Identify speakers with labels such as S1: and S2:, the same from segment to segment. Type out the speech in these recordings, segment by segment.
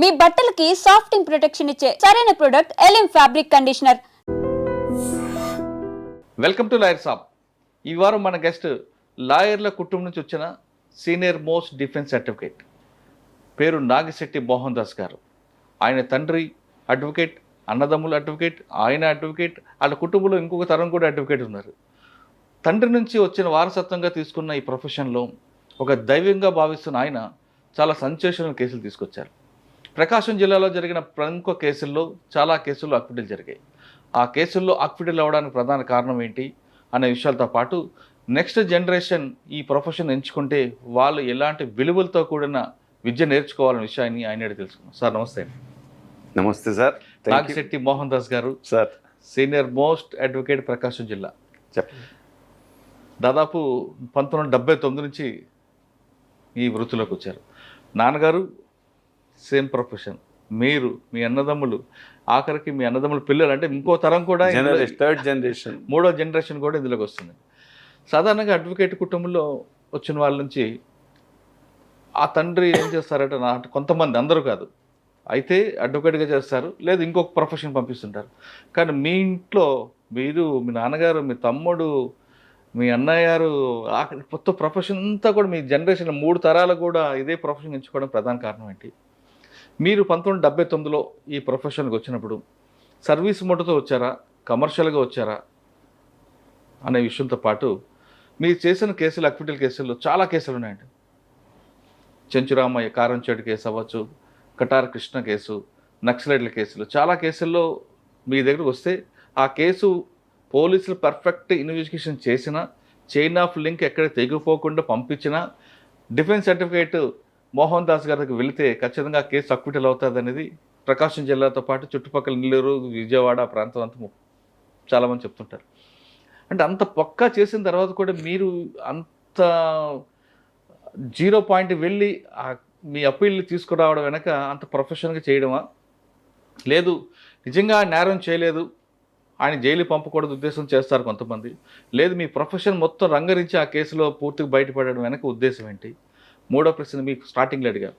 S1: మీ బట్టలకి సాఫ్టింగ్ ప్రొటెక్షన్ ఇచ్చే సరైన ప్రొడక్ట్ ఎలిమ్ fabric conditioner.
S2: Welcome to lawyer saab. ఈ వారం మన గెస్ట్ లాయర్ల కుటుంబం నుంచి వచ్చిన సీనియర్ మోస్ట్ డిఫెన్స్ సర్టిఫికేట్, పేరు నాగిశెట్టి మోహన్ దాస్ గారు. ఆయన తండ్రి అడ్వకేట్, అన్నదమ్ములు అడ్వకేట్, ఆయన అడ్వకేట్, వాళ్ళ కుటుంబంలో ఇంకొక తరం కూడా అడ్వకేట్ ఉన్నారు. తండ్రి నుంచి వచ్చిన వారసత్వంగా తీసుకున్న ఈ ప్రొఫెషన్లో ఒక దైవ్యంగా భావిస్తున్న ఆయన చాలా సెన్సేషనల్ కేసులు తీసుకొచ్చారు. ప్రకాశం జిల్లాలో జరిగిన ప్రముఖ కేసుల్లో చాలా కేసుల్లో అక్విడల్ జరిగాయి. ఆ కేసుల్లో అక్విడల్ అవ్వడానికి ప్రధాన కారణం ఏంటి అనే విషయాలతో పాటు నెక్స్ట్ జనరేషన్ ఈ ప్రొఫెషన్ ఎంచుకుంటే వాళ్ళు ఎలాంటి విలువలతో కూడిన విద్య నేర్చుకోవాలనే విషయాన్ని ఆయన తెలుసుకున్నాం. సార్ నమస్తే.
S3: నమస్తే సార్.
S2: నాగిశెట్టి మోహన్ దాస్ గారు
S3: సార్, సీనియర్
S2: మోస్ట్ అడ్వకేట్, ప్రకాశం జిల్లా.
S3: చెప్పండి.
S2: దాదాపు 1979 నుంచి ఈ వృత్తిలోకి వచ్చారు. నాన్నగారు సేమ్ ప్రొఫెషన్, మీరు, మీ అన్నదమ్ములు, ఆఖరికి మీ అన్నదమ్ముల పిల్లలు, అంటే ఇంకో తరం కూడా,
S3: థర్డ్ జనరేషన్,
S2: మూడో జనరేషన్ కూడా ఇందులోకి వస్తుంది. సాధారణంగా అడ్వకేట్ కుటుంబంలో వచ్చిన వాళ్ళ నుంచి ఆ తండ్రి ఏం చేస్తారంటే, కొంతమంది, అందరూ కాదు, అయితే అడ్వకేట్గా చేస్తారు, లేదు ఇంకొక ప్రొఫెషన్ పంపిస్తుంటారు. కానీ మీ ఇంట్లో మీరు, మీ నాన్నగారు, మీ తమ్ముడు, మీ అన్నయ్య గారు, ఆఖరి మొత్తం ప్రొఫెషన్ అంతా కూడా మీ జనరేషన్ 3 తరాలు కూడా ఇదే ప్రొఫెషన్ ఎంచుకోవడం ప్రధాన కారణం ఏంటి? మీరు 1979లో ఈ ప్రొఫెషన్కి వచ్చినప్పుడు సర్వీస్ మోటతో వచ్చారా, కమర్షియల్గా వచ్చారా అనే విషయంతో పాటు మీరు చేసిన కేసులు, అక్విడల్ కేసుల్లో చాలా కేసులు ఉన్నాయండి. చెంచురామయ్య కారంచేడు కేసు అవ్వచ్చు, కటార్ కృష్ణ కేసు, నక్సలైట్ల కేసులు, చాలా కేసుల్లో మీ దగ్గరకు వస్తే ఆ కేసు పోలీసులు పర్ఫెక్ట్ ఇన్వెస్టిగేషన్ చేసినా, చైన్ ఆఫ్ లింక్ ఎక్కడ తెగిపోకుండా పంపించినా, డిఫెన్స్ సర్టిఫికేట్ మోహన్ దాస్ గారికి వెళితే ఖచ్చితంగా కేసు అక్విటల్ అవుతుంది అనేది ప్రకాశం జిల్లాతో పాటు చుట్టుపక్కల నెల్లూరు, విజయవాడ ప్రాంతం అంతా చాలామంది చెప్తుంటారు. అంటే అంత పక్కా చేసిన తర్వాత కూడా మీరు అంత 0 పాయింట్ వెళ్ళి మీ అప్పీల్ని తీసుకురావడం వెనక అంత ప్రొఫెషనల్గా చేయడమా, లేదు నిజంగా నేరం చేయలేదు, ఆయన జైలు పంపకూడదు ఉద్దేశం చేస్తారు కొంతమంది, లేదు మీ ప్రొఫెషన్ మొత్తం రంగరించి ఆ కేసులో పూర్తిగా బయటపడడం వెనక ఉద్దేశం ఏంటి? మూడో ప్రశ్న మీకు స్టార్టింగ్లో అడిగా.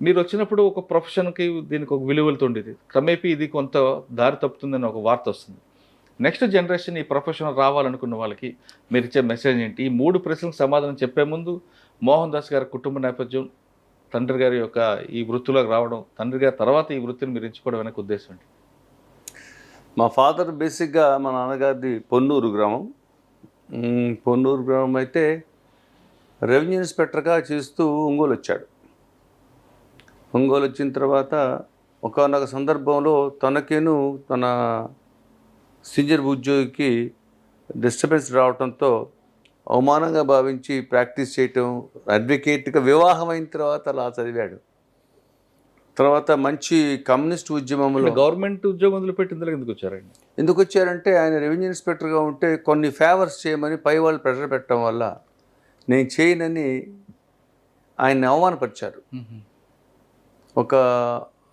S2: మీరు వచ్చినప్పుడు ఒక ప్రొఫెషన్కి దీనికి ఒక విలువలతో ఉండేది, క్రమేపీ ఇది కొంత దారి తప్పుతుందని ఒక వార్త వస్తుంది. నెక్స్ట్ జనరేషన్ ఈ ప్రొఫెషన్ రావాలనుకున్న వాళ్ళకి మీరు ఇచ్చే మెసేజ్ ఏంటి? ఈ 3 ప్రశ్నలకు సమాధానం చెప్పే ముందు మోహన్ దాస్ గారి కుటుంబ నేపథ్యం, తండ్రి గారి యొక్క ఈ వృత్తిలోకి రావడం, తండ్రి గారి తర్వాత ఈ వృత్తిని మీరు ఎంచుకోవడం వెనక ఉద్దేశం ఏంటి?
S3: మా ఫాదర్ బేసిక్గా మా నాన్నగారిది పొన్నూరు గ్రామం. పొన్నూరు గ్రామం అయితే రెవెన్యూ ఇన్స్పెక్టర్గా చేస్తూ ఒంగోలు వచ్చాడు. ఒంగోలు వచ్చిన తర్వాత ఒకానొక సందర్భంలో తనకేను తన సీనియర్ ఉద్యోగికి డిస్టర్బెన్స్ రావడంతో అవమానంగా భావించి ప్రాక్టీస్ చేయటం, అడ్వకేట్గా వివాహం అయిన తర్వాత అలా చదివాడు. తర్వాత మంచి కమ్యూనిస్ట్ ఉద్యమంలో
S2: గవర్నమెంట్ ఉద్యోగం వదిలిపెట్టి ఇందులో ఎందుకు వచ్చారండి?
S3: ఎందుకు వచ్చారంటే ఆయన రెవెన్యూ ఇన్స్పెక్టర్గా ఉంటే కొన్ని ఫేవర్స్ చేయమని పై వాళ్ళు ప్రెషర్ పెట్టడం వల్ల నేను చేయనని ఆయన్ని అవమానపరిచారు. ఒక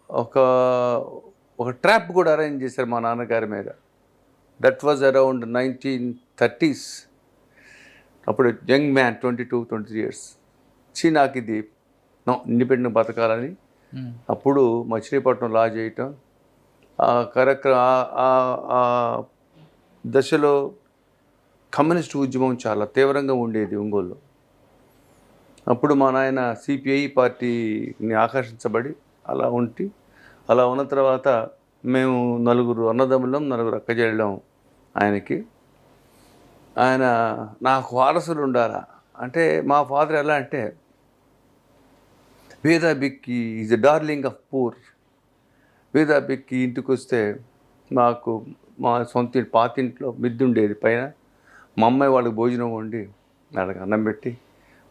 S3: ఒక ఒక ట్రాప్ కూడా అరేంజ్ చేశారు మా నాన్నగారి మీద. That was around 1930s. అప్పుడు యంగ్ మ్యాన్, 22-23 years. నాకు ఇది ఇండిపెండెంట్ బతకాలని అప్పుడు మచిలీపట్నం లా చేయటం, ఆ దశలో కమ్యూనిస్ట్ ఉద్యమం చాలా తీవ్రంగా ఉండేది ఒంగోలులో. అప్పుడు మా నాయన సిపిఐ పార్టీని ఆకర్షించబడి అలా ఉన్న తర్వాత మేము 4 అన్నదమ్ములం, 4 అక్కచెల్లెళ్ళం ఆయనకి. ఆయన నాకు వారసులు ఉండాలా అంటే, మా ఫాదర్ ఎలా అంటే, Veda Bikki is a darling of poor. Veda Bikki ఇంటికి వస్తే మాకు మా సొంత పాతింట్లో మిద్ది ఉండేది పైన. మా అమ్మాయి వాళ్ళకి భోజనం వండి వాళ్ళకి అన్నం పెట్టి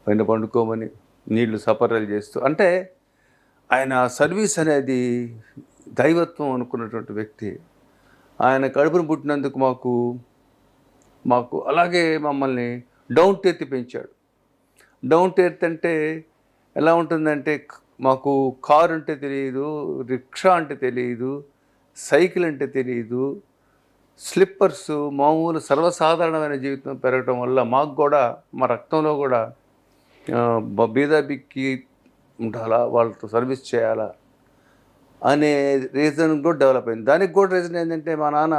S3: పైన పండుకోమని నీళ్లు సపర్యలు చేస్తూ, అంటే ఆయన సర్వీస్ అనేది దైవత్వం అనుకున్నటువంటి వ్యక్తి. ఆయన కడుపును పుట్టినందుకు మాకు అలాగే మమ్మల్ని డౌన్ టు ఎర్త్ పెంచాడు. డౌన్ టు ఎర్త్ అంటే ఎలా ఉంటుందంటే, మాకు కారు అంటే తెలియదు, రిక్షా అంటే తెలియదు, సైకిల్ అంటే తెలియదు, స్లిప్పర్స్ మామూలు సర్వసాధారణమైన జీవితం పెరగటం వల్ల మాకు కూడా మా రక్తంలో కూడా బీదాబిక్కి ఉండాలా, వాళ్ళతో సర్వీస్ చేయాలా అనే రీజన్ కూడా డెవలప్ అయింది. దానికి కూడా రీజన్ ఏంటంటే మా నాన్న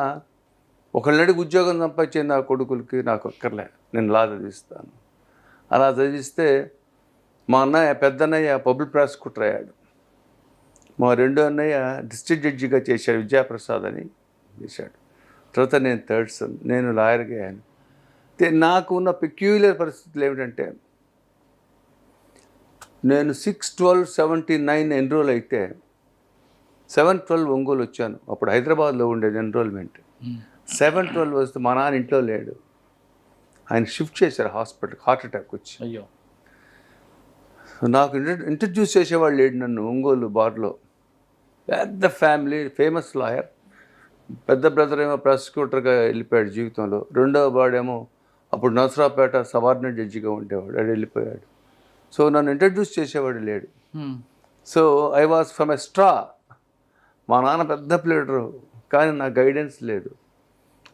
S3: ఒకళ్ళడికి ఉద్యోగం సంపాదించే నా కొడుకులకి నాకు అక్కర్లే, నేను లా చదివిస్తాను. అలా చదివిస్తే మా అన్నయ్య పెద్దన్నయ్య పబ్లిక్ ప్రాసిక్యూటర్ అయ్యాడు, మా రెండో అన్నయ్య డిస్ట్రిక్ట్ జడ్జిగా చేశాడు, విద్యాప్రసాద్ అని చేశాడు. తర్వాత నేను థర్డ్ సన్, నేను లాయర్గా అయ్యాను. నాకు ఉన్న పెక్యూలియర్ పరిస్థితులు ఏమిటంటే నేను 6/12/79 ఎన్రోల్ అయితే 7/12 ఒంగోలు వచ్చాను. అప్పుడు హైదరాబాద్లో ఉండేది ఎన్రోల్మెంట్. 7/12 వస్తే మా నాన్న ఇంట్లో లేడు, ఆయన షిఫ్ట్ చేశారు హాస్పిటల్కి, హార్ట్ అటాక్ వచ్చి.
S2: అయ్యో.
S3: నాకు ఇంట్రడ్యూస్ చేసేవాళ్ళు లేడు నన్ను ఒంగోలు బార్లో. పెద్ద ఫ్యామిలీ, ఫేమస్ లాయర్. పెద్ద బ్రదర్ ఏమో ప్రాసిక్యూటర్గా వెళ్ళిపోయాడు జీవితంలో, రెండవ వాడేమో అప్పుడు నర్సరావుపేట సబార్డినేట్ జడ్జిగా ఉండేవాడు, అది వెళ్ళిపోయాడు. సో నన్ను ఇంట్రడ్యూస్ చేసేవాడు లేడు. So I was from a straw. మా నాన్న పెద్ద ప్లేడరు, కానీ నాకు గైడెన్స్ లేదు.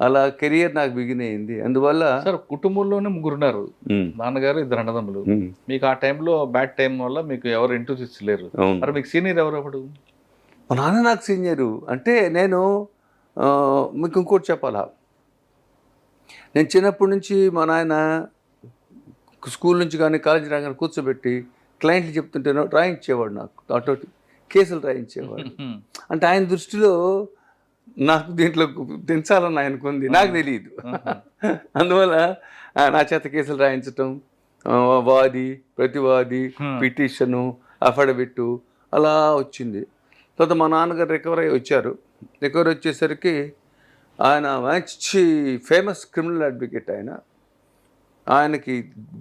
S3: అలా కెరియర్ నాకు బిగిన్ అయింది. అందువల్ల
S2: సార్ కుటుంబంలోనే ముగ్గురున్నారు, నాన్నగారు, ఇద్దరు అన్నదమ్ములు. మీకు ఆ టైంలో బ్యాడ్ టైం వల్ల మీకు ఎవరు ఇంట్రడ్యూస్ లేరు. మరి మీకు సీనియర్ ఎవరు అప్పుడు?
S3: మా నాన్న నాకు సీనియరు. అంటే నేను మీకు ఇంకోటి చెప్పాలా, నేను చిన్నప్పటి నుంచి మా నాయన స్కూల్ నుంచి కానీ కాలేజీ రాగానే కూర్చోబెట్టి క్లయింట్లు చెప్తుంటే రాయించేవాడు, నాకు అటోటి కేసులు రాయించేవాడు. అంటే ఆయన దృష్టిలో నాకు దీంట్లో దించాలని ఆయనకుంది, నాకు తెలియదు. అందువల్ల నా చేత కేసులు రాయించటం, వాది ప్రతివాది, పిటిషను, అఫిడవిట్ అలా వచ్చింది. తర్వాత మా నాన్నగారు రికవర్ అయ్యి వచ్చారు. రికవర్ వచ్చేసరికి ఆయన మంచి ఫేమస్ క్రిమినల్ అడ్వకేట్. ఆయనకి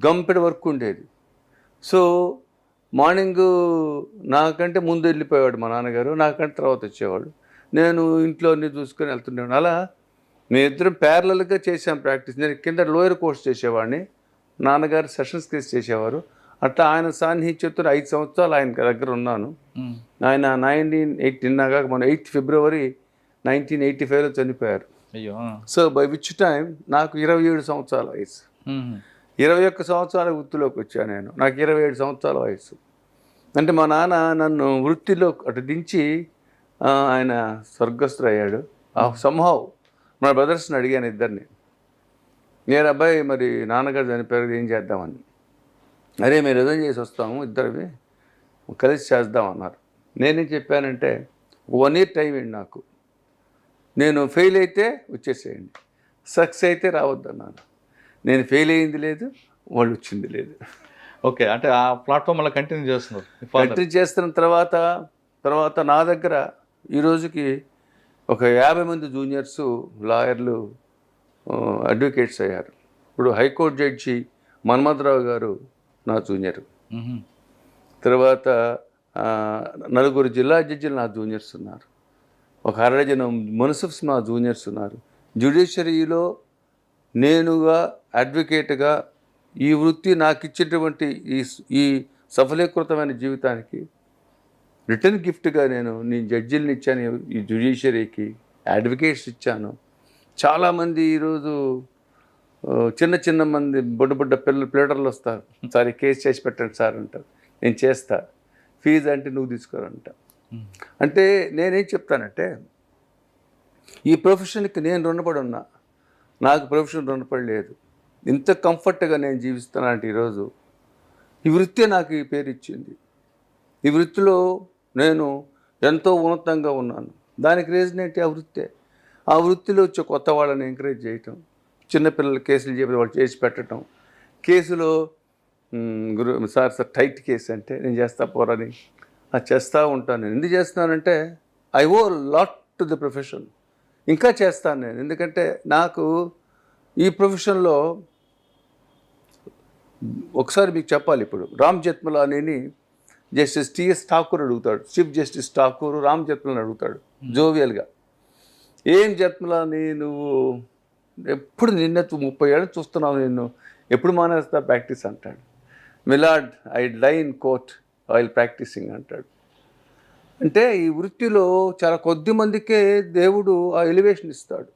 S3: గంపెడ వర్క్ ఉండేది. సో మార్నింగ్ నాకంటే ముందు వెళ్ళిపోయేవాడు మా నాన్నగారు, నాకంటే తర్వాత వచ్చేవాడు. నేను ఇంట్లో అన్నీ చూసుకొని వెళ్తుండేవాడు. అలా మేమిద్దరం ప్యారలల్గా చేసాం ప్రాక్టీస్. నేను కింద లోయర్ కోర్స్ చేసేవాడిని, నాన్నగారు సెషన్స్ కేసు చేసేవారు. అట్లా ఆయన సాన్నిహిత్యంతో 5 సంవత్సరాలు ఆయన దగ్గర ఉన్నాను. ఆయన 1980 మన 8 ఫిబ్రవరి 1985లో చనిపోయారు.
S2: అయ్యో.
S3: సో బై విచ్ టైం నాకు 27 సంవత్సరాల వయసు. 21 సంవత్సరాల వృత్తిలోకి వచ్చాను నేను, నాకు 27 సంవత్సరాల వయసు. అంటే మా నాన్న నన్ను వృత్తిలో అటు దించి ఆయన స్వర్గస్థుడయ్యాడు. సంహవ్ మన బ్రదర్స్ని అడిగాను ఇద్దరిని, నేను అబ్బాయి మరి నాన్నగారు చనిపోయారు, ఏం చేద్దామని. అరే మేము రిజైన్ చేసి వస్తాము, ఇద్దరివి కలిసి చేద్దామన్నారు. నేనేం చెప్పానంటే 1 year టైం ఇవ్వండి నాకు, నేను ఫెయిల్ అయితే వచ్చేసేయండి, సక్సెస్ అయితే రావద్దన్నాను. నేను ఫెయిల్ అయ్యింది లేదు, వాళ్ళు వచ్చింది లేదు.
S2: ఓకే, అంటే ఆ ప్లాట్ఫామ్ అలా కంటిన్యూ చేస్తున్నారు.
S3: కంటిన్యూ చేస్తున్న తర్వాత నా దగ్గర ఈ రోజుకి ఒక 50 మంది జూనియర్స్ లాయర్లు అడ్వకేట్స్ అయ్యారు. ఇప్పుడు హైకోర్టు జడ్జి మన్మథరావు గారు నా జూనియర్. తర్వాత 4 జిల్లా జడ్జిలు నా జూనియర్స్ ఉన్నారు. ఒక 60 జనం మున్సిఫ్స్ మా జూనియర్స్ ఉన్నారు. జ్యుడిషియరీలో నేనుగా అడ్వకేట్గా ఈ వృత్తి నాకు ఇచ్చేటువంటి ఈ సఫలీకృతమైన జీవితానికి రిటర్న్ గిఫ్ట్గా నేను జడ్జిల్ని ఇచ్చాను, ఈ జ్యుడిషియరీకి అడ్వకేట్స్ ఇచ్చాను. చాలామంది ఈరోజు చిన్న మంది బుడ్డ ప్లేటర్లు వస్తారు, సార్ కేసు చేసి పెట్టండి సార్ అంటారు. నేను చేస్తా, ఫీజు అంటే నువ్వు తీసుకోరంట. అంటే నేనేం చెప్తానంటే ఈ ప్రొఫెషన్కి నేను రుణపడి ఉన్నా, నాకు ప్రొఫెషన్ రుణపడి లేదు. ఇంత కంఫర్ట్గా నేను జీవిస్తానంటే ఈరోజు ఈ వృత్తే నాకు ఈ పేరు ఇచ్చింది. ఈ వృత్తిలో నేను ఎంతో ఉన్నతంగా ఉన్నాను. దానికి రీజన్ ఏంటి? ఆ వృత్తే. ఆ వృత్తిలో వచ్చే కొత్త వాళ్ళని ఎంకరేజ్ చేయటం, చిన్నపిల్లలు కేసులు చెప్పి వాళ్ళు చేసి పెట్టడం, కేసులో సార్ టైట్ కేసు అంటే నేను చేస్తా పోరని అది చేస్తూ ఉంటాను. నేను ఎందుకు చేస్తున్నానంటే I owe lot to the profession. ఇంకా చేస్తాను నేను, ఎందుకంటే నాకు ఈ ప్రొఫెషన్లో ఒకసారి మీకు చెప్పాలి. ఇప్పుడు రామ్ జెత్మలానీని జస్టిస్ టిఎస్ ఠాకూర్ అడుగుతాడు, చీఫ్ జస్టిస్ ఠాకూర్ రామ్ జెత్మలాని అడుగుతాడు జోవియల్గా, ఏం జెత్మలాని నువ్వు ఎప్పుడు 30 ఏళ్ళు చూస్తున్నావు, నిన్ను ఎప్పుడు మానేస్తా ప్రాక్టీస్ అంటాడు. Milord I die in court while practising అంటాడు. అంటే ఈ వృత్తిలో చాలా కొద్ది మందికే దేవుడు ఆ ఎలివేషన్ ఇస్తాడు.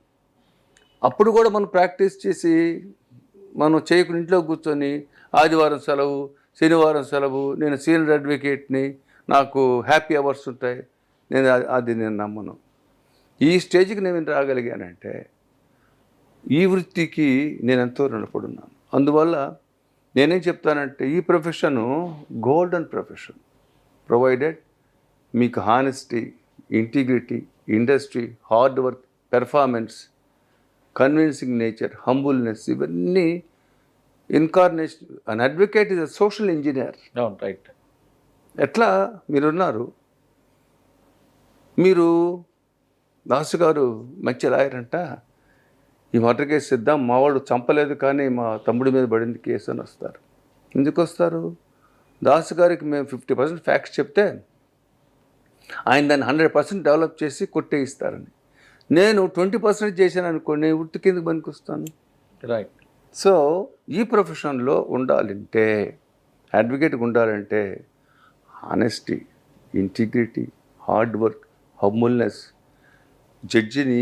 S3: అప్పుడు కూడా మనం ప్రాక్టీస్ చేసి మనం చేయకుండా ఇంట్లో కూర్చొని ఆదివారం సెలవు, శనివారం సెలవు, నేను సీనియర్ అడ్వకేట్ని, నాకు హ్యాపీ అవర్స్ ఉంటాయి, అది నేను నమ్మను. ఈ స్టేజ్కి నేను రాగలిగానంటే ఈ వృత్తికి నేను ఎంతో రుణపడున్నాను. అందువల్ల నేనేం చెప్తానంటే ఈ ప్రొఫెషను గోల్డెన్ ప్రొఫెషన్, ప్రొవైడెడ్ మీకు honesty, integrity, industry, hard work, performance, convincing nature, humbleness, ఇవన్నీ incarnation. An advocate is a social engineer.
S2: అవును, రైట్.
S3: ఎట్లా మీరున్నారు, మీరు దాసు గారు మంచి లాయర్ అంట, ఈ మర్డర్ కేసు ఇద్దాం, మా వాడు చంపలేదు కానీ మా తమ్ముడి మీద పడింది కేసు అని వస్తారు. ఎందుకు వస్తారు? దాసు గారికి మేము 50% ఫ్యాక్ట్స్ చెప్తే ఆయన దాన్ని 100% డెవలప్ చేసి కొట్టేయిస్తారని. నేను 20% చేశాను అనుకోండి, నేను వృత్తి కిందకి పనికొస్తాను.
S2: రైట్.
S3: సో ఈ ప్రొఫెషన్లో ఉండాలంటే, అడ్వకేట్గా ఉండాలంటే honesty, integrity, hard work, humbleness, జడ్జిని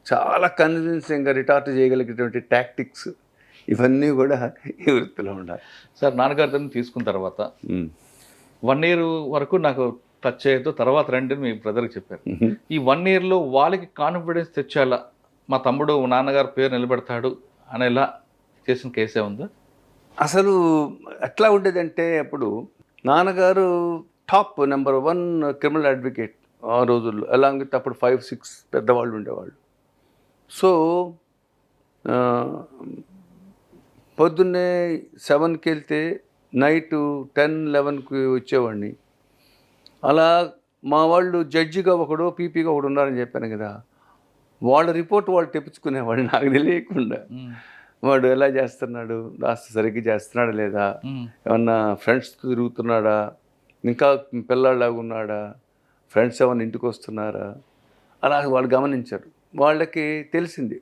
S3: చాలా కన్విన్సింగ్గా రిటార్ట్ చేయగలిగేటువంటి టాక్టిక్స్, ఇవన్నీ కూడా ఈ వృత్తిలో ఉండాలి.
S2: సార్, నాన్నగారితో తీసుకున్న తర్వాత 1 year వరకు నాకు టచ్ చేయొద్దు, తర్వాత రండి అని మీ బ్రదర్కి చెప్పారు. ఈ 1 yearలో వాళ్ళకి కాన్ఫిడెన్స్ తెచ్చేలా మా తమ్ముడు నాన్నగారి పేరు నిలబెడతాడు అనేలా చేసిన కేసే ఉందా?
S3: అసలు ఎట్లా ఉండేదంటే, అప్పుడు నాన్నగారు టాప్ నెంబర్ 1 క్రిమినల్ అడ్వకేట్ ఆ రోజుల్లో. అలాంగ్ విత్ అప్పుడు 5-6 పెద్దవాళ్ళు ఉండేవాళ్ళు. సో పొద్దున్నే 7కి వెళ్తే నైటు 10-11కి వచ్చేవాడిని. అలా మా వాళ్ళు జడ్జిగా ఒకడు, పీపీగా ఒకడు ఉన్నారని చెప్పాను కదా, వాళ్ళ రిపోర్ట్ వాళ్ళు తెప్పించుకునేవాడు నాకు తెలియకుండా. వాడు ఎలా చేస్తున్నాడు, దాస్త సరిగ్గా చేస్తున్నాడా లేదా, ఏమన్నా ఫ్రెండ్స్తో తిరుగుతున్నాడా, ఇంకా పిల్లాడిలాగా ఉన్నాడా, ఫ్రెండ్స్ ఏమన్నా ఇంటికి వస్తున్నారా, అలా వాళ్ళు గమనించారు. వాళ్ళకి తెలిసింది,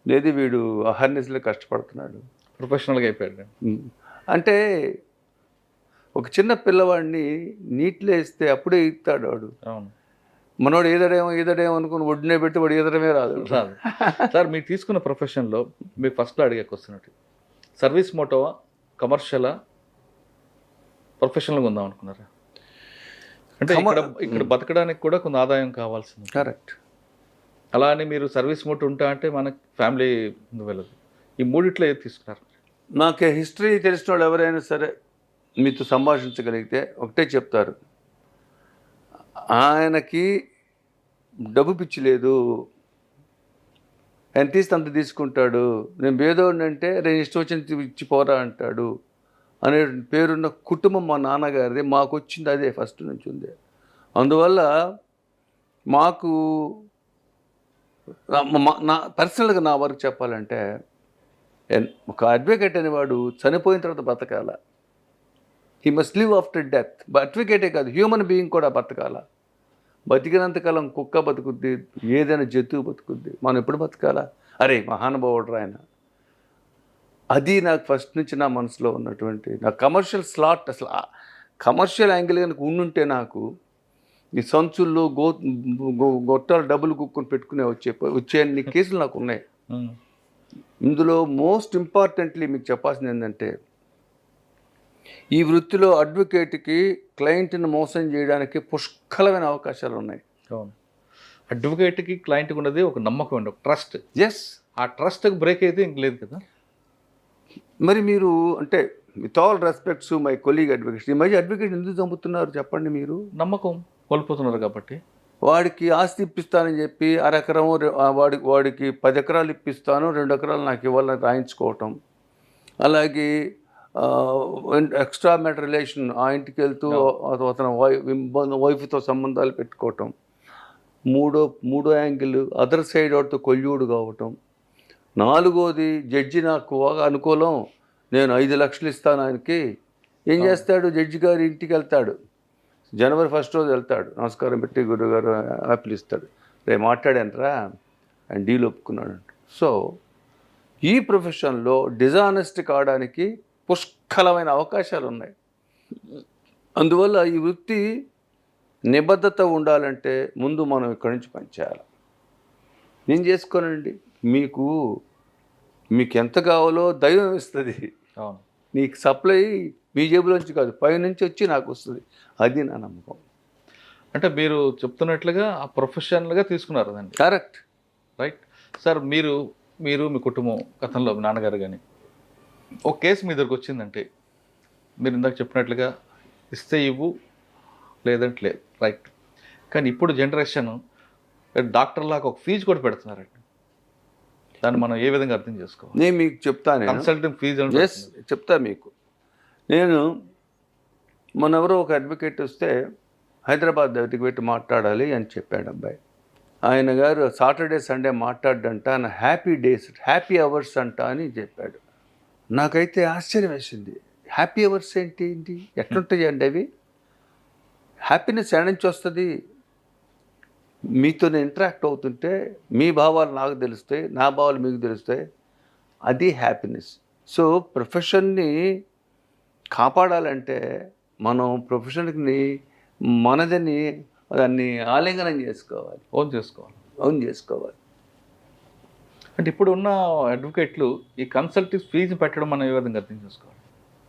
S3: లేదు వీడు అహర్నిశలో కష్టపడుతున్నాడు,
S2: ప్రొఫెషనల్గా అయిపోయాడు.
S3: అంటే ఒక చిన్న పిల్లవాడిని నీటిలో వేస్తే అప్పుడే ఈతాడు వాడు.
S2: అవును.
S3: మనోడు ఈదడేమో అనుకుని ఒడ్డునే పెట్టి వాడు ఈదడమే రాదు.
S2: సార్, మీరు తీసుకున్న ప్రొఫెషన్లో మీకు ఫస్ట్లో అడిగాక వస్తున్నట్టు సర్వీస్ మోటోవా, కమర్షియలా, ప్రొఫెషనల్గా ఉందాం అనుకున్నారా? అంటే ఇక్కడ బతకడానికి కూడా కొంత ఆదాయం కావాల్సింది.
S3: కరెక్ట్.
S2: అలా అని మీరు సర్వీస్ మోటో ఉంటా అంటే మనకి ఫ్యామిలీ ముందు వెళ్ళదు. ఈ మూడిట్లో ఏది తీసుకున్నారు?
S3: నాకు హిస్టరీ తెలిసిన వాళ్ళు ఎవరైనా సరే మీతో సంభాషించగలిగితే ఒకటే చెప్తారు, ఆయనకి డబ్బు పిచ్చి లేదు, ఎంత ఇస్తే అంత తీసుకుంటాడు, నేను పేదోడిని అంటే నేను ఇష్టం వచ్చిన ఇచ్చిపోరా అంటాడు అనే పేరున్న కుటుంబం మా నాన్నగారిది. మాకు వచ్చింది అదే, ఫస్ట్ నుంచి ఉంది. అందువల్ల మాకు నా పర్సనల్గా నా వరకు చెప్పాలంటే, ఒక అడ్వకేట్ అనేవాడు చనిపోయిన తర్వాత బతకాల. He must live after death. అడ్వకేటే కాదు, హ్యూమన్ బీయింగ్ కూడా బతకాల. బతికినంతకాలం కుక్క బతుకుద్ది, ఏదైనా జంతువు బతుకుద్ది, మనం ఎప్పుడు బతకాలా? అరే మహానుభావుడు ఆయన. అది నాకు ఫస్ట్ నుంచి నా మనసులో ఉన్నటువంటి, నా కమర్షియల్ స్లాట్, అసలు కమర్షియల్ యాంగిల్ కనుక ఉండుంటే నాకు ఈ సంచుల్లో గొట్టాలు డబ్బులు కుక్కుని పెట్టుకునే వచ్చే అన్ని కేసులు నాకు ఉన్నాయి. ఇందులో మోస్ట్ ఇంపార్టెంట్లీ మీకు చెప్పాల్సింది ఏంటంటే, ఈ వృత్తిలో అడ్వకేట్కి క్లయింట్ని మోసం చేయడానికి పుష్కలమైన అవకాశాలు ఉన్నాయి.
S2: అవును. అడ్వకేట్కి క్లయింట్కి ఉన్నది ఒక నమ్మకం అండి, ఒక ట్రస్ట్.
S3: ఎస్.
S2: ఆ ట్రస్ట్కి బ్రేక్ అయితే ఇంక లేదు కదా.
S3: మరి మీరు అంటే with all respects my colleague advocates, ఈ మధ్య అడ్వకేట్ ఎందుకు చంపుతున్నారు చెప్పండి మీరు?
S2: నమ్మకం కోల్పోతున్నారు కాబట్టి.
S3: వాడికి ఆస్తి ఇప్పిస్తానని చెప్పి అరెకరం వాడికి 10 ఎకరాలు ఇప్పిస్తాను, 2 ఎకరాలు నాకు ఇవ్వాలని రాయించుకోవటం, అలాగే ఎక్స్ట్రా మ్యాటర్ రిలేషన్, ఆ ఇంటికి వెళ్తూ అతను వైఫ్తో సంబంధాలు పెట్టుకోవటం, మూడో యాంగిల్ అదర్ సైడ్ వాడితో కొల్యూడు కావటం, 4వది జడ్జి నాకు అనుకూలం, నేను 5 లక్షలు ఇస్తాను ఆయనకి. ఏం చేస్తాడు? జడ్జి గారి ఇంటికి వెళ్తాడు, January 1st రోజు వెళ్తాడు, నమస్కారం పెట్టి గురుగారు యాపిల్ ఇస్తాడు, రేపు మాట్లాడానరా అండ్ డీల్ ఒప్పుకున్నాడు. సో ఈ ప్రొఫెషన్లో డిజానెస్ట్ కావడానికి పుష్కలమైన అవకాశాలు ఉన్నాయి. అందువల్ల ఈ వృత్తి నిబద్ధత ఉండాలంటే ముందు మనం ఇక్కడి నుంచి పనిచేయాలి. నేను చేసుకోనండి, మీకు ఎంత కావాలో దైవం ఇస్తుంది.
S2: అవును.
S3: నీకు సప్లై మీ జేబులోంచి కాదు, పైనుంచి వచ్చి నాకు వస్తుంది. అది నా నమ్మకం.
S2: అంటే మీరు చెప్తున్నట్లుగా ఆ ప్రొఫెషనల్గా తీసుకున్నారు దాన్ని,
S3: కరెక్ట్.
S2: రైట్? సార్ మీరు మీరు మీ కుటుంబం గతంలో మీ నాన్నగారు కానీ ఒక కేసు మీ దగ్గరకు వచ్చిందంటే మీరు ఇందాక చెప్పినట్లుగా ఇస్తే ఇవ్వు లేదంటే లేదు, రైట్? కానీ ఇప్పుడు జనరేషన్ డాక్టర్ లాగా ఒక ఫీజు కూడా పెడుతున్నారండి. దాన్ని మనం ఏ విధంగా అర్థం చేసుకోవాలి?
S3: నేను మీకు చెప్తాను,
S2: కన్సల్టింగ్ ఫీజు
S3: ఎస్ చెప్తా మీకు. నేను మొన్నెవరో ఒక అడ్వకేట్ వస్తే హైదరాబాద్ దగ్గరికి పెట్టి మాట్లాడాలి అని చెప్పాడు అబ్బాయి. ఆయన గారు సాటర్డే సండే మాట్లాడంట, నా హ్యాపీ డేస్ హ్యాపీ అవర్స్ అంట అని చెప్పాడు. నాకైతే ఆశ్చర్యం వేసింది. హ్యాపీ అవర్స్ ఏంటి ఏంటి ఎట్లుంటాయండి అవి? హ్యాపీనెస్ ఎక్కడి నుంచి వస్తుంది? మీతో ఇంటరాక్ట్ అవుతుంటే మీ భావాలు నాకు తెలుస్తాయి, నా భావాలు మీకు తెలుస్తాయి, అది హ్యాపీనెస్. సో ప్రొఫెషన్ని కాపాడాలంటే మనం ప్రొఫెషన్కి మనదని దాన్ని ఆలింగనం చేసుకోవాలి, ఓన్ చేసుకోవాలి.
S2: అంటే ఇప్పుడు ఉన్న అడ్వకేట్లు ఈ కన్సల్టింగ్ ఫీజు పెట్టడం మనం ఏ విధంగా అర్థం చేసుకోవాలి?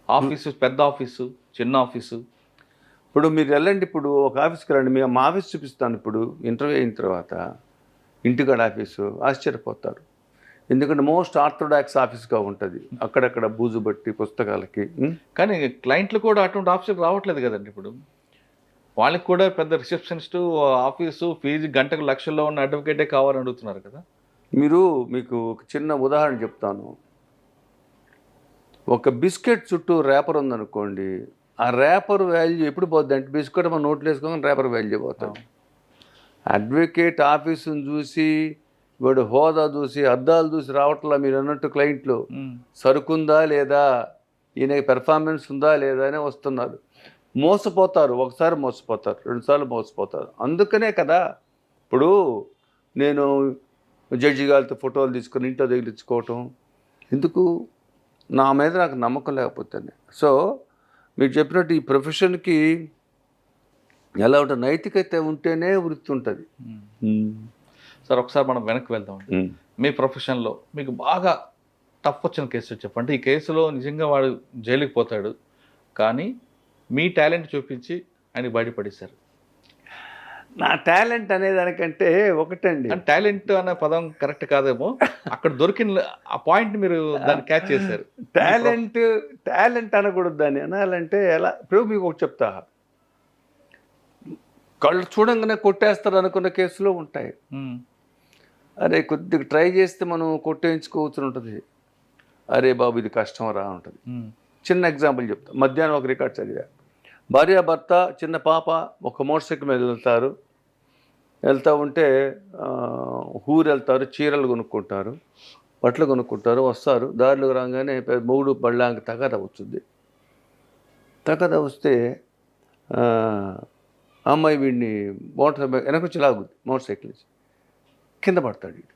S2: ఆఫీసు పెద్ద ఆఫీసు, చిన్న ఆఫీసు.
S3: ఇప్పుడు మీరు వెళ్ళండి, ఇప్పుడు ఒక ఆఫీస్కి రండి, మేము మా ఆఫీస్ చూపిస్తాను. ఇప్పుడు ఇంటర్వ్యూ అయిన తర్వాత ఇంటికాడ ఆఫీసు ఆశ్చర్యపోతారు. ఎందుకంటే మోస్ట్ ఆర్థోడాక్స్ ఆఫీస్గా ఉంటుంది, అక్కడక్కడ బూజు బట్టి పుస్తకాలకి.
S2: కానీ క్లయింట్లు కూడా అటువంటి ఆఫీసుకి రావట్లేదు కదండి ఇప్పుడు. వాళ్ళకి కూడా పెద్ద రిసెప్షనిస్టు ఆఫీసు ఫీజు గంటకు లక్షల్లో ఉన్న అడ్వకేటే కావాలని అడుగుతున్నారు కదా.
S3: మీకు ఒక చిన్న ఉదాహరణ చెప్తాను. ఒక బిస్కెట్ చుట్టూ రేపర్ ఉందనుకోండి, ఆ రేపర్ వాల్యూ ఎప్పుడు పోద్ది అంటే బిస్కెట్ మనం నోట్లు వేసుకోగానే రేపర్ వాల్యూ పోతుంది. అడ్వకేట్ ఆఫీసును చూసి వాడు హోదా చూసి అద్దాలు చూసి రావట్లా మీరు అన్నట్టు క్లయింట్లు. సరుకుందా లేదా, ఈయనకి పెర్ఫార్మెన్స్ ఉందా లేదా అని వస్తున్నారు. మోసపోతారు, ఒకసారి మోసపోతారు, రెండుసార్లు మోసపోతారు. అందుకనే కదా ఇప్పుడు నేను జడ్జి గారితో ఫోటోలు తీసుకొని ఇంట్లో తగిలించుకోవటం ఎందుకు? నా మీద నాకు నమ్మకం లేకపోతేనే. సో మీరు చెప్పినట్టు ఈ ప్రొఫెషన్కి ఎలా ఉంటుంది, నైతికత ఉంటేనే వృత్తి ఉంటుంది.
S2: సార్ ఒకసారి మనం వెనక్కి వెళ్దాం. మీ ప్రొఫెషన్లో మీకు బాగా టఫ్ వచ్చిన కేసు చెప్పండి. ఈ కేసులో నిజంగా వాడు జైలుకి పోతాడు, కానీ మీ టాలెంట్ చూపించి ఆయన బయటపడేశారు.
S3: నా టాలెంట్ అనేదానికంటే ఒకటండి,
S2: టాలెంట్ అనే పదం కరెక్ట్ కాదేమో, అక్కడ దొరికిన ఆ పాయింట్ మీరు దాన్ని క్యాచ్ చేశారు.
S3: టాలెంట్ అనకూడదు, దాన్ని అనాలంటే ఎలా? ఇప్పుడు మీకు ఒకటి చెప్తా, కళ్ళు చూడంగానే కొట్టేస్తారు అనుకున్న కేసులో ఉంటాయి. అరే కొద్దిగా ట్రై చేస్తే మనం కొట్టేయించుకోవచ్చు ఉంటుంది. అరే బాబు ఇది కష్టం రా ఉంటుంది. చిన్న ఎగ్జాంపుల్ చెప్తా. మధ్యాహ్నం ఒక రికార్డ్ చదివా. భార్యాభర్త చిన్న పాప ఒక మోటార్ సైకిల్ మీద వెళ్తూ ఉంటే ఊరు వెళ్తారు, చీరలు కొనుక్కుంటారు, బట్టలు కొనుక్కుంటారు, వస్తారు. దారిలో రాగానే మూడు బళ్ళాంక తగాదా వచ్చింది. తగాదా వస్తే అమ్మాయి వీడిని వెనకొచ్చి లాగుద్ది, మోటార్ సైకిల్ కింద పడతాడు. వీడు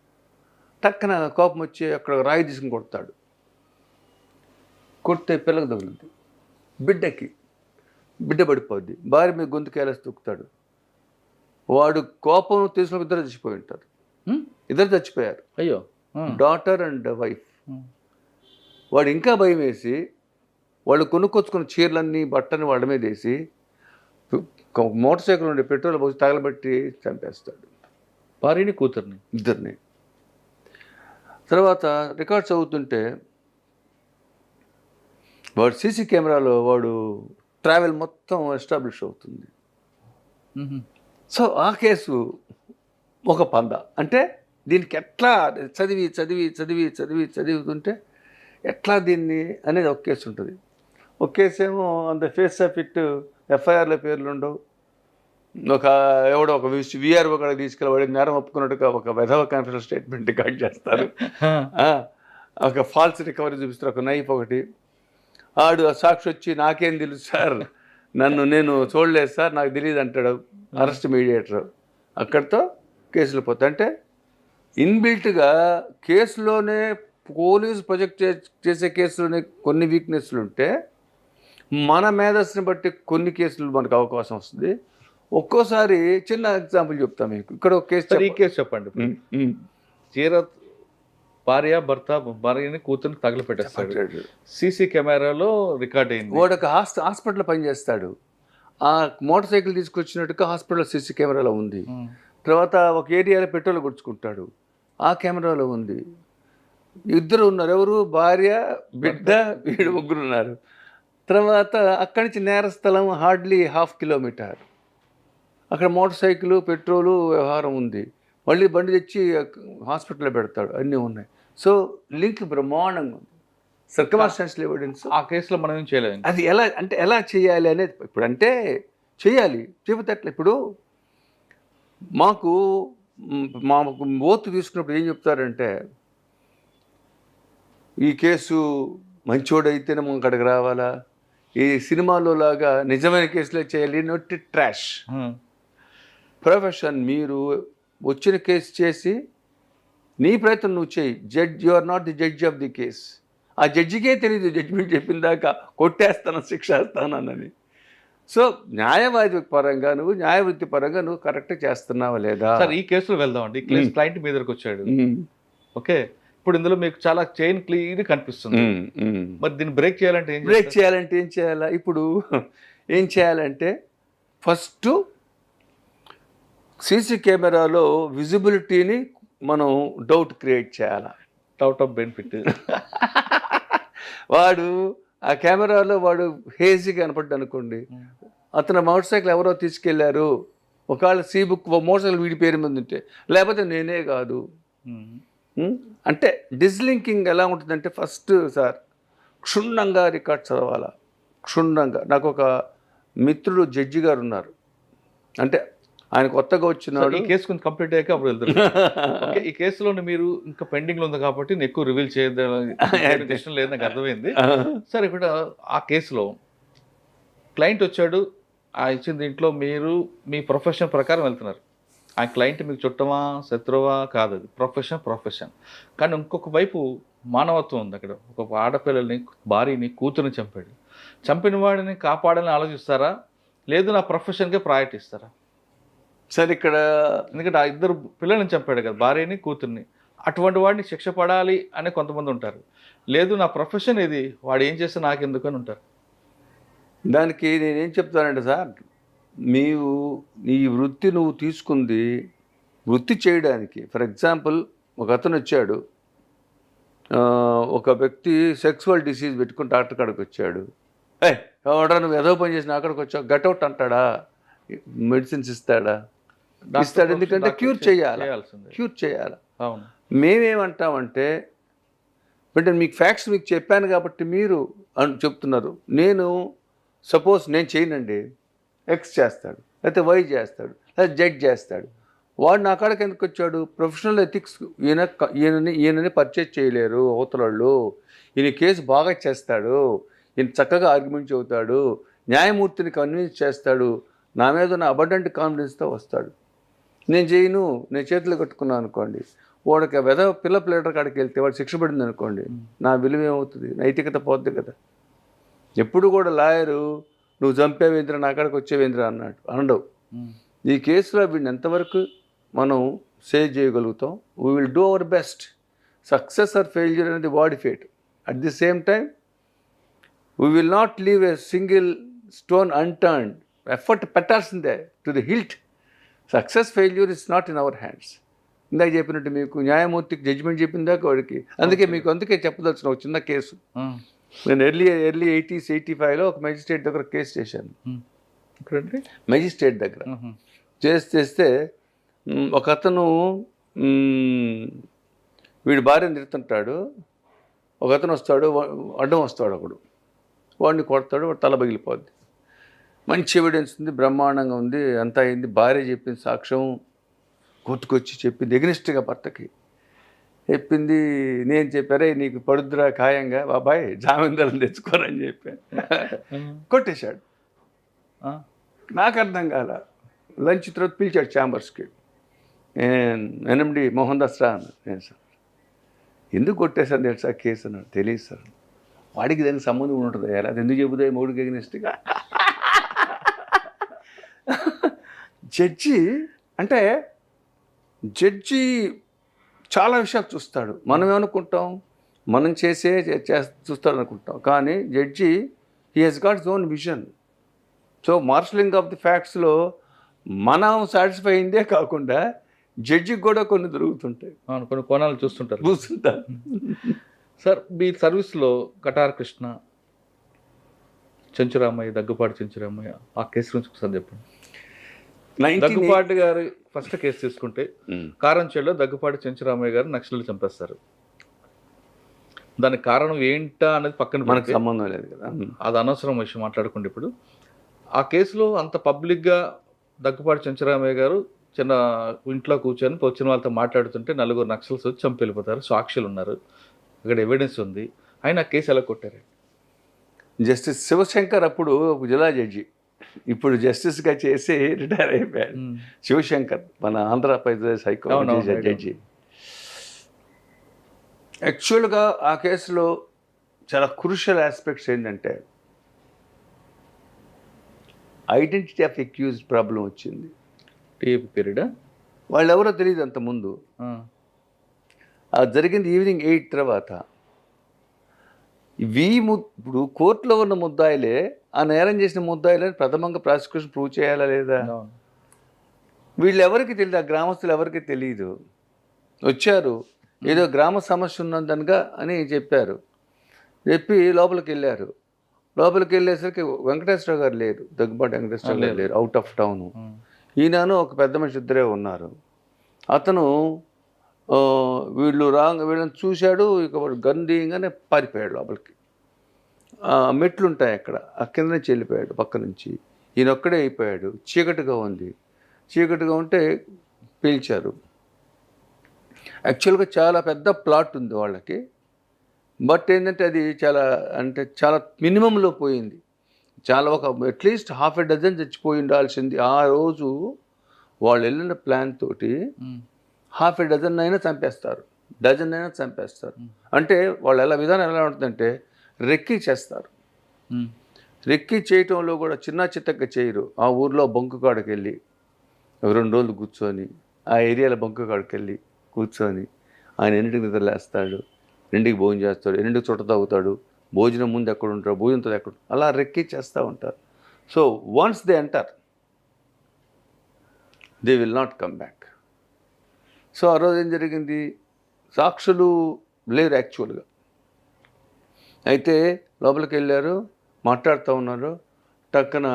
S3: టక్కన కోపం వచ్చి అక్కడ రాయి తీసుకుని కొడతాడు. కొడితే పిల్లకి తగులుద్ది, బిడ్డ పడిపోద్ది. భార్య మీద గొంతుకేలేసి తొక్కుతాడు. వాడు కోపం తీసుకుని ఇద్దరు చచ్చిపోయి ఉంటారు. ఇద్దరు చచ్చిపోయారు,
S2: అయ్యో,
S3: డాటర్ అండ్ వైఫ్. వాడు ఇంకా భయం వేసి వాళ్ళు కొనుక్కొచ్చుకున్న చీరలన్నీ బట్టని వాళ్ళ మీద వేసి మోటార్ సైకిల్ నుండి పెట్రోల్ పోసి తగలబెట్టి చంపేస్తాడు
S2: భార్యని కూతుర్ని,
S3: ఇద్దరిని. తర్వాత రికార్డ్స్ అవుతుంటే వాడు సీసీ కెమెరాలో వాడు ట్రావెల్ మొత్తం ఎస్టాబ్లిష్ అవుతుంది. సో ఆ కేసు ఒక పంద. అంటే దీనికి ఎట్లా చదువుతుంటే ఎట్లా దీన్ని అనేది ఒక కేసు ఉంటుంది. ఒక కేసు ఏమో అంత ఫేస్ ఆఫ్ ఇట్ ఎఫ్ఐఆర్లో పేర్లు ఉండవు. ఎవడో ఒక విఆర్ఓ కూడా తీసుకెళ్ళి నేరం ఒప్పుకున్నట్టుగా ఒక వెధవ కాన్ఫిడెన్స్ స్టేట్మెంట్ రికార్డ్ చేస్తారు. ఒక ఫాల్స్ రికవరీ చూపిస్తారు, ఒక నైఫ్ ఒకటి. ఆడు సాక్షి వచ్చి నాకేం తెలుసు సార్, నేను చూడలేదు సార్, నాకు తెలియదు అంటాడు అరెస్ట్ మీడియేటర్. అక్కడితో కేసులు పోతాయి. అంటే ఇన్బిల్ట్గా కేసులోనే పోలీసు ప్రొజెక్ట్ చేసే కేసులోనే కొన్ని వీక్నెస్లు ఉంటే మన మేధస్సుని బట్టి కొన్ని కేసులు మనకు అవకాశం వస్తుంది. ఒక్కోసారి చిన్న ఎగ్జాంపుల్ చెప్తాను మీకు. ఇక్కడ ఒక కేసు,
S2: ఈ కేసు చెప్పండి. చీర భార్యని కూతుర్ని తగలపెట్టేస్తాడు, సీసీ కెమెరాలో రికార్డ్ అయింది.
S3: వాడు ఒక హాస్పిటల్లో పనిచేస్తాడు. ఆ మోటార్ సైకిల్ తీసుకొచ్చినట్టుగా హాస్పిటల్ సీసీ కెమెరాలో ఉంది. తర్వాత ఒక ఏరియాలో పెట్రోల్ కొడుచుకుంటాడు, ఆ కెమెరాలో ఉంది. ఇద్దరు ఉన్నారు, ఎవరు? భార్య, బిడ్డ, వీడు, ముగ్గురు ఉన్నారు. తర్వాత అక్కడి నుంచి నేరస్థలం హార్డ్లీ 1/2 కిలోమీటర్. అక్కడ మోటార్ సైకిల్, పెట్రోలు వ్యవహారం ఉంది. మళ్ళీ బండి తెచ్చి హాస్పిటల్లో పెడతాడు, అన్నీ ఉన్నాయి. సో లింక్ బ్రహ్మాండంగా ఉంది. Circumstantial evidence.
S2: ఆ కేసులో మనం ఏం చేయలేము.
S3: అది ఎలా చేయాలి అనేది ఇప్పుడు అంటే చేయాలి, చెబితే అట్లా. ఇప్పుడు మాకు ఓతు తీసుకున్నప్పుడు ఏం చెప్తారంటే, ఈ కేసు మంచోడైతేనే మనం అక్కడికి రావాలా, ఈ సినిమాలో లాగా నిజమైన కేసులో చేయాలి, నొట్టి ట్రాష్ ప్రొఫెషన్. మీరు వచ్చిన కేసు చేసి నీ ప్రయత్నం నువ్వు చేయి. You are not the judge of the case. ఆ జడ్జికే తెలియదు జడ్జిమెంట్ చెప్పిన దాకా కొట్టేస్తాను, శిక్ష వేస్తానని. సో న్యాయవాది పరంగా నువ్వు, న్యాయ వృత్తి పరంగా నువ్వు కరెక్ట్ చేస్తున్నావా లేదా?
S2: సార్ ఈ కేసులో వెళ్దామండి. క్లయింట్ మీ దగ్గరకు వచ్చాడు, ఓకే. ఇప్పుడు ఇందులో మీకు చాలా చైన్ క్లియర్ కనిపిస్తుంది. మరి దీన్ని బ్రేక్ చేయాలంటే
S3: ఏం చేయాలా? ఇప్పుడు ఏం చేయాలంటే ఫస్ట్ సీసీ కెమెరాలో విజిబిలిటీని మనం డౌట్ క్రియేట్ చేయాలా.
S2: Out of benefit.
S3: వాడు ఆ కెమెరాలో వాడు హేజీగా కనపడ్డా అనుకోండి, అతను మోటార్ సైకిల్ ఎవరో తీసుకెళ్లారు, ఒకవేళ సీ బుక్ మోటార్ సైకిల్ వీడి పేరు మీద ఉంటే, లేకపోతే నేనే కాదు. అంటే డిస్లింకింగ్ ఎలా ఉంటుందంటే, ఫస్ట్ సార్ క్షుణ్ణంగా రికార్డ్ చదవాలా, క్షుణ్ణంగా. నాకు ఒక మిత్రుడు జడ్జి గారు ఉన్నారు, అంటే ఆయన కొత్తగా వచ్చినాడు.
S2: ఈ కేసు కొంచెం కంప్లీట్ అయ్యాక అప్పుడు వెళ్తారు. ఈ కేసులో మీరు ఇంకా పెండింగ్లో ఉంది కాబట్టి నేను ఎక్కువ రివీల్ చేయడం ఇష్టం లేదు, నాకు అర్థమైంది. సరే, ఇక్కడ ఆ కేసులో క్లయింట్ వచ్చాడు, ఆ ఇచ్చిన దీంట్లో మీరు మీ ప్రొఫెషన్ ప్రకారం వెళ్తున్నారు. ఆ క్లయింట్ మీకు చుట్టమా శత్రువా కాదు, అది ప్రొఫెషన్. కానీ ఇంకొక వైపు మానవత్వం ఉంది అక్కడ. ఒక ఆడపిల్లల్ని, భార్యని, కూతురుని చంపాడు. చంపిన వాడిని కాపాడాలని ఆలోచిస్తారా, లేదు నా ప్రొఫెషన్కే ప్రయారిటీ ఇస్తారా?
S3: సరే, ఇక్కడ
S2: ఎందుకంటే ఆ ఇద్దరు పిల్లల్ని చంపాడు కదా, భార్యని, కూతుర్ని. అటువంటి వాడిని శిక్ష పడాలి అని కొంతమంది ఉంటారు. లేదు నా ప్రొఫెషన్ ఇది, వాడు ఏం చేస్తే నాకెందుకు అని ఉంటారు.
S3: దానికి నేనేం చెప్తానంటే సార్, నీ వృత్తి నువ్వు తీసుకుంది వృత్తి చేయడానికి. ఫర్ ఎగ్జాంపుల్, ఒక అతను వచ్చాడు, ఒక వ్యక్తి సెక్సువల్ డిసీజ్ పెట్టుకుని డాక్టర్ కాడికి వచ్చాడు. ఎవడా నువ్వు ఏదో పని చేసిన అక్కడికి వచ్చావు, గట్అవుట్ అంటాడా? మెడిసిన్స్ ఇస్తాడా? ఇస్తాడు. ఎందుకంటే క్యూర్ చేయాలి.
S2: అవును.
S3: మేమేమంటామంటే, అంటే మీకు ఫ్యాక్ట్స్ మీకు చెప్పాను కాబట్టి మీరు చెప్తున్నారు. నేను సపోజ్ నేను చేయనండి, ఎక్స్ చేస్తాడు, లేకపోతే వై చేస్తాడు, లేకపోతే జెడ్ చేస్తాడు. వాడు నా కాడికి ఎందుకు వచ్చాడు? Professional ethics. ఈయనని పర్చేజ్ చేయలేరు అవతలాళ్ళు. ఈయన కేసు బాగా చేస్తాడు, ఈయన చక్కగా ఆర్గ్యుమెంట్ చెబుతాడు, న్యాయమూర్తిని కన్విన్స్ చేస్తాడు, నా మీద ఉన్న అబండెంట్ కాన్ఫిడెన్స్తో వస్తాడు. నేను చేయను, నేను చేతులు కట్టుకున్నాను అనుకోండి, వాడికి పిల్ల ప్లేటర్ కాడికి వెళ్తే వాడు శిక్ష పడింది అనుకోండి, నా విలువ ఏమవుతుంది? నైతికత పోద్ది కదా. ఎప్పుడు కూడా లాయరు నువ్వు చంపేవేంద్ర, నా కాడికి వచ్చేవేంద్ర అనడు. ఈ కేసులో వీడిని ఎంతవరకు మనం సేవ్ చేయగలుగుతాం? We will do our best. Success or failure అనేది వాడి fate. At the same time we will not leave a single stone unturned. Effort పెట్టాల్సిందే to the hilt. Success failure is not in our hands. ఇందాక చెప్పినట్టు మీకు న్యాయమూర్తికి judgement చెప్పిందాక వాడికి. అందుకే చెప్పదలుచిన ఒక చిన్న కేసు. నేను ఎర్లీ 80s 85లో ఒక మెజిస్ట్రేట్ దగ్గర కేసు చేశాను. మెజిస్ట్రేట్ దగ్గర చేస్తే ఒక అతను వీడి భార్యను తిడుతుంటాడు. ఒక అతను వస్తాడు, అడ్డం వస్తాడు, ఒకడు వాడిని కొడతాడు, వాడు తల పగిలిపోద్ది. మంచి ఎవిడెన్స్ ఉంది, బ్రహ్మాండంగా ఉంది, అంతా అయింది. భార్య చెప్పిన సాక్ష్యం కొట్టుకొచ్చి చెప్పింది, ఎగ్నిస్ట్గా భర్తకి చెప్పింది. నేను చెప్పారే నీకు పడుద్దురా ఖాయంగా బాబాయ్, జామీందారుని తెచ్చుకోరని చెప్పాను. కొట్టేశాడు. నాకు అర్థం కాల. లంచ్ తర్వాత పిలిచాడు ఛాంబర్స్కి. ఎన్ఎండి మోహన్ దాస్ రా అన్నాడు. నేను సార్ ఎందుకు కొట్టేశాను తెలుసా కేసు అన్నాడు. తెలియదు సార్. వాడికి దానికి సంబంధం ఉంటుంది, ఎలా అది ఎందుకు చెబుతాయి మూడుకి ఎగ్నిస్ట్గా. జడ్జి చాలా విషయాలు చూస్తాడు. మనం ఏమనుకుంటాం, మనం చూస్తాడు అనుకుంటాం. కానీ judge he has got his own vision. So marshalling of the ఫ్యాక్ట్స్లో మనం సాటిస్ఫై అయిందే కాకుండా జడ్జికి కూడా కొన్ని దొరుకుతుంటాయి,
S2: అవును, కొన్ని కోణాలు చూస్తుంటారు.
S3: చూస్తుంటారు.
S2: సార్ మీ సర్వీస్లో కటార్ కృష్ణ, చెంచురామయ్య, దగ్గుపాటి చెంచురామయ్య, ఆ కేసు గురించి ఒకసారి చెప్పండి. దగ్గుపాటి గారు ఫస్ట్ కేసు తీసుకుంటే కారంచేడులో దగ్గుపాటి చెంచురామయ్య గారు నక్సలు చంపేస్తారు. దానికి కారణం ఏంటా అనేది పక్కన
S3: మనకు సంబంధం లేదు కదా,
S2: అది అనవసరం విషయం మాట్లాడుకుంటే. ఇప్పుడు ఆ కేసులో అంత పబ్లిక్గా దగ్గుపాటి చెంచురామయ్య గారు చిన్న ఇంట్లో కూర్చొని వచ్చిన వాళ్ళతో మాట్లాడుతుంటే 4 నక్సల్స్ వచ్చి చంపి వెళ్ళిపోతారు, సాక్షులు ఉన్నారు, అక్కడ ఎవిడెన్స్ ఉంది, ఆయన ఆ కేసు ఎలా కొట్టారు?
S3: జస్టిస్ శివశంకర్ అప్పుడు జిల్లా జడ్జి, ఇప్పుడు జస్టిస్గా చేసి రిటైర్ అయిపోయాడు. శివశంకర్ మన ఆంధ్రప్రదేశ్ హైకోర్టు జడ్జి. యాక్చువల్గా ఆ కేసులో చాలా క్రూషియల్ ఆస్పెక్ట్స్ ఏంటంటే ఐడెంటిటీ ఆఫ్ అక్యూజ్డ్ ప్రాబ్లం వచ్చింది.
S2: టీఏపీ పీరియడ్
S3: వాళ్ళు ఎవరో తెలియదు అంతకుముందు. అది జరిగింది ఈవినింగ్ 8 తర్వాత. ఇప్పుడు కోర్టులో ఉన్న ముద్దాయిలే ఆ నేరం చేసిన ముద్దాయిలని ప్రథమంగా ప్రాసిక్యూషన్ ప్రూవ్ చేయాలా లేదా? వీళ్ళు ఎవరికి తెలియదు, ఆ గ్రామస్తులు ఎవరికి తెలియదు. వచ్చారు, ఏదో గ్రామ సమస్య ఉన్నదనగా అని చెప్పారు, చెప్పి లోపలికి వెళ్ళారు. లోపలికి వెళ్ళేసరికి వెంకటేశ్వర గారు లేరు, దగ్గుబాటి వెంకటేశ్వర గారు లేరు, అవుట్ ఆఫ్ టౌన్. ఈయనను ఒక పెద్ద మనిషి ఇద్దరే ఉన్నారు. అతను వీళ్ళని చూశాడు, ఇక గన్ దిగానే పారిపోయాడు లోపలికి. మెట్లు ఉంటాయి అక్కడ, ఆ కింద నుంచి వెళ్ళిపోయాడు పక్క నుంచి. ఈయన ఒక్కడే అయిపోయాడు. చీకటిగా ఉంది, చీకటిగా ఉంటే పీల్చారు. యాక్చువల్గా చాలా పెద్ద ప్లాట్ ఉంది వాళ్ళకి, బట్ ఏంటంటే అది చాలా మినిమంలో పోయింది. చాలా ఒక అట్లీస్ట్ 6 చచ్చిపోయి ఉండాల్సింది. ఆ రోజు వాళ్ళు వెళ్ళిన ప్లాన్ తోటి 6 అయినా చంపేస్తారు, డజన్ అయినా చంపేస్తారు. అంటే వాళ్ళు విధానం ఎలా ఉంటుందంటే రెక్కి చేస్తారు. రెక్కి చేయటంలో కూడా చిన్న చిత్తగా చేయరు. ఆ ఊర్లో బంకు కాడికి వెళ్ళి 2 రోజులు కూర్చొని, ఆ ఏరియాలో బంకు కాడికి వెళ్ళి కూర్చొని ఆయన 2ంటికి నిద్రలేస్తాడు, 2ంటికి భోజనం చేస్తాడు, 2ంటికి చుట్ట తాగుతాడు, భోజనం ముందు ఎక్కడ ఉంటారు, భోజనంతో ఎక్కడ, అలా రెక్కి చేస్తూ ఉంటారు. So once they enter they will not come back. So ఆ రోజు ఏం జరిగింది, సాక్షులు లేరు యాక్చువల్గా. అయితే లోపలికి వెళ్ళారు, మాట్లాడుతూ ఉన్నారు. టక్కన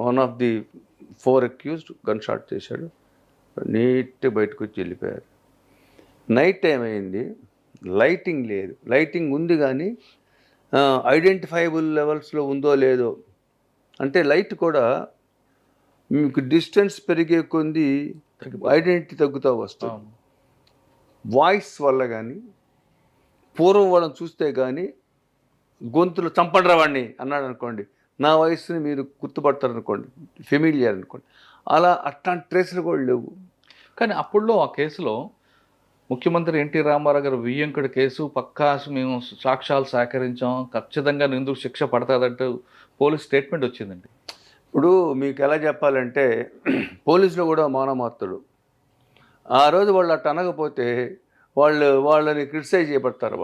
S3: one of the 4 accused gun shot చేశాడు, నీట్గా బయటకు వచ్చి వెళ్ళిపోయారు. నైట్ టైం అయింది, లైటింగ్ లేదు. లైటింగ్ ఉంది కానీ ఐడెంటిఫైబుల్ లెవెల్స్లో ఉందో లేదో. అంటే లైట్ కూడా మీకు డిస్టెన్స్ పెరిగే కొద్ది ఐడెంటిటీ తగ్గుతూ వస్తుంది. వాయిస్ వల్ల కానీ, పూర్వం వాళ్ళని చూస్తే కానీ, గొంతులు చంపడరా వాడిని అన్నాడు అనుకోండి, నా వయసుని మీరు గుర్తుపడతారనుకోండి, ఫెమిలియర్ అనుకోండి, అట్లాంటి ట్రేస్లు కూడా లేవు.
S2: కానీ అప్పుడులో ఆ కేసులో ముఖ్యమంత్రి ఎన్టీ రామారావు గారు వియ్యంకుడి కేసు పక్కా మేము సాక్ష్యాలు సేకరించాం, ఖచ్చితంగా నిందుకు శిక్ష పడతాదంటూ పోలీస్ స్టేట్మెంట్ వచ్చిందండి.
S3: ఇప్పుడు మీకు ఎలా చెప్పాలంటే పోలీసులు కూడా మానమాత్రుడు. ఆ రోజు వాళ్ళు అట్ట అనకపోతే వాళ్ళని క్రిటిసైజ్ చేయబడతారు.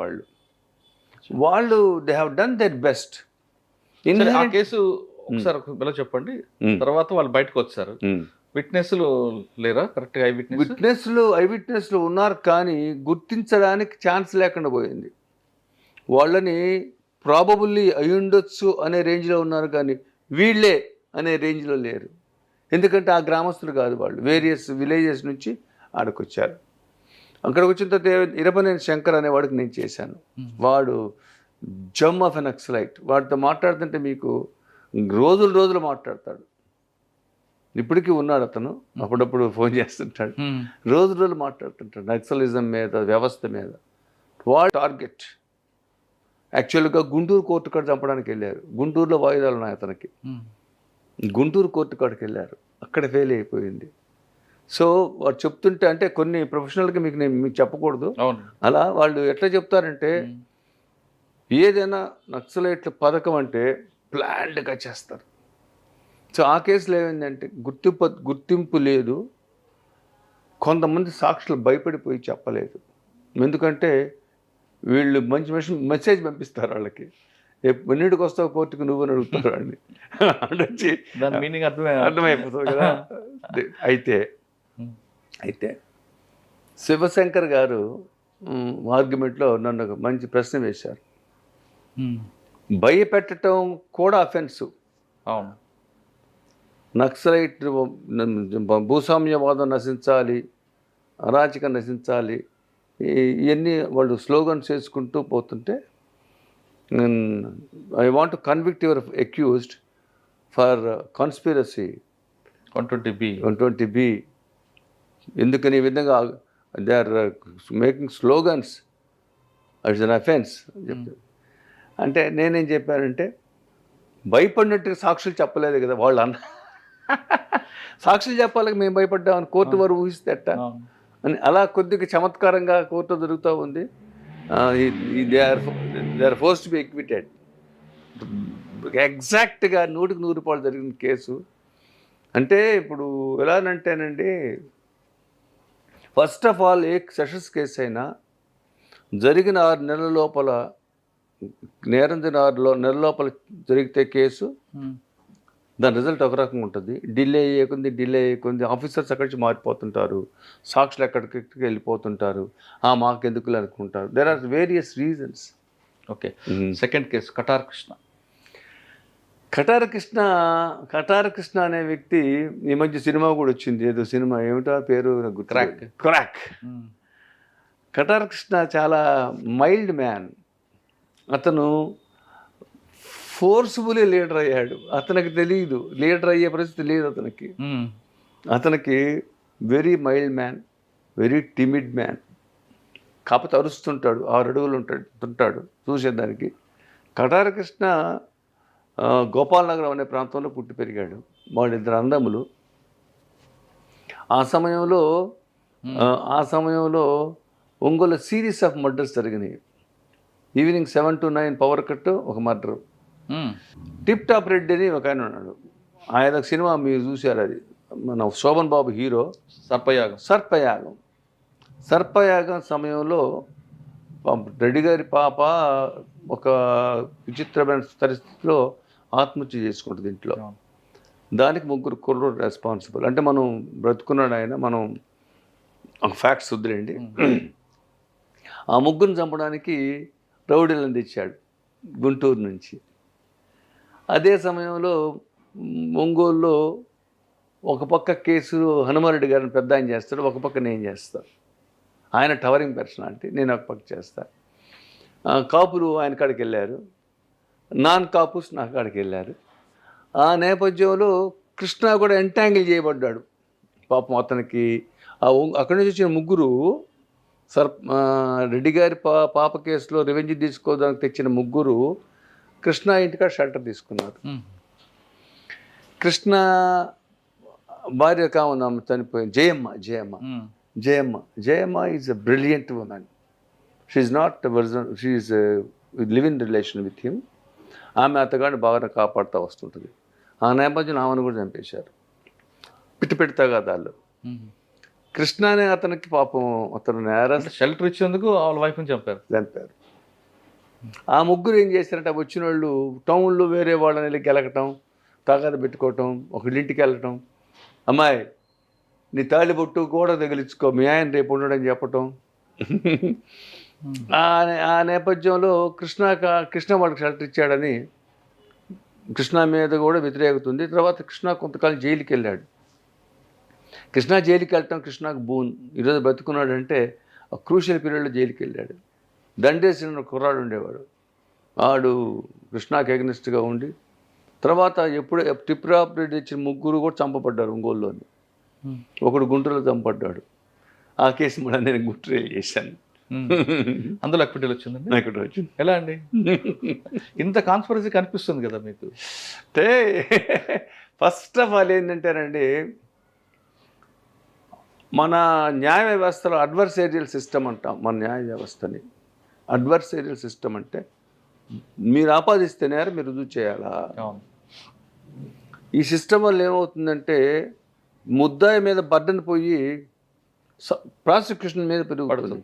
S3: వాళ్ళు they have done there best.
S2: ఆ కేసు ఒకసారి ఇలా చెప్పండి, తర్వాత వాళ్ళు బయటకు వచ్చారు. విట్నెస్లు లేరా? కరెక్ట్గా ఐ విట్నెస్లు ఉన్నారు కానీ గుర్తించడానికి ఛాన్స్ లేకుండా పోయింది. వాళ్ళని ప్రాబబుల్లీ అయ్యుండొచ్చు అనే రేంజ్లో ఉన్నారు కానీ వీళ్ళే అనే రేంజ్లో లేరు. ఎందుకంటే ఆ గ్రామస్తులు కాదు, వాళ్ళు వేరియస్ విలేజెస్ నుంచి ఆడకొచ్చారు. అక్కడికి వచ్చిన తర్వాత ఇరపనేని శంకర్ అనేవాడికి నేను చేశాను. వాడు జమ్ ఆఫ్ ఎన్ నక్సలైట్. వాడితో మాట్లాడుతుంటే మీకు రోజులు మాట్లాడతాడు. ఇప్పటికీ ఉన్నాడు అతను, అప్పుడప్పుడు ఫోన్ చేస్తుంటాడు, రోజులు మాట్లాడుతుంటాడు నక్సలిజం మీద, వ్యవస్థ మీద. వాడు టార్గెట్ యాక్చువల్గా గుంటూరు కోర్టు కాడ చంపడానికి వెళ్ళారు. గుంటూరులో వాయిదాలు ఉన్నాయి అతనికి. గుంటూరు కోర్టు కాడికి వెళ్ళారు, అక్కడ ఫెయిల్ అయిపోయింది. సో వాడు చెప్తుంటే, అంటే కొన్ని ప్రొఫెషనల్గా మీకు చెప్పకూడదు, అలా వాళ్ళు ఎట్లా చెప్తారంటే ఏదైనా నక్సలైట్ల పథకం అంటే ప్లాన్డ్గా చేస్తారు. సో ఆ కేసులో ఏమైందంటే గుర్తింపు లేదు. కొంతమంది సాక్షులు భయపడిపోయి చెప్పలేదు. ఎందుకంటే వీళ్ళు మంచి మెసేజ్ పంపిస్తారు వాళ్ళకి,
S3: ఎన్నిటికి వస్తావు కోర్టుకు నువ్వు అని అడుగుతారు వాడిని. వచ్చి
S2: దాని మీనింగ్
S3: అర్థమైపోతుంది కదా. అయితే అయితే శివశంకర్ గారు ఆర్గ్యుమెంట్లో నన్ను ఒక మంచి ప్రశ్న వేశారు. భయపెట్టడం కూడా అఫెన్స్.
S2: అవును.
S3: నక్సలైట్ భూస్వామ్యవాదం నశించాలి, అరాచకం నశించాలి, ఇవన్నీ వాళ్ళు స్లోగన్స్ చేసుకుంటూ పోతుంటే I want to convict your accused for conspiracy 120B. ఎందుకని ఈ విధంగా they are making slogans, it's an offence చెప్తారు. అంటే నేనేం చెప్పానంటే భయపడినట్టుగా సాక్షులు చెప్పలేదు కదా వాళ్ళు అన్న. సాక్షులు చెప్పాలి మేము భయపడ్డామని కోర్టు వారు ఊహిస్తే ఎట్ట అని అలా కొద్దిగా చమత్కారంగా కోర్టు జరుగుతూ ఉంది. They are forced to be acquitted. ఎగ్జాక్ట్గా 100% జరిగిన కేసు. అంటే ఇప్పుడు ఎలానంటేనండి, first of all a sessions case అయినా జరిగిన 6 నెలల లోపల, నేరం 6 నెలల లోపల జరిగితే కేసు, దాని రిజల్ట్ ఒక రకంగా ఉంటుంది. డిలే అయ్యేకుంది ఆఫీసర్స్ అక్కడి నుంచి మారిపోతుంటారు, సాక్షులు ఎక్కడికి వెళ్ళిపోతుంటారు, మాకు ఎందుకులే అనుకుంటారు. There are various reasons.
S2: Okay. Second case Katar Krishna అనే వ్యక్తి ఈ మధ్య సినిమా కూడా వచ్చింది, ఏదో సినిమా ఏమిటో పేరు క్రాక్. కటార్ కృష్ణ చాలా మైల్డ్ మ్యాన్. అతను ఫోర్స్ఫుల్లీ లీడర్ అయ్యాడు. అతనికి తెలియదు, లీడర్ అయ్యే పరిస్థితి లేదు అతనికి. అతనికి very mild man, very timid man. కాకపోతే అరుస్తుంటాడు, 6 అడుగులు ఉంటాడు చూసేదానికి. కటార్ కృష్ణ గోపాలనగరం అనే ప్రాంతంలో పుట్టి పెరిగాడు. వాళ్ళిద్దరు అన్నదమ్ములు. ఆ సమయంలో ఒంగోలు సిరీస్ ఆఫ్ మర్డర్స్ జరిగినాయి. ఈవినింగ్ 7 to 9 పవర్ కట్, ఒక మర్డర్. టిప్ టాప్ రెడ్డి అని ఒక ఆయన ఉన్నాడు. ఆయన సినిమా మీరు చూశారు, అది మన శోభన్ బాబు హీరో. సర్పయాగం సమయంలో రెడ్డి గారి పాప ఒక విచిత్రమైన పరిస్థితిలో ఆత్మహత్య చేసుకుంటుంది ఇంట్లో. దానికి 3 కుర్రోడు రెస్పాన్సిబుల్. అంటే మనం బ్రతుకున్నాడు ఆయన, మనం ఒక ఫ్యాక్ట్స్ వద్దులేండి. ఆ 3 చంపడానికి రౌడీలను తెచ్చాడు గుంటూరు నుంచి. అదే సమయంలో ఒంగోలులో ఒక పక్క కేసు హనుమారెడ్డి గారిని పెద్ద ఆయన చేస్తాడు, ఒక పక్క నేను చేస్తాను. ఆయన టవరింగ్ పర్సనాలిటీ, నేను ఒక పక్క చేస్తాను. కాపులు ఆయన కాడికి వెళ్ళారు, నాన్ కాపుస్ నా కాడికి వెళ్ళారు. ఆ నేపథ్యంలో కృష్ణ కూడా ఎంటాంగిల్ చేయబడ్డాడు. పాపం అతనికి అక్కడి నుంచి వచ్చిన 3 రెడ్డి గారి పాప కేసులో రివెంజ్ తీసుకోవడానికి తెచ్చిన 3 కృష్ణ ఇంటికాడ షెల్టర్ తీసుకున్నారు. కృష్ణ భార్య కావున్నాము చనిపోయింది, Jayamma is a brilliant woman. She not she live in relation with him. ఆమె అతగాడిని బాగా కాపాడుతూ వస్తుంటుంది. ఆ నేపథ్యంలో ఆమెను కూడా చంపేశారు, పిట్టి తగాదాలు. కృష్ణ అనే అతనికి పాపం అతను షెల్టర్ ఇచ్చేందుకు వాళ్ళ వైఫ్ని చంపారు.
S3: ఆ 3 ఏం చేశారంటే, వచ్చిన వాళ్ళు టౌన్లో వేరే వాళ్ళని వెళ్ళి గెలకటం, తగాద పెట్టుకోవటం, ఒకళ్ళింటికి వెళ్ళటం, అమ్మాయి నీ తాళిబొట్టు కూడా తగిలించుకో, మీ ఆయన రేపు ఉండడని చెప్పటం. ఆ నేపథ్యంలో కృష్ణ వాళ్ళకి షెల్టర్ ఇచ్చాడని కృష్ణ మీద కూడా వ్యతిరేకతుంది. తర్వాత కృష్ణ కొంతకాలం జైలుకి వెళ్ళాడు. కృష్ణ జైలుకి వెళ్ళటం కృష్ణకు బూన్. ఈరోజు బతుకున్నాడంటే ఆ క్రూషియల్ పీరియడ్లో జైలుకి వెళ్ళాడు. దండేసిన కుర్రాడు ఉండేవాడు, వాడు కృష్ణకి ఎగనిస్ట్గా ఉండి తర్వాత ఎప్పుడు టిప్ టాప్ రెడ్డి ఇచ్చిన 3 కూడా చంపబడ్డారు ఒంగోలులోని. ఒకడు గుంటూరులో చంపబడ్డాడు. ఆ కేసు మళ్ళీ నేను గుంటూరు చేశాను.
S2: అందులో అక్విటల్ వచ్చిందండి.
S3: అక్కడ వచ్చింది.
S2: ఎలా అండి ఇంత కాన్స్పిరసీ కనిపిస్తుంది కదా మీకు?
S3: అంటే ఫస్ట్ ఆఫ్ ఆల్ ఏంటంటేనండి, మన న్యాయ వ్యవస్థలో అడ్వర్సేరియల్ సిస్టమ్ అంటాం. మన న్యాయ వ్యవస్థని అడ్వర్సేరియల్ సిస్టమ్ అంటే మీరు ఆపాదిస్తేనే మీరు రుజువు చేయాలా. ఈ సిస్టమ్ వల్ల ఏమవుతుందంటే ముద్దాయి మీద బర్డన్ పోయి ప్రాసిక్యూషన్ మీద పెరుగుతుంది.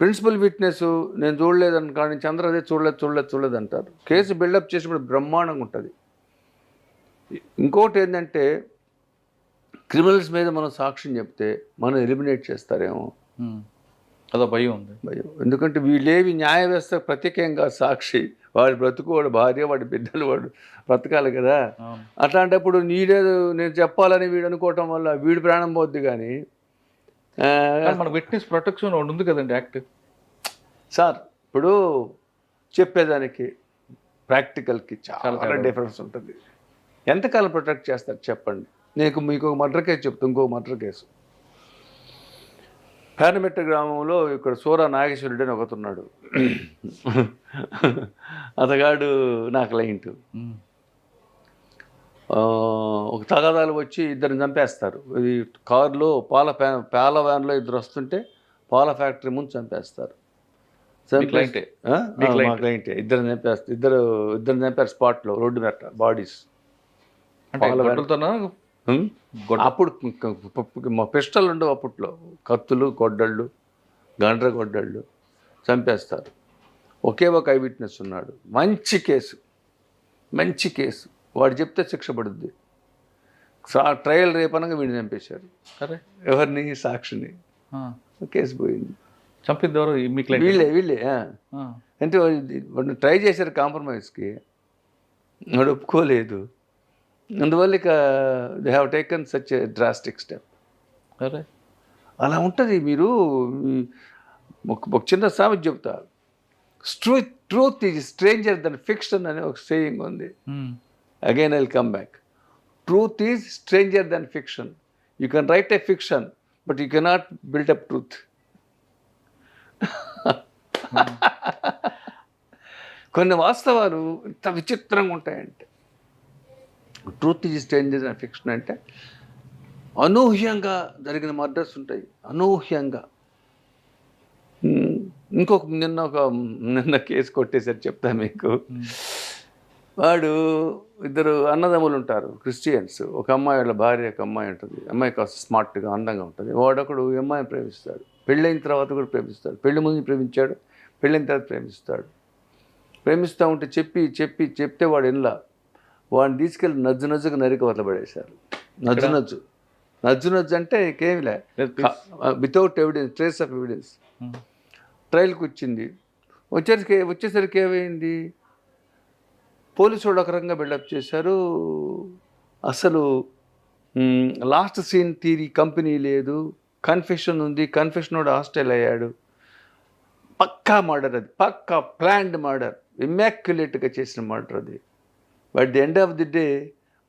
S3: ప్రిన్సిపల్ విట్నెస్ నేను చూడలేదని కానీ చంద్ర అదే చూడలేదు అంటారు. కేసు బిల్డప్ చేసినప్పుడు బ్రహ్మాండంగా ఉంటుంది. ఇంకోటి ఏంటంటే క్రిమినల్స్ మీద మనం సాక్ష్యం చెప్తే మనం ఎలిమినేట్ చేస్తారేమో
S2: అదో భయం ఉంది.
S3: భయం. ఎందుకంటే వీళ్ళేవి న్యాయ వ్యవస్థ ప్రత్యేకంగా సాక్షి, వాడి బ్రతుకు, వాడి భార్య, వాడి బిడ్డలు, వాడు బ్రతకాలి కదా. అట్లాంటప్పుడు నీడేదో నేను చెప్పాలని వీడు అనుకోవటం వల్ల వీడి ప్రాణం పోద్ది. కానీ
S2: మన విట్నెస్ ప్రొటెక్షన్ ఒకటి ఉంది కదండి యాక్ట్.
S3: సార్ ఇప్పుడు చెప్పేదానికి ప్రాక్టికల్కి చాలా డిఫరెన్స్ ఉంటుంది. ఎంతకాలం ప్రొటెక్ట్ చేస్తారు చెప్పండి. మీకు ఒక మర్డర్ కేసు చెప్తా, ఇంకో మర్డర్ కేసు. పేరమెట్ట గ్రామంలో ఇక్కడ సూరా నాగేశ్వరుడు అని ఒకతున్నాడు. అతగాడు నా క్లయింట్. ఒక తగాదాలు వచ్చి ఇద్దరిని చంపేస్తారు. ఇది కారులో పాల వ్యాన్లో ఇద్దరు వస్తుంటే పాల ఫ్యాక్టరీ ముందు చంపేస్తారు.
S2: క్లయింటే
S3: మా క్లయింటే. ఇద్దరిని చంపారు స్పాట్లో, రోడ్డు మెట్ట బాడీస్. అప్పుడు మా పిస్టల్ ఉండవు అప్పట్లో, కత్తులు, గొడ్డళ్ళు, గండ్ర గొడ్డళ్ళు చంపేస్తారు. ఒకే ఒక ఐ విట్నెస్ ఉన్నాడు. మంచి కేసు. వాడు చెప్తే శిక్ష పడుద్ది. ట్రయల్ రేపనగా వీడిని చంపేశారు.
S2: అరే
S3: ఎవరిని? సాక్షిని. కేసు పోయింది.
S2: చంపింది ఎవరు? మీ
S3: వీళ్ళే. అంటే వాడిని ట్రై చేశారు కాంప్రమైజ్కి, వాడు ఒప్పుకోలేదు. అందువల్ల ఇక they have taken such a drastic step.
S2: అరే
S3: అలా ఉంటుంది. మీరు ఒక చిన్న సామెత చెప్తా, truth is stranger then fiction అనే ఒక సేయింగ్ ఉంది. Again I will come back. Truth is stranger then fiction. You can write a fiction but you cannot build up truth. కొన్ని వాస్తవాలు ఇంత విచిత్రంగా ఉంటాయంటే, truth is stranger then fiction అంటే అనూహ్యంగా జరిగిన మర్డర్స్ ఉంటాయి, అనూహ్యంగా. నిన్న కేసు కొట్టేసరి చెప్తా మీకు. వాడు ఇద్దరు అన్నదమ్ములు ఉంటారు, క్రిస్టియన్స్. ఒక అమ్మాయి వాళ్ళ భార్య, ఒక అమ్మాయి ఉంటుంది. అమ్మాయి కాస్త స్మార్ట్గా అందంగా ఉంటుంది. వాడొకడు అమ్మాయిని ప్రేమిస్తాడు. పెళ్ళైన తర్వాత కూడా ప్రేమిస్తాడు. పెళ్లి ముందు ప్రేమించాడు, పెళ్ళైన తర్వాత ప్రేమిస్తాడు. ప్రేమిస్తూ ఉంటే చెప్తే వాడు ఇన్లా వాడిని తీసుకెళ్ళి నజ్జుగా నరికి వదలబడేశారు. నజ్జు అంటే ఇంకేమిలే, without evidence, trace of evidence. ట్రయల్కి వచ్చింది. వచ్చేసరికి ఏమైంది, పోలీసు వాళ్ళు ఒక రకంగా బిల్డప్ చేశారు. అసలు లాస్ట్ సీన్ థియరీ కంపెనీ లేదు, కన్ఫెషన్ ఉంది, కన్ఫెషన్ వాడు హాస్టల్ అయ్యాడు. పక్కా మర్డర్ అది, పక్కా ప్లాన్డ్ మర్డర్, ఇమ్మాక్యులేట్గా చేసిన మర్డర్ అది. But the end of the day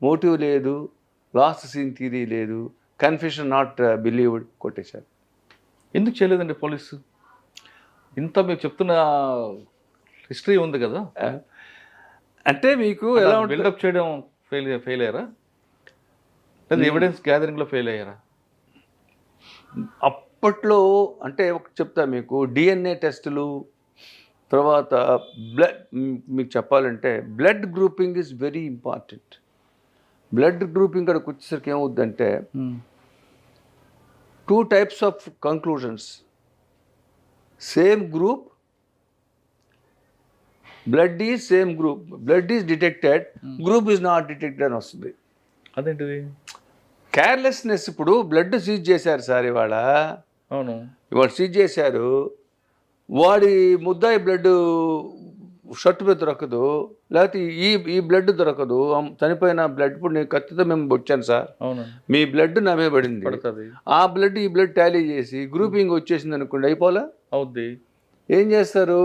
S3: motive లేదు, లాస్ట్ సీన్ థియరీ లేదు, కన్ఫెషన్ నాట్ బిలీవ్డ్, కొట్టేశారు.
S2: ఎందుకు చేయలేదండి పోలీసు? ఇంత మీరు చెప్తున్న హిస్టరీ ఉంది కదా,
S3: అంటే మీకు ఎలా
S2: బిల్డప్ చేయడం ఫెయిల్ అయ్యారా, లేదా ఎవిడెన్స్ గ్యాదరింగ్లో ఫెయిల్ అయ్యారా?
S3: అప్పట్లో అంటే ఒకటి చెప్తా మీకు, డిఎన్ఏ టెస్టులు, తర్వాత బ్లడ్, మీకు చెప్పాలంటే blood grouping is very important. Blood grouping అక్కడికి వచ్చేసరికి ఏమవుద్దంటే 2 types of conclusions. Same group, blood is same group, blood is detected, group is not detected అని వస్తుంది.
S2: అదేంటిది?
S3: కేర్లెస్నెస్. ఇప్పుడు బ్లడ్ సీజ్ చేశారు సార్ ఇవాళ.
S2: అవును,
S3: ఇవాళ సీజ్ చేశారు. వాడి ముద్దాయి బ్లడ్ షర్ట్ మీద దొరకదు, లేకపోతే ఈ బ్లడ్ దొరకదు, చనిపోయిన బ్లడ్. ఇప్పుడు నేను కత్తితో మేము వచ్చాను సార్, మీ బ్లడ్ నా మీద పడింది, ఆ బ్లడ్ ఈ బ్లడ్ టాలీ చేసి గ్రూపింగ్ వచ్చేసింది అనుకోండి, అయిపోలే అవుద్ది. ఏం చేస్తారు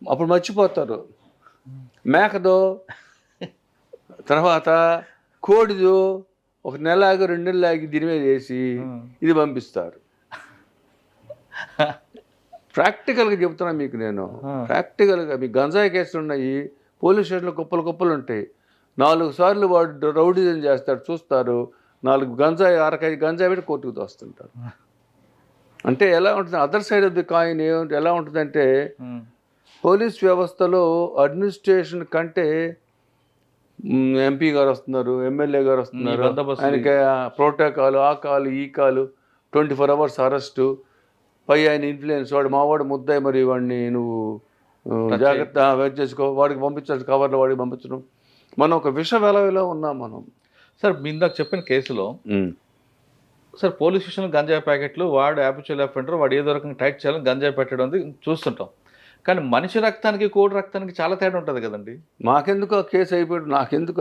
S3: అప్పుడు? మర్చిపోతారు. మేకదో, తర్వాత కోడిదో, ఒక నెల ఆగి 2 నెలలు ఆగి దీని మీద వేసి ఇది పంపిస్తారు. ప్రాక్టికల్గా చెప్తున్నా మీకు నేను, ప్రాక్టికల్గా. మీకు గంజాయి కేసులు ఉన్నాయి, పోలీస్ స్టేషన్లో కుప్పలు ఉంటాయి. 4 సార్లు వాడు రౌడీజం చేస్తాడు, చూస్తారు. 4 గంజాయి, 6 కేజీ గంజాయి పెట్టి కోర్టుకు తోస్తుంటారు. అంటే ఎలా ఉంటుంది, other side of the coin ఏమంటే ఎలా ఉంటుందంటే, పోలీస్ వ్యవస్థలో అడ్మినిస్ట్రేషన్ కంటే ఎంపీ గారు వస్తున్నారు, ఎమ్మెల్యే గారు వస్తున్నారు, ఆయనకి ప్రోటోకాల్, ఆ కాలు ఈ కాలు, 24 hours అరెస్టు, పై ఆయన ఇన్ఫ్లుయెన్స్, వాడు మావాడు ముద్దాయి, మరి వాడిని నువ్వు జాగ్రత్త వెయిట్ చేసుకో, వాడికి పంపించాల్సి కవర్లో వాడికి పంపించడం. మనం ఒక విష వెలవిలో ఉన్నాం మనం.
S2: సార్ మీ ఇందాక చెప్పిన కేసులో సార్ పోలీస్ స్టేషన్లో గంజాయి ప్యాకెట్లు, వాడు యాపిచువల్ అఫెండర్, వాడు ఏదో రకంగా టైట్ చేయాలని గంజాయి పెట్టడం చూస్తుంటాం. కానీ మనిషి రక్తానికి కోడి రక్తానికి చాలా తేడా ఉంటుంది కదండి.
S3: మాకెందుకు ఆ కేసు అయిపోయాడు, నాకెందుకు,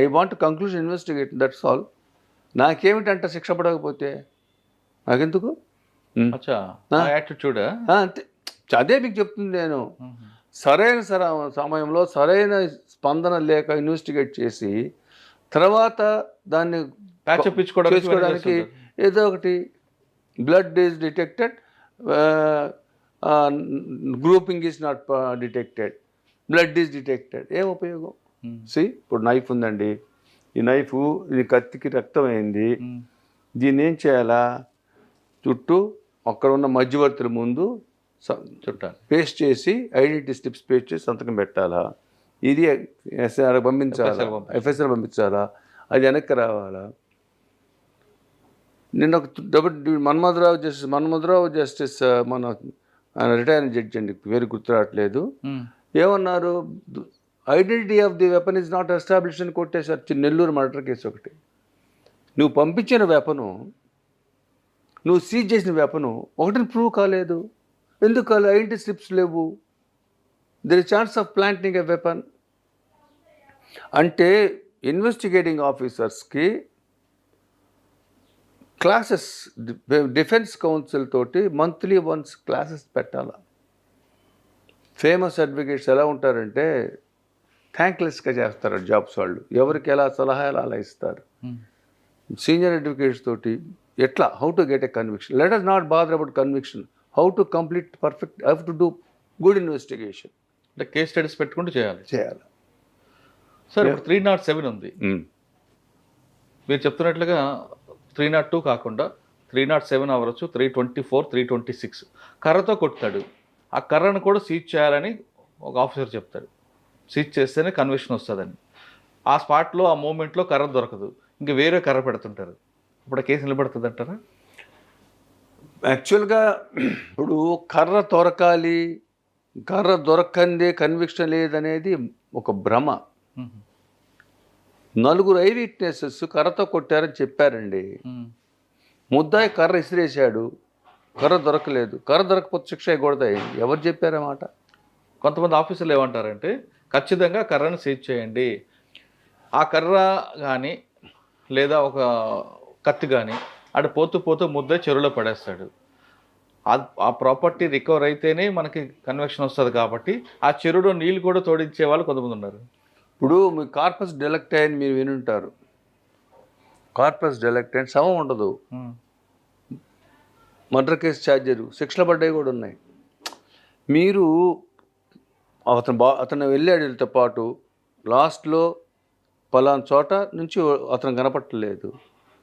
S3: I want conclusion investigate, that's all. నాకేమిటంట శిక్ష పడకపోతే నాకెందుకు?
S2: అచ్చా, యాటిట్యూడ్
S3: అంతే, అదే మీకు చెప్తుంది నేను. సరైన సమయంలో సరైన స్పందన లేక ఇన్వెస్టిగేట్ చేసి తర్వాత దాన్ని చేసుకోవడానికి ఏదో ఒకటి, blood is detected, grouping is not detected, blood is detected, ఏం ఉపయోగం? ఇప్పుడు నైఫ్ ఉందండి, ఈ నైఫ్ ఇది కత్తికి రక్తం అయింది, దీన్ని ఏం చేయాలా, చుట్టూ అక్కడ ఉన్న మధ్యవర్తుల ముందు పేస్ట్ చేసి ఐడెంటిటీ స్లిప్స్ పేస్ట్ చేసి సంతకం పెట్టాలా, ఇది ఎస్ఐఆర్ పంపించాలా, ఎఫ్ఎస్ఆర్ పంపించాలా, అది వెనక్కి రావాలా. నిన్న ఒక మన్మధరావు జస్టిస్ మన ఆయన రిటైర్డ్ జడ్జి అండి, పేరు గుర్తు రావట్లేదు, ఏమన్నారు, identity of the weapon is not establish అని కొట్టేశారు. నెల్లూరు మర్డర్ కేసు ఒకటి. నువ్వు పంపించిన వెపను, నువ్వు సీజ్ చేసిన వెపను ఒకటిని ప్రూవ్ కాలేదు. ఎందుకు కాలేదు? ఐడెంటిటీ స్లిప్స్ లేవు. There is chance of planting a weapon. అంటే ఇన్వెస్టిగేటింగ్ ఆఫీసర్స్కి క్లాసెస్, డిఫెన్స్ కౌన్సిల్ తోటి మంత్లీ వన్స్ క్లాసెస్ పెట్టాలా. ఫేమస్ అడ్వకేట్స్ ఎలా ఉంటారంటే థ్యాంక్లెస్గా చేస్తారు జాబ్స్ వాళ్ళు, ఎవరికి ఎలా సలహాలు అలా ఇస్తారు. సీనియర్ అడ్వకేట్స్ తోటి ఎట్లా, how to get a conviction, let us not bother about conviction, how to complete perfect, how to do good investigation.
S2: అంటే కేస్ స్టడీస్ పెట్టుకుంటూ చేయాలి. సార్ ఇప్పుడు 307 ఉంది, మీరు చెప్తున్నట్లుగా 302 కాకుండా 307 అవ్వచ్చు, 324, 326 కర్రతో కొడతాడు. ఆ కర్రను కూడా సీజ్ చేయాలని ఒక ఆఫీసర్ చెప్తాడు. సీజ్ చేస్తేనే కన్విక్షన్ వస్తుందని. ఆ స్పాట్లో, ఆ మూమెంట్లో కర్ర దొరకదు, ఇంక వేరే కర్ర పెడుతుంటారు. ఇప్పుడు ఆ కేసు నిలబడుతుంది అంటారా?
S3: యాక్చువల్గా ఇప్పుడు కర్ర దొరకాలి, కర్ర దొరకందే కన్విక్షన్ లేదనేది ఒక భ్రమ. 4 ఐ విట్నెసెస్ కర్రతో కొట్టారని చెప్పారండి. ముద్దాయి కర్ర ఇసిరేశాడు, కర్ర దొరకలేదు, కర్ర దొరకపోతే శిక్ష అయ్యకూడదు. ఎవరు చెప్పారన్నమాట?
S2: కొంతమంది ఆఫీసర్లు ఏమంటారంటే ఖచ్చితంగా కర్రను సీజ్ చేయండి, ఆ కర్ర కానీ లేదా ఒక కత్తి కానీ అటు పోతూ పోతూ ముద్దాయి చెరువులో పడేస్తాడు. ఆ ప్రాపర్టీ రికవర్ అయితేనే మనకి కన్విక్షన్ వస్తుంది. కాబట్టి ఆ చెరువులో నీళ్ళు కూడా తోడించే వాళ్ళు కొంతమంది ఉన్నారు.
S3: ఇప్పుడు మీ కార్పస్ డెలెక్ట్ అని మీరు వినుంటారు. కార్పస్ డెలెక్ట్ అని శవం ఉండదు, మర్డర్ కేసు ఛార్జరు, శిక్షలు పడ్డాయి కూడా ఉన్నాయి. మీరు అతను వెళ్ళాడితో పాటు లాస్ట్లో పలానా చోట నుంచి అతను కనపట్టలేదు,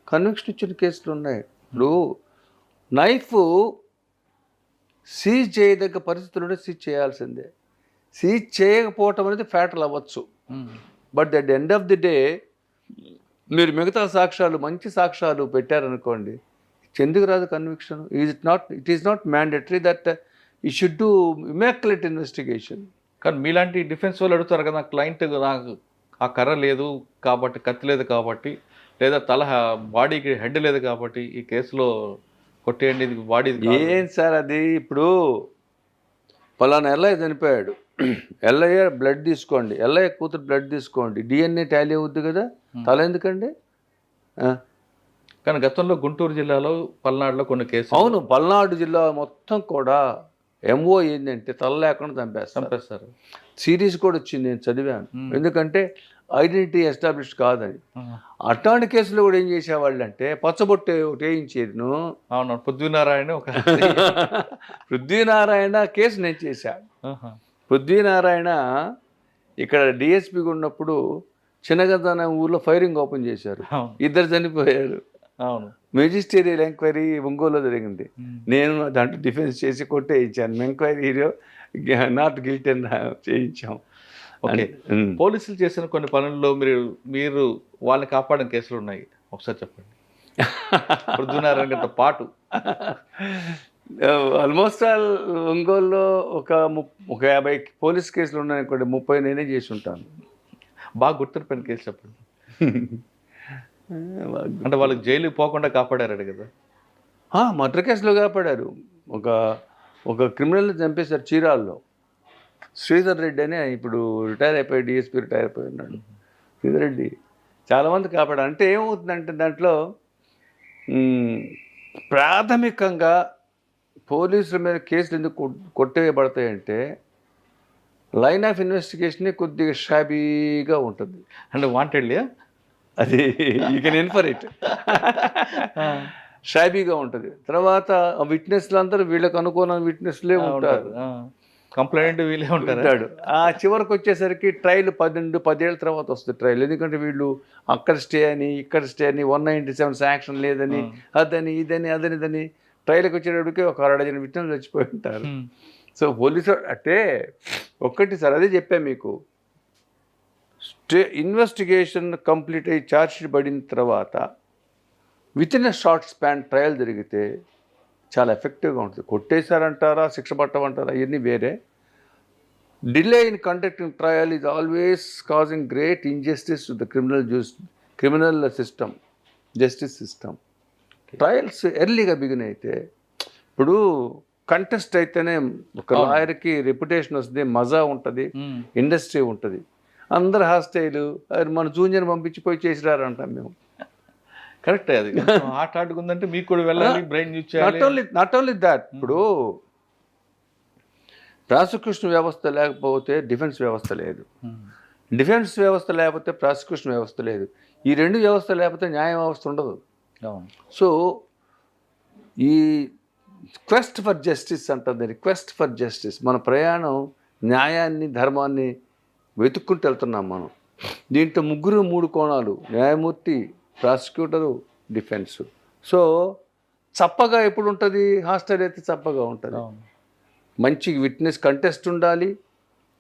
S3: కన్విక్షన్ ఇచ్చిన కేసులు ఉన్నాయి. ఇప్పుడు నైఫ్ సీజ్ చేయదగ్గ పరిస్థితుల్లో సీజ్ చేయాల్సిందే. సీజ్ చేయకపోవటం అనేది ఫ్యాటల్ అవ్వచ్చు. But at the end of the day మీరు మిగతా సాక్ష్యాలు, మంచి సాక్ష్యాలు పెట్టారనుకోండి, ఎందుకు రాదు conviction? It is not mandatory that you should do immaculate investigation.
S2: కానీ మీలాంటి డిఫెన్స్ వాళ్ళు అడుగుతారు కదా, క్లయింట్ నాకు ఆ కర్ర లేదు కాబట్టి, కత్తి లేదు కాబట్టి, లేదా బాడీకి హెడ్ లేదు కాబట్టి ఈ కేసులో కొట్టేయండి, ఇది బాడీ.
S3: ఏం సార్ అది? ఇప్పుడు పలానా ఎల్ఐ చనిపోయాడు, ఎల్ఐఏ బ్లడ్ తీసుకోండి, ఎల్ఐఏ కూతురు బ్లడ్ తీసుకోండి, డిఎన్ఏ టాలీ అవుద్ది కదా, తల ఎందుకండి?
S2: కానీ గతంలో గుంటూరు జిల్లాలో, పల్నాడులో కొన్ని కేసులు.
S3: అవును, పల్నాడు జిల్లా మొత్తం కూడా ఎంఓ ఏంటంటే తల లేకుండా చంపేస్తారు. సిరీస్ కూడా వచ్చింది, నేను చదివాను. ఎందుకంటే ఐడెంటిటీ ఎస్టాబ్లిష్ కాదని. అట్లాంటి కేసులో కూడా ఏం చేసేవాళ్ళు అంటే పచ్చబొట్టు ఒకటి వేయించేది.
S2: అవును, పృథ్వీనారాయణ
S3: పృథ్వీనారాయణ కేసు నేను చేశాను. పృథ్వీనారాయణ ఇక్కడ డిఎస్పీగా ఉన్నప్పుడు చిన్నగద్దాన ఊర్లో ఫైరింగ్ ఓపెన్ చేశారు, 2 చనిపోయారు.
S2: అవును,
S3: మెజిస్టేరియల్ ఎంక్వైరీ ఒంగోలులో జరిగింది. నేను దాంట్లో డిఫెన్స్ చేసి కొట్టే ఇచ్చాను. ఎంక్వైరీలో నాట్ గిల్టీ అని చేయించాం.
S2: ఓకే, పోలీసులు చేసిన కొన్ని పనుల్లో మీరు వాళ్ళని కాపాడిన కేసులు ఉన్నాయి, ఒకసారి చెప్పండి. పృథ్వీనారాయణ గారితో పాటు
S3: ఆల్మోస్ట్ ఆల్ ఒంగోలులో ఒక 50 పోలీస్ కేసులు ఉన్నాయనుకోండి, 30 నేనే చేసి ఉంటాను.
S2: బాగా గుర్తుపెట్టిన కేసు చెప్పండి. అంటే వాళ్ళకి జైలుకి పోకుండా కాపాడారట కదా.
S3: మర్డర్ కేసులో కాపాడారు. ఒక క్రిమినల్ని చంపేశారు చీరాల్లో. శ్రీధర్ రెడ్డి అని ఇప్పుడు రిటైర్ అయిపోయి డిఎస్పీ రిటైర్ అయిపోయి ఉన్నాడు. శ్రీధర్ రెడ్డి చాలామంది కాపాడారు. అంటే ఏమవుతుందంటే దాంట్లో ప్రాథమికంగా పోలీసుల మీద కేసులు ఎందుకు కొట్టేయబడతాయంటే లైన్ ఆఫ్ ఇన్వెస్టిగేషనే కొద్దిగా షాబీగా ఉంటుంది.
S2: అంటే వాంటెడ్లీ
S3: అది యూ కెన్ ఇన్ఫర్ ఇట్. షాబీగా ఉంటుంది. తర్వాత విట్నెస్లు అందరూ వీళ్ళకి అనుకూలమైన విట్నెస్లే ఉంటారు.
S2: కంప్లైంట్ వీళ్ళే ఉంటాడు.
S3: ఆ చివరికి వచ్చేసరికి ట్రయల్ 10 ఏళ్ళ తర్వాత వస్తుంది ట్రయల్. ఎందుకంటే వీళ్ళు అక్కడ స్టే అని ఇక్కడ స్టే అని 197 శాంక్షన్ లేదని అదని ఇదని ట్రయల్కి వచ్చేటప్పటికి ఒక 6 విట్నెస్ చచ్చిపోయి ఉంటారు. సో పోలీసు అంటే ఒక్కటి సార్ అదే చెప్పాను మీకు, ఇన్వెస్టిగేషన్ కంప్లీట్ అయ్యి ఛార్జ్షీట్ పడిన తర్వాత with in a short span trial జరిగితే చాలా ఎఫెక్టివ్గా ఉంటుంది. కొట్టేశారంటారా, శిక్ష పట్టమంటారా, ఇవన్నీ వేరే. Delay in conducting trial is always causing great injustice to the criminal system, justice system. Trials ఎర్లీగా బిగిన్ అయితే, ఇప్పుడు కంటెస్ట్ అయితేనే ఒక లాయర్కి రెప్యుటేషన్ వస్తుంది, మజా ఉంటుంది, ఇండస్ట్రీ ఉంటుంది. అందరు హాస్టైలు మన జూనియర్ పంపించిపోయి చేసిరారు అంటాం మేము.
S2: కరెక్టే. అది ఆడుకుందంటే మీకు కూడా వెళ్ళాలి, బ్రెయిన్ యూజ్ చేయాలి.
S3: నాట్ ఓన్లీ దాట్, ఇప్పుడు ప్రాసిక్యూషన్ వ్యవస్థ లేకపోతే డిఫెన్స్ వ్యవస్థ లేదు, డిఫెన్స్ వ్యవస్థ లేకపోతే ప్రాసిక్యూషన్ వ్యవస్థ లేదు, ఈ రెండు వ్యవస్థ లేకపోతే న్యాయ వ్యవస్థ ఉండదు. సో ఈ క్వెస్ట్ ఫర్ జస్టిస్ అంటుంది, రిక్వెస్ట్ ఫర్ జస్టిస్. మన ప్రయాణం న్యాయాన్ని, ధర్మాన్ని వెతుక్కుంటూ వెళ్తున్నాం మనం. దీంట్లో 3 కోణాలు, న్యాయమూర్తి, ప్రాసిక్యూటరు, డిఫెన్స్. సో చప్పగా ఎప్పుడు ఉంటుంది, హాస్టల్ అయితే చప్పగా ఉంటుంది. మంచి విట్నెస్ కంటెస్ట్ ఉండాలి,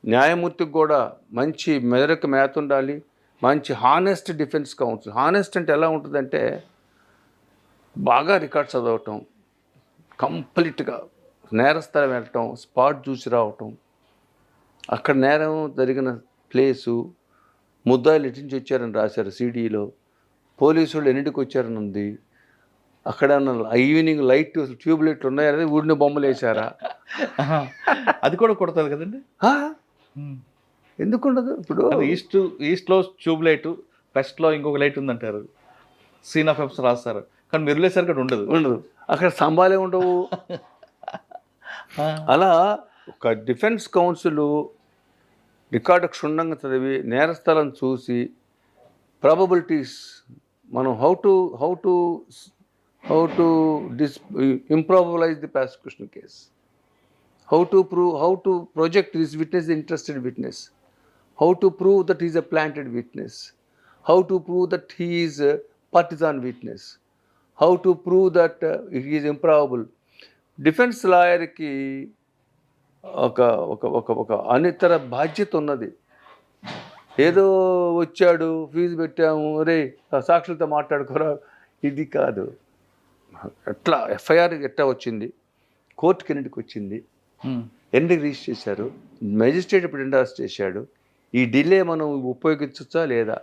S3: న్యాయమూర్తికి కూడా మంచి మెదడుకు మేత ఉండాలి, మంచి హానెస్ట్ డిఫెన్స్ కౌన్సిల్. హానెస్ట్ అంటే ఎలా ఉంటుందంటే బాగా రికార్డ్ చదవటం, కంప్లీట్గా నేరస్థలం వెళ్ళటం, స్పాట్ చూసి రావటం, అక్కడ నేరం జరిగిన ప్లేసు, ముద్దాయిలు ఎటు నుంచి వచ్చారని రాశారు సీడీలో, పోలీసు వాళ్ళు ఎన్నింటికి వచ్చారని ఉంది, అక్కడ ఈవినింగ్ లైట్ ట్యూబ్ లైట్లు ఉన్నాయని ఊడిని బొమ్మలు వేసారా,
S2: అది కూడా కొడుతుంది కదండి.
S3: ఎందుకు ఉండదు? ఇప్పుడు
S2: ఈస్ట్లో ట్యూబ్ లైట్, వెస్ట్లో ఇంకొక లైట్ ఉందంటారు, సీన్ ఆఫ్ ఎఫ్స్ రాస్తారు, కానీ మీరు వెళ్ళేసరికి ఉండదు.
S3: అక్కడ స్తంభాలే ఉండవు. అలా ఒక డిఫెన్స్ కౌన్సిల్ రికార్డు క్షుణ్ణంగా చదివి నేరస్థలం చూసి ప్రాబబిలిటీస్ మనం how to improbabilize the prosecution case, how to project this witness, the interested witness, how to prove that he is a planted witness, how to prove that he is a partisan witness, how to prove that he is improbable. Defence లాయర్కి ఒక అనితర బాధ్యత ఉన్నది. ఏదో వచ్చాడు, fee పెట్టాము, రే సాక్షులతో మాట్లాడుకోరా, ఇది కాదు. ఎట్లా ఎఫ్ఐఆర్ ఎట్లా వచ్చింది, కోర్టుకి ఎన్నింటికి వచ్చింది, ఎన్నింటికి రిజిస్టర్ చేశారు, మెజిస్ట్రేట్ ఇప్పుడు ఎండార్స్ చేశాడు, ఈ డిలే మనం ఉపయోగించవచ్చా లేదా,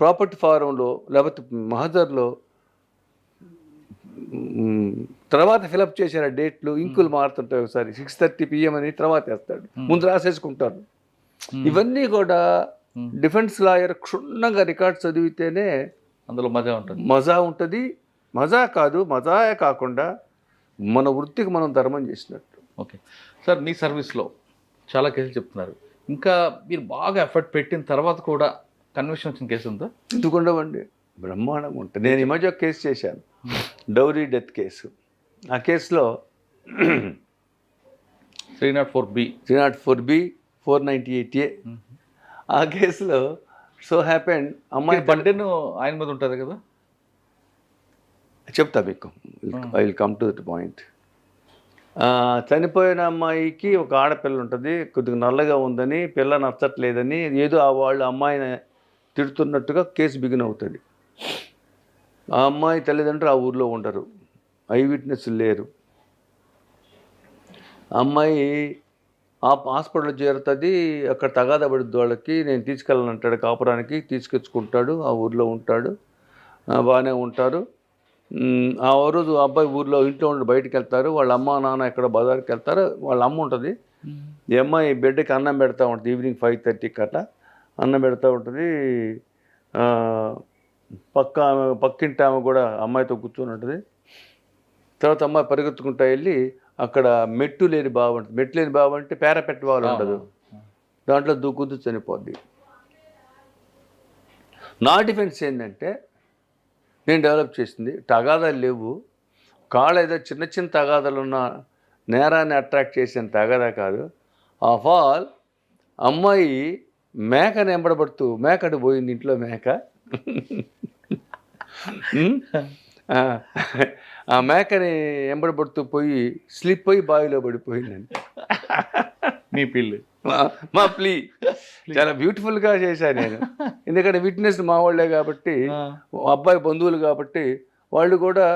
S3: ప్రాపర్టీ ఫారంలో లేకపోతే మహజర్లో తర్వాత ఫిలప్ చేశారు డేట్లు, ఇంకులు మారుతుంటాయి, ఒకసారి 6:30 PM అని తర్వాత వేస్తాడు, ముందు రాసేసుకుంటారు. ఇవన్నీ కూడా డిఫెన్స్ లాయర్ క్షుణ్ణంగా రికార్డ్ చదివితేనే
S2: అందులో
S3: మజా ఉంటుంది. మజాయే కాకుండా మన వృత్తికి మనం ధర్మం చేసినట్టు.
S2: ఓకే సార్, మీ సర్వీస్లో చాలా కేసులు చెప్తున్నారు, ఇంకా మీరు బాగా ఎఫర్ట్ పెట్టిన తర్వాత కూడా కన్విక్షన్ వచ్చిన కేసు ఉందా?
S3: ఎందుకుండవండి, బ్రహ్మాండంగా ఉంటుంది. నేను ఈ మధ్య ఒక కేసు చేశాను, డౌరీ డెత్ కేసు. ఆ కేసులో
S2: 304B
S3: 498A. ఆ కేసులో సో హ్యాపెండ్ అమ్మాయి
S2: బర్త్డేను ఆయన మీద ఉంటుంది కదా,
S3: చెప్తా మీకు, I will come to that point. చనిపోయిన అమ్మాయికి ఒక ఆడపిల్ల ఉంటుంది, కొద్దిగా నల్లగా ఉందని, పిల్ల నచ్చట్లేదని, ఏదో వాళ్ళు అమ్మాయిని తిడుతున్నట్టుగా కేసు బిగిన్ అవుతుంది. ఆ అమ్మాయి తల్లిదండ్రులు ఆ ఊర్లో ఉండరు, ఐ విట్నెస్ లేరు, అమ్మాయి ఆ హాస్పిటల్లో చేరుతుంది, అక్కడ తగాదా పడుద్ది వాళ్ళకి. నేను తీసుకెళ్ళనంటాడు కాపురానికి, తీసుకొచ్చుకుంటాడు, ఆ ఊర్లో ఉంటాడు, బాగానే ఉంటారు. ఆ రోజు అబ్బాయి ఊర్లో ఇంట్లో ఉండి బయటికి వెళ్తారు. వాళ్ళ అమ్మ నాన్న ఎక్కడ బజార్కి వెళ్తారు. వాళ్ళ అమ్మ ఉంటుంది. ఈ అమ్మాయి బిడ్డకి అన్నం పెడతా ఉంటుంది. ఈవినింగ్ 5:30 అట్లా అన్నం పెడతా ఉంటుంది. పక్కింటి ఆమె కూడా అమ్మాయితో కూర్చొని ఉంటుంది. తర్వాత అమ్మాయి పరిగెత్తుకుంటా వెళ్ళి అక్కడ మెట్టు లేని బావి ఉంటుంది. మెట్టు లేని బావి అంటే పేరపెట్ట వాళ్ళు ఉండదు, దాంట్లో దూకుతూ చనిపోద్ది. నా డిఫెన్స్ ఏంటంటే నేను డెవలప్ చేసింది తగాదాలు లేవు. కాళ్ళు ఏదో చిన్న చిన్న తగాదాలు ఉన్న నేరాన్ని అట్రాక్ట్ చేసిన తగాదా కాదు. ఆఫ్ ఆల్ అమ్మాయి మేకని ఎంబడబడుతూ మేకడు పోయింది, ఇంట్లో మేక. ఆ మేకని ఎంబడబడుతూ పోయి స్లిప్ అయ్యి బావిలో పడిపోయిందండి.
S2: మీ పిల్లి
S3: మా ప్లీ చాలా బ్యూటిఫుల్గా చేశాను నేను. ఎందుకంటే విట్నెస్ మా వాళ్ళే కాబట్టి, అబ్బాయి బంధువులు కాబట్టి వాళ్ళు కూడా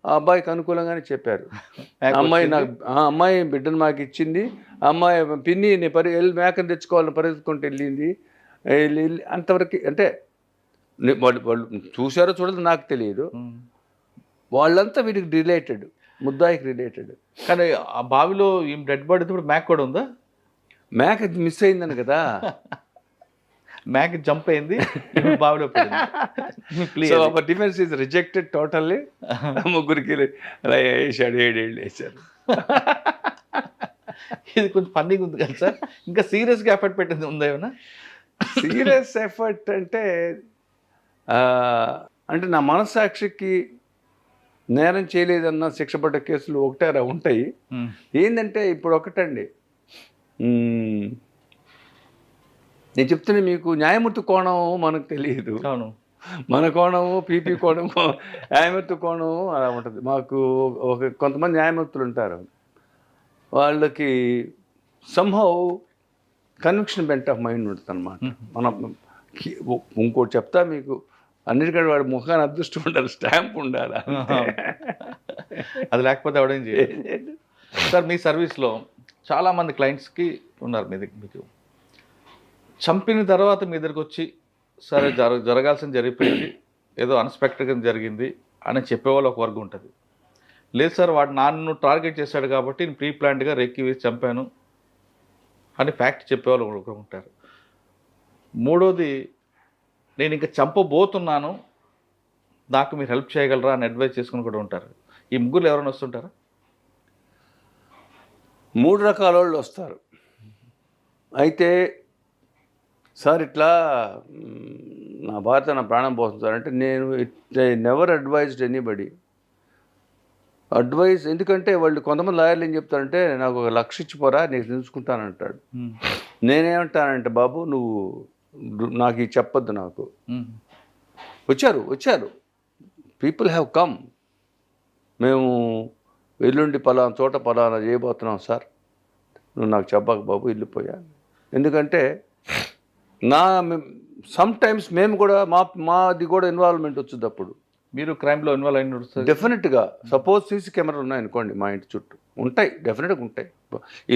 S3: ఆ అబ్బాయికి అనుకూలంగానే చెప్పారు. అమ్మాయి బిడ్డను మాకు ఇచ్చింది, అమ్మాయి పిన్ని వెళ్ళి మేకను తెచ్చుకోవాలని పరిగెత్తుకుంటూ వెళ్ళింది. అంతవరకు అంటే వాళ్ళు చూసారో చూడదు నాకు తెలియదు. వాళ్ళంతా వీటికి రిలేటెడ్, ముద్దాయికి రిలేటెడ్.
S2: కానీ ఆ బావిలో ఈ డెడ్ బాడీ ఇప్పుడు మేక కూడా ఉందా?
S3: మేక మిస్ అయిందని కదా,
S2: మేక జంప్ అయింది, బావిలో పడింది.
S3: So our defence is rejected totally. ముగ్గురికి అలా వేసాడు, 7 ఏళ్ళు వేసారు.
S2: ఇది కొంచెం ఫన్నీగా ఉంది కదా సార్. ఇంకా సీరియస్గా ఎఫర్ట్ పెట్టింది ఉందా ఏమైనా?
S3: సీరియస్ ఎఫర్ట్ అంటే నా మనస్సాక్షికి నేరం చేయలేదన్న శిక్ష పడ్డ కేసులు ఒకటారా ఉంటాయి. ఏంటంటే ఇప్పుడు ఒకటండి, నేను చెప్తున్నా మీకు, న్యాయమూర్తి కోణం మనకు తెలియదు.
S2: అవును,
S3: మన కోణము, పీపీ కోణము, న్యాయమూర్తి కోణము అలా ఉంటుంది. మాకు కొంతమంది న్యాయమూర్తులు ఉంటారు, వాళ్ళకి somehow conviction bent of mind ఉంటుంది అన్నమాట. మనం ఇంకోటి చెప్తా మీకు, అన్నిటికంటే వాడి ముఖాన్ని అదృష్టం ఉండాలి, స్టాంప్ ఉండాలి.
S2: అది లేకపోతే ఎవడేం చేయలేదు. సార్ మీ సర్వీస్లో చాలామంది క్లయింట్స్కి ఉన్నారు, మీకు చంపిన తర్వాత మీ దగ్గరికి వచ్చి సరే జరగాల్సింది జరిగిపోయింది, ఏదో అన్ఎక్స్పెక్టెడ్గా జరిగింది అని చెప్పేవాళ్ళు ఒక వర్గం ఉంటుంది. లేదు సార్ వాడు నన్ను టార్గెట్ చేశాడు కాబట్టి నేను ప్రీ ప్లాన్డ్గా రెక్కి వేసి చంపాను అని ఫ్యాక్ట్ చెప్పేవాళ్ళు ఒకరు ఉంటారు. మూడోది, నేను ఇంకా చంపబోతున్నాను, నాకు మీరు హెల్ప్ చేయగలరా అని అడ్వైస్ చేసుకుని కూడా ఉంటారు. ఈ ముగ్గురు ఎవరైనా వస్తుంటారా?
S3: 3 రకాల వాళ్ళు వస్తారు. అయితే సార్ ఇట్లా నా భార్య నా ప్రాణం పోతుంది సార్ అంటే, నేను నెవర్ అడ్వైజ్డ్ ఎనీబడి. అడ్వైస్ ఎందుకంటే వాళ్ళు కొంతమంది లాయర్లు ఏం చెప్తారంటే, నాకు 1,00,000 ఇచ్చిపోరా నేను తెలుసుకుంటానంటాడు. నేనేమంటానంటే, బాబు నువ్వు నాకు ఇది చెప్పొద్దు. నాకు వచ్చారు పీపుల్ హ్యావ్ కమ్, మేము ఎల్లుండి పలానా చోట పలానా చేయబోతున్నాం సార్, నువ్వు నాకు చెప్పక బాబు వెళ్ళిపోయా. ఎందుకంటే సమ్ టైమ్స్ మేము కూడా మాది కూడా ఇన్వాల్వ్మెంట్ వచ్చింది. అప్పుడు
S2: మీరు క్రైమ్లో ఇన్వాల్వ్ అయిన
S3: డెఫినెట్గా. సపోజ్ సీసీ కెమెరా ఉన్నాయనుకోండి మా ఇంటి చుట్టూ, ఉంటాయి, డెఫినెట్గా ఉంటాయి.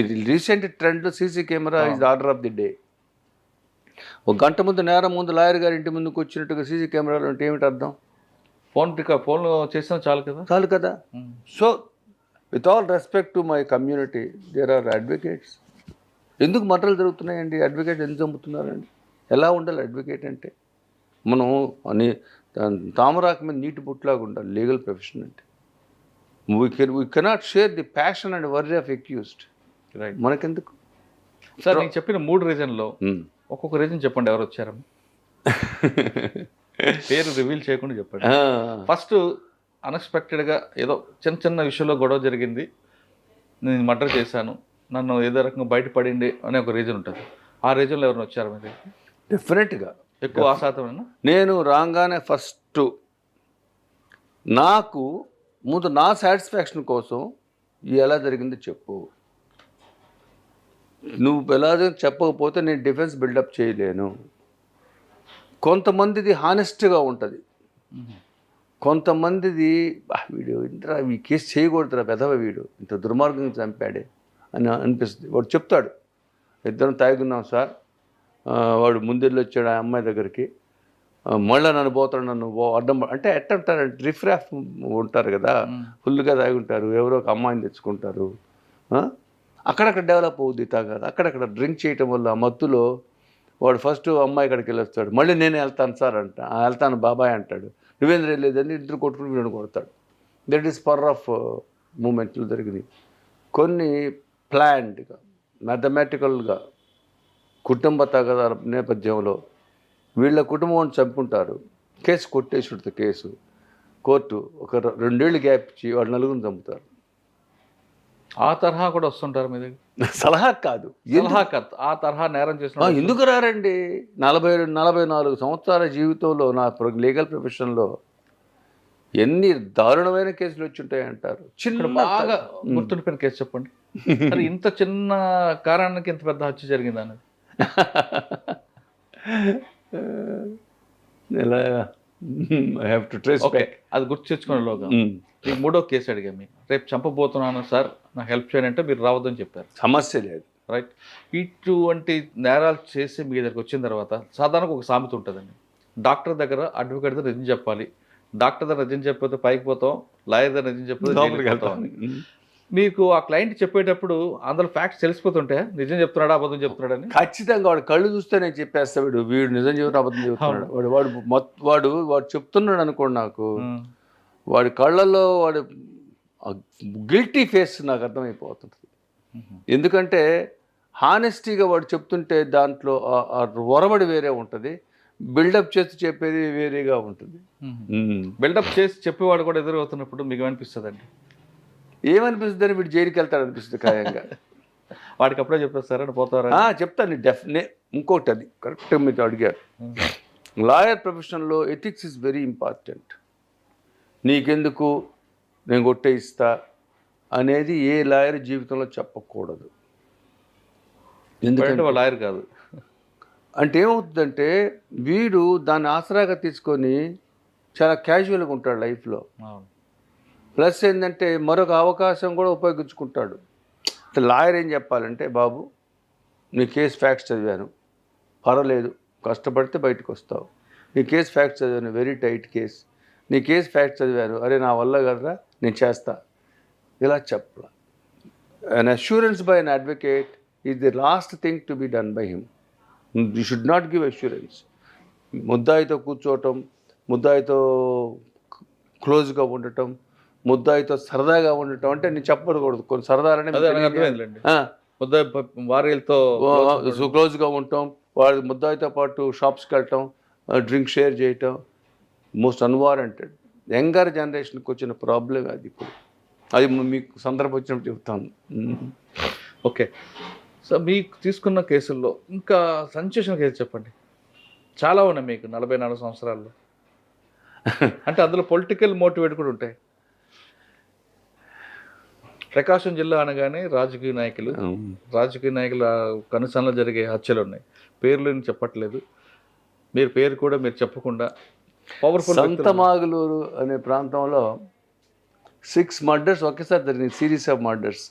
S3: ఇది recent trend, CC camera is order of the day. 1 గంట ముందు నేరం ముందు లాయర్ గారి ఇంటి ముందుకు వచ్చినట్టుగా సీసీ కెమెరాలు అంటే ఏమిటి అర్థం?
S2: ఫోన్ చేసినా చాలు కదా.
S3: So with all respect to my community, there are advocates. ఎందుకు మర్డర్లు జరుగుతున్నాయండి? అడ్వకేట్ ఎందుకు చంపుతున్నారండి? ఎలా ఉండాలి అడ్వకేట్ అంటే? మనం తామరాకు మీద నీటి బుట్లాగా ఉండాలి లీగల్ ప్రొఫెషన్ అంటే. We cannot share the passion and worry of accused.
S2: Right,
S3: మనకెందుకు
S2: సార్? నేను చెప్పిన 3 రీజన్లో ఒక్కొక్క రీజన్ చెప్పండి, ఎవరు వచ్చారు? పేరు రివీల్ చేయకుండా చెప్పండి. ఫస్ట్, అన్ఎక్స్పెక్టెడ్గా ఏదో చిన్న విషయంలో గొడవ జరిగింది, నేను మర్డర్ చేశాను, నన్ను ఏదో రకంగా బయటపడింది అనే ఒక రీజన్ ఉంటుంది. ఆ రీజన్లో ఎవరైనా వచ్చారు మీ దగ్గర?
S3: డెఫినెట్గా
S2: ఎక్కువ ఆశాతమేనా?
S3: నేను రాగానే ఫస్ట్ నాకు ముందు నా సాటిస్ఫాక్షన్ కోసం ఎలా జరిగిందో చెప్పు. నువ్వు ఎలా చెప్పకపోతే నేను డిఫెన్స్ బిల్డప్ చేయలేను. కొంతమందిది హానెస్ట్గా ఉంటుంది, కొంతమందిది వీడు ఇంత ఈ కేసు చేయకూడదురా పెదవ, వీడు ఇంత దుర్మార్గంగా చంపాడే అని అనిపిస్తుంది. వాడు చెప్తాడు, ఇద్దరం తాగున్నాం సార్, వాడు ముందెళ్ళి వచ్చాడు ఆ అమ్మాయి దగ్గరికి, మళ్ళీ నన్ను పోతాడు, నన్ను అడ్డం అంటే ఎట్టంటారంటే రిఫ్రాఫ్ ఉంటారు కదా, ఫుల్గా తాగి ఉంటారు, ఎవరో ఒక అమ్మాయిని తెచ్చుకుంటారు, అక్కడక్కడ డెవలప్ అవుద్ది తాగాదు. అక్కడక్కడ డ్రింక్ చేయటం వల్ల ఆ మత్తులో వాడు ఫస్ట్ అమ్మాయి ఇక్కడికి వెళ్ళొస్తాడు, మళ్ళీ నేను వెళ్తాను సార్ అంట, వెళ్తాను బాబాయ్ అంటాడు, నువ్వేం లేదని ఇద్దరు కొట్టుకుని వీడిని కొడతాడు. దట్ ఈస్ పవర్ ఆఫ్ మూమెంట్లు జరిగినాయి. కొన్ని ప్లాన్డ్గా మ్యాథమెటికల్గా కుటుంబ తగాదాల నేపథ్యంలో వీళ్ళ కుటుంబం చంపుకుంటారు, కేసు కొట్టేసుడుతో కేసు, కోర్టు ఒక 2 ఏళ్ళు గ్యాప్ ఇచ్చి వాళ్ళు నలుగురిని చంపుతారు.
S2: ఆ తరహా కూడా వస్తుంటారు మీ దగ్గర?
S3: సలహా కాదు,
S2: ఆ తరహా నేరం చేసిన
S3: ఎందుకు రారండి? 44 సంవత్సరాల జీవితంలో నా లీగల్ ప్రొఫెషన్లో ఎన్ని దారుణమైన కేసులు వచ్చి ఉంటాయి అంటారు.
S2: చిన్న బాగా గుర్తుండిపోయిన కేసు చెప్పండి. మరి ఇంత చిన్న కారణానికి ఇంత పెద్ద హత్య జరిగింది అనేది అది గుర్తు తెచ్చుకునేలోగా మీకు 3వ కేసు అడిగా, మీకు రేపు చంపబోతున్నాను సార్ నాకు హెల్ప్ చేయండి అంటే మీరు రావద్దని చెప్పారు.
S3: సమస్య లేదు,
S2: రైట్. ఇటువంటి నేరాలు చేసి మీ దగ్గరికి వచ్చిన తర్వాత సాధారణంగా ఒక సామెత ఉంటుందండి, డాక్టర్ దగ్గర అడ్వకేట్ దగ్గర నిజం చెప్పాలి, డాక్టర్ దగ్గర నిజం చెప్పితే పైకి పోతాం, లాయర్ దగ్గర నిజం చెప్పితే జైలుకి వెళ్తాం అని. మీకు ఆ క్లయింట్ చెప్పేటప్పుడు అందులో ఫ్యాక్ట్స్ తెలిసిపోతుంటే నిజం చెప్తున్నాడా అబద్ధం చెప్తున్నాడని?
S3: ఖచ్చితంగా వాడు కళ్ళు చూస్తే నేను చెప్పేస్తాడు, వీడు నిజం చెబుతున్నా అబద్ధం చెబుతున్నాడు. వాడు చెప్తున్నాడు అనుకోండి, నాకు వాడి కళ్ళల్లో వాడు గిల్టీ ఫేస్ నాకు అర్థమైపోతుంది. ఎందుకంటే హానెస్టీగా వాడు చెప్తుంటే దాంట్లో ఒరబడి వేరే ఉంటుంది, బిల్డప్ చేసి చెప్పేది వేరేగా ఉంటుంది.
S2: బిల్డప్ చేసి చెప్పేవాడు కూడా ఎదురవుతున్నప్పుడు మీకు ఏమనిపిస్తుంది అండి?
S3: ఏమనిపిస్తుంది అని వీడు జైలుకి వెళ్తాడు అనిపిస్తుంది ఖాయంగా.
S2: వాడికి అప్పుడే చెప్పేస్తారని పోతారా?
S3: చెప్తాను ఇంకోటి, అది కరెక్ట్గా మీరు అడిగారు. లాయర్ ప్రొఫెషన్లో ఎథిక్స్ ఇస్ వెరీ ఇంపార్టెంట్. నీకెందుకు నేను కొట్టేయిస్తా అనేది ఏ లాయర్ జీవితంలో చెప్పకూడదు.
S2: ఎందుకంటే లాయర్ కాదు
S3: అంటే ఏమవుతుందంటే వీడు దాన్ని ఆసరాగా తీసుకొని చాలా క్యాజువల్గా ఉంటాడు లైఫ్లో. ప్లస్ ఏంటంటే మరొక అవకాశం కూడా ఉపయోగించుకుంటాడు. లాయర్ ఏం చెప్పాలంటే, బాబు నీ కేసు ఫ్యాక్ట్స్ చదివాను, పర్వాలేదు, కష్టపడితే బయటకు వస్తావు, నీ కేసు ఫ్యాక్ట్స్ చదివాను, వెరీ టైట్ కేస్, నీ కేసు ఫ్యాక్ట్స్ చదివాను, అరే నా వల్ల కదరా నేను చేస్తా, ఇలా చెప్పాల. An assurance by an advocate is the last thing to be done by him. You should not give assurance. ముద్దాయితో కూర్చోవటం, ముద్దాయితో క్లోజ్గా ఉండటం, ముద్దాయితో సరదాగా ఉండటం అంటే నేను చెప్పకూడదు. కొన్ని సరదాలనే
S2: వారితో
S3: క్లోజ్గా ఉండటం, వాడి ముద్దాయితో పాటు షాప్స్కి వెళ్ళటం, డ్రింక్ షేర్ చేయటం మోస్ట్ అన్వారంటెడ్. యంగర్ జనరేషన్కి వచ్చిన ప్రాబ్లం అది. ఇప్పుడు అది మీకు సందర్భం వచ్చినప్పుడు చెప్తాను.
S2: ఓకే, సో మీకు తీసుకున్న కేసుల్లో ఇంకా సంచేషన్ కేసు చెప్పండి. చాలా ఉన్నాయి మీకు 44 సంవత్సరాల్లో. అంటే అందులో పొలిటికల్ మోటివేట్ కూడా ఉంటాయి. ప్రకాశం జిల్లా అనగానే రాజకీయ నాయకుల కనుసనలో జరిగే హత్యలు ఉన్నాయి. పేర్లు చెప్పట్లేదు, మీరు పేరు కూడా మీరు చెప్పకుండా పవర్ఫుల్.
S3: సంతమాగులూరు అనే ప్రాంతంలో 6 మర్డర్స్ ఒకేసారి జరిగింది, సిరీస్ ఆఫ్ మర్డర్స్.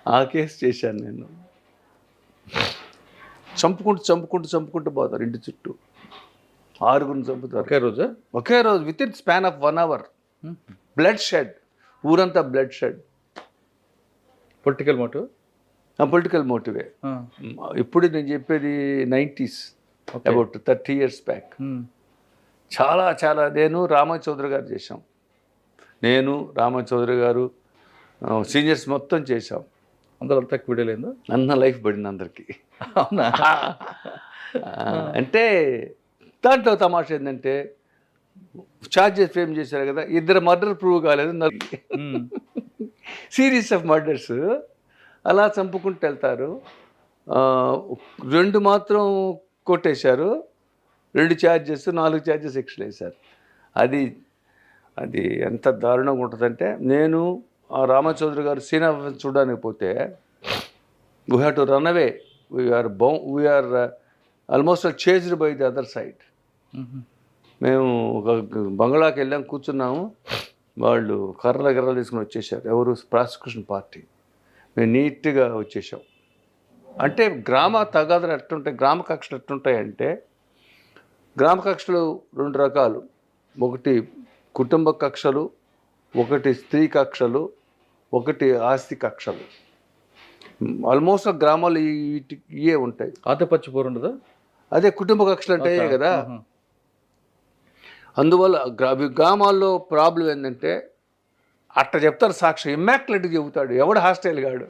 S3: ఆ కేసు చేశాను నేను. చంపుకుంటూ పోతారు ఇంటి చుట్టూ, 6గురిని చంపుతారు ఒకే రోజు with in span of 1 hour. Blood shed, ఊరంతా బ్లడ్ షెడ్.
S2: పొలిటికల్
S3: మోటివే. ఇప్పుడు నేను చెప్పేది 90s, అబౌట్ 30 years బ్యాక్. చాలా నేను రామచౌదరి గారు చేశాం, నేను రామచౌదరి గారు సీనియర్స్ మొత్తం చేశాం.
S2: అందరూ తక్కువ వీడియోలేదు,
S3: అన్న లైఫ్ పడింది అందరికీ.
S2: అవునా?
S3: అంటే దాంట్లో తమాషా ఏంటంటే ఛార్జెస్ ఫ్రేమ్ చేశారు కదా, 2 మర్డర్ ప్రూవ్ కాలేదు, సిరీస్ ఆఫ్ మర్డర్స్ అలా చంపుకుంటూ వెళ్తారు. 2 మాత్రం కొట్టేశారు, 2 ఛార్జెస్, 4 ఛార్జెస్ ఎక్స్ట్రా వేశారు. అది ఎంత దారుణంగా ఉంటుందంటే, నేను ఆ రామచౌదరి గారు సీనా చూడడానికి పోతే we have to run away, we are almost chased by the other side. మేము ఒక బంగ్లాకి వెళ్ళాం, కూర్చున్నాము, వాళ్ళు కర్రలు తీసుకుని వచ్చేసారు. ఎవరు? Prosecution party. మేము నీట్గా వచ్చేసాం. అంటే గ్రామ తగాదాలు ఎట్టుంటాయి, గ్రామ కక్షలు ఎట్టుంటాయంటే, గ్రామ కక్షలు 2 రకాలు. ఒకటి కుటుంబ కక్షలు, ఒకటి స్త్రీ కక్షలు, ఒకటి ఆస్తి కక్షలు. ఆల్మోస్ట్ గ్రామాలు ఇవే ఉంటాయి.
S2: ఆధిపత్య పోరు ఉండదా?
S3: అదే కుటుంబ కక్షలు అంటే కదా. అందువల్ల గ్రామాల్లో ప్రాబ్లం ఏంటంటే అట్ట చెప్తారు, సాక్షి ఇమ్మాక్యులేట్గా చెబుతాడు, ఎవడు హాస్టైల్ గాడు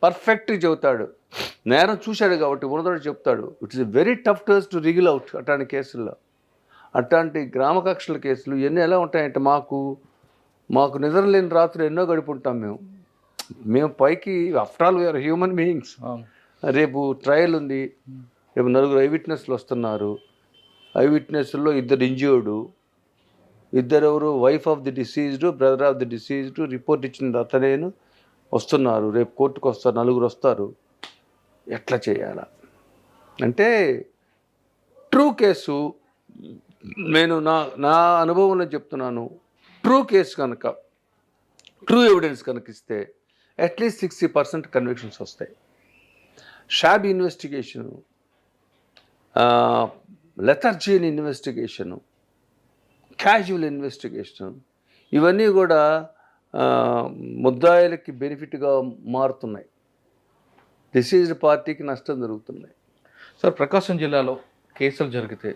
S3: పర్ఫెక్ట్గా చెబుతాడు, నేరం చూశాడు కాబట్టి ఉన్నదోడు చెప్తాడు. It is very tough to wriggle out అట్లాంటి కేసుల్లో. అట్లాంటి గ్రామ కక్షల కేసులు ఎన్ని ఎలా ఉంటాయంటే మాకు నిద్ర లేని రాత్రులు ఎన్నో గడుపుంటాం మేము పైకి. After all we are human beings. రేపు ట్రయల్ ఉంది, రేపు 4 ఐ విట్నెస్లు వస్తున్నారు. ఐ విట్నెస్లో 2 ఇంజ్యూర్డు, 2 ఎవరు wife of the deceased, brother of the deceased, report ఇచ్చిన అతనేను వస్తున్నారు. రేపు కోర్టుకు వస్తారు, 4 వస్తారు. ఎట్లా చేయాలా అంటే ట్రూ కేసు, నేను నా అనుభవంలో చెప్తున్నాను, ట్రూ కేసు కనుక, ట్రూ ఎవిడెన్స్ కనుక ఇస్తే అట్లీస్ట్ 60% కన్విక్షన్స్ వస్తాయి. షాబ్ investigation, lethargic investigation, casual investigation, ఇవన్నీ కూడా ముద్దాయిలకి బెనిఫిట్గా మారుతున్నాయి. డిసీజ్డ్ పార్టీకి నష్టం జరుగుతున్నాయి.
S2: సార్, ప్రకాశం జిల్లాలో కేసులు జరిగితే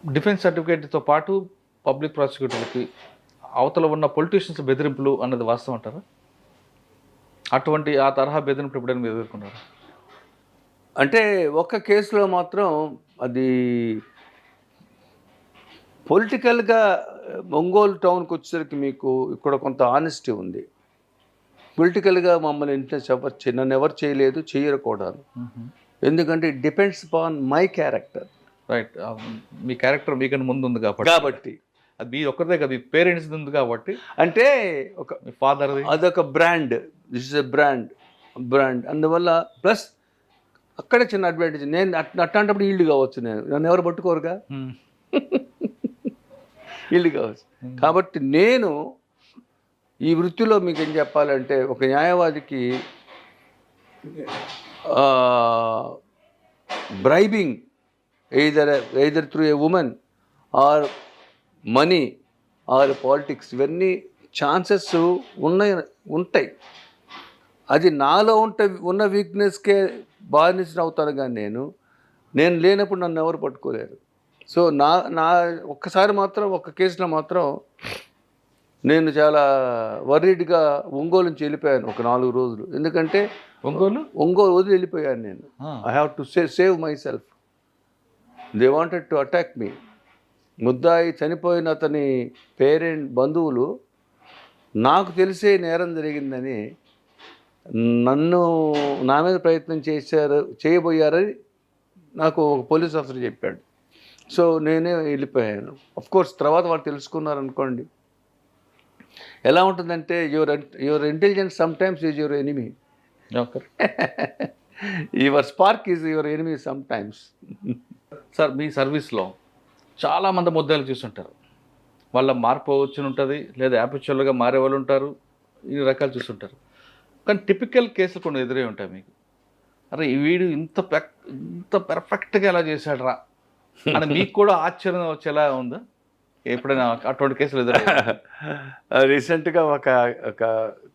S2: డిఫెన్స్ సర్టిఫికేట్తో పాటు పబ్లిక్ ప్రాసిక్యూటర్లకి అవతల ఉన్న పొలిటీషియన్స్ బెదిరింపులు అన్నది వాస్తవం అంటారా? అటువంటి ఆ తరహా బెదిరింపులు ఎప్పుడైనా మీరు ఎదుర్కొన్నారు?
S3: అంటే ఒక్క కేసులో మాత్రం అది పొలిటికల్గా ఒంగోలు టౌన్కి వచ్చేసరికి మీకు ఇక్కడ కొంత ఆనెస్టీ ఉంది. పొలిటికల్గా మమ్మల్ని నన్ను ఎవరు చేయలేదు, చేయరు కూడా. ఎందుకంటే it depends upon my character.
S2: Right, me character మీకన్నా ముందు ఉంది కాబట్టి అది మీ ఒక్కరిదే కదా, మీ పేరెంట్స్ ఉంది కాబట్టి.
S3: అంటే ఒక
S2: మీ ఫాదర్,
S3: అదొక brand, this is a brand. అందువల్ల ప్లస్ అక్కడే చిన్న అడ్వాంటేజ్, నేను అట్లాంటప్పుడు ఈల్డ్ కావచ్చు, నన్ను ఎవరు పట్టుకోరుగా, ఈల్డ్ కావచ్చు. కాబట్టి నేను ఈ వృత్తిలో మీకు ఏం చెప్పాలంటే, ఒక న్యాయవాదికి bribing either through a woman or money or politics, ఇవన్నీ ఛాన్సెస్ ఉంటాయి. అది నాలో ఉన్న వీక్నెస్కే బానిస అవుతాను, కానీ నేను లేనప్పుడు నన్ను ఎవరు పట్టుకోలేరు. సో నా ఒక్కసారి మాత్రం, ఒక్క కేసులో మాత్రం నేను చాలా వర్రీడ్గా ఒంగోలు నుంచి వెళ్ళిపోయాను ఒక 4 రోజులు. ఎందుకంటే ఒంగోలు వదిలి వెళ్ళిపోయాను నేను. I have to save myself. They wanted to attack me. ముద్దాయి చనిపోయిన అతని బంధువులు నాకు తెలిసే నేరం జరిగిందని నా మీద ప్రయత్నం చేయబోయారని నాకు ఒక పోలీస్ ఆఫీసర్ చెప్పాడు. సో నేనే వెళ్ళిపోయాను. అఫ్కోర్స్ తర్వాత వాళ్ళు తెలుసుకున్నారనుకోండి. ఎలా ఉంటుందంటే your intelligence sometimes is your enemy. Your spark is your enemy sometimes.
S2: Sir, మీ సర్వీస్లో చాలామంది ముద్దాయిలు చూస్తుంటారు. వాళ్ళ మార్పు వచ్చి ఉంటుంది, లేదా యాపిచువల్గా మారే వాళ్ళు ఉంటారు, ఇన్ని రకాలు చూస్తుంటారు. కానీ టిపికల్ కేసులు కొన్ని ఎదురే ఉంటాయి మీకు. అరే వీడు ఇంత పర్ఫెక్ట్గా ఎలా చేశాడు రా అని మీకు కూడా ఆశ్చర్యం వచ్చేలా ఉందా ఎప్పుడైనా అటువంటి కేసులు ఎదురు?
S3: రీసెంట్గా ఒక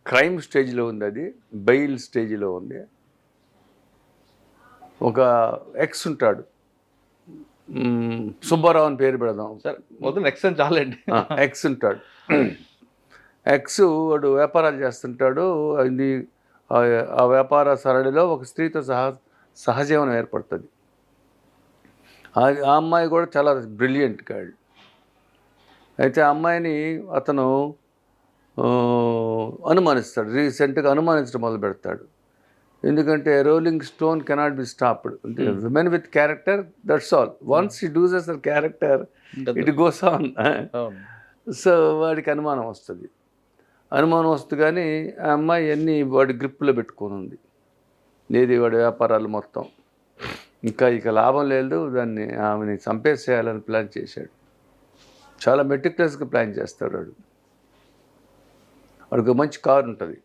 S3: క్రైమ్ స్టేజ్లో ఉంది, అది బెయిల్ స్టేజ్లో ఉంది. ఒక ఎక్స్ ఉంటాడు, సుబ్బారావు అని పేరు పెడదాం
S2: సార్, మొదలు ఎక్స్ అని చాలండి.
S3: ఎక్స్ ఉంటాడు. ఎక్స్ వాడు వ్యాపారాలు చేస్తుంటాడు. అది ఆ వ్యాపార సరళిలో ఒక స్త్రీతో సహజీవనం ఏర్పడుతుంది. ఆ అమ్మాయి కూడా చాలా బ్రిలియంట్ గర్ల్. అయితే ఆ అమ్మాయిని అతను అనుమానిస్తాడు. రీసెంట్గా అనుమానించడం మొదలు పెడతాడు. ఎందుకంటే rolling stone cannot be stopped. అంటే women with character, that's all. Once he does a character, it goes on. So వాడికి అనుమానం వస్తుంది. కానీ ఆ అమ్మాయి వాడి గ్రిప్లో పెట్టుకొని ఉంది. ఏది వాడి వ్యాపారాలు మొత్తం. ఇక లాభం లేదు, ఆమెని చంపేసేయాలని ప్లాన్ చేశాడు. చాలా మెటిక్యులస్గా ప్లాన్ చేస్తాడు వాడికి మంచి కారు ఉంటుంది,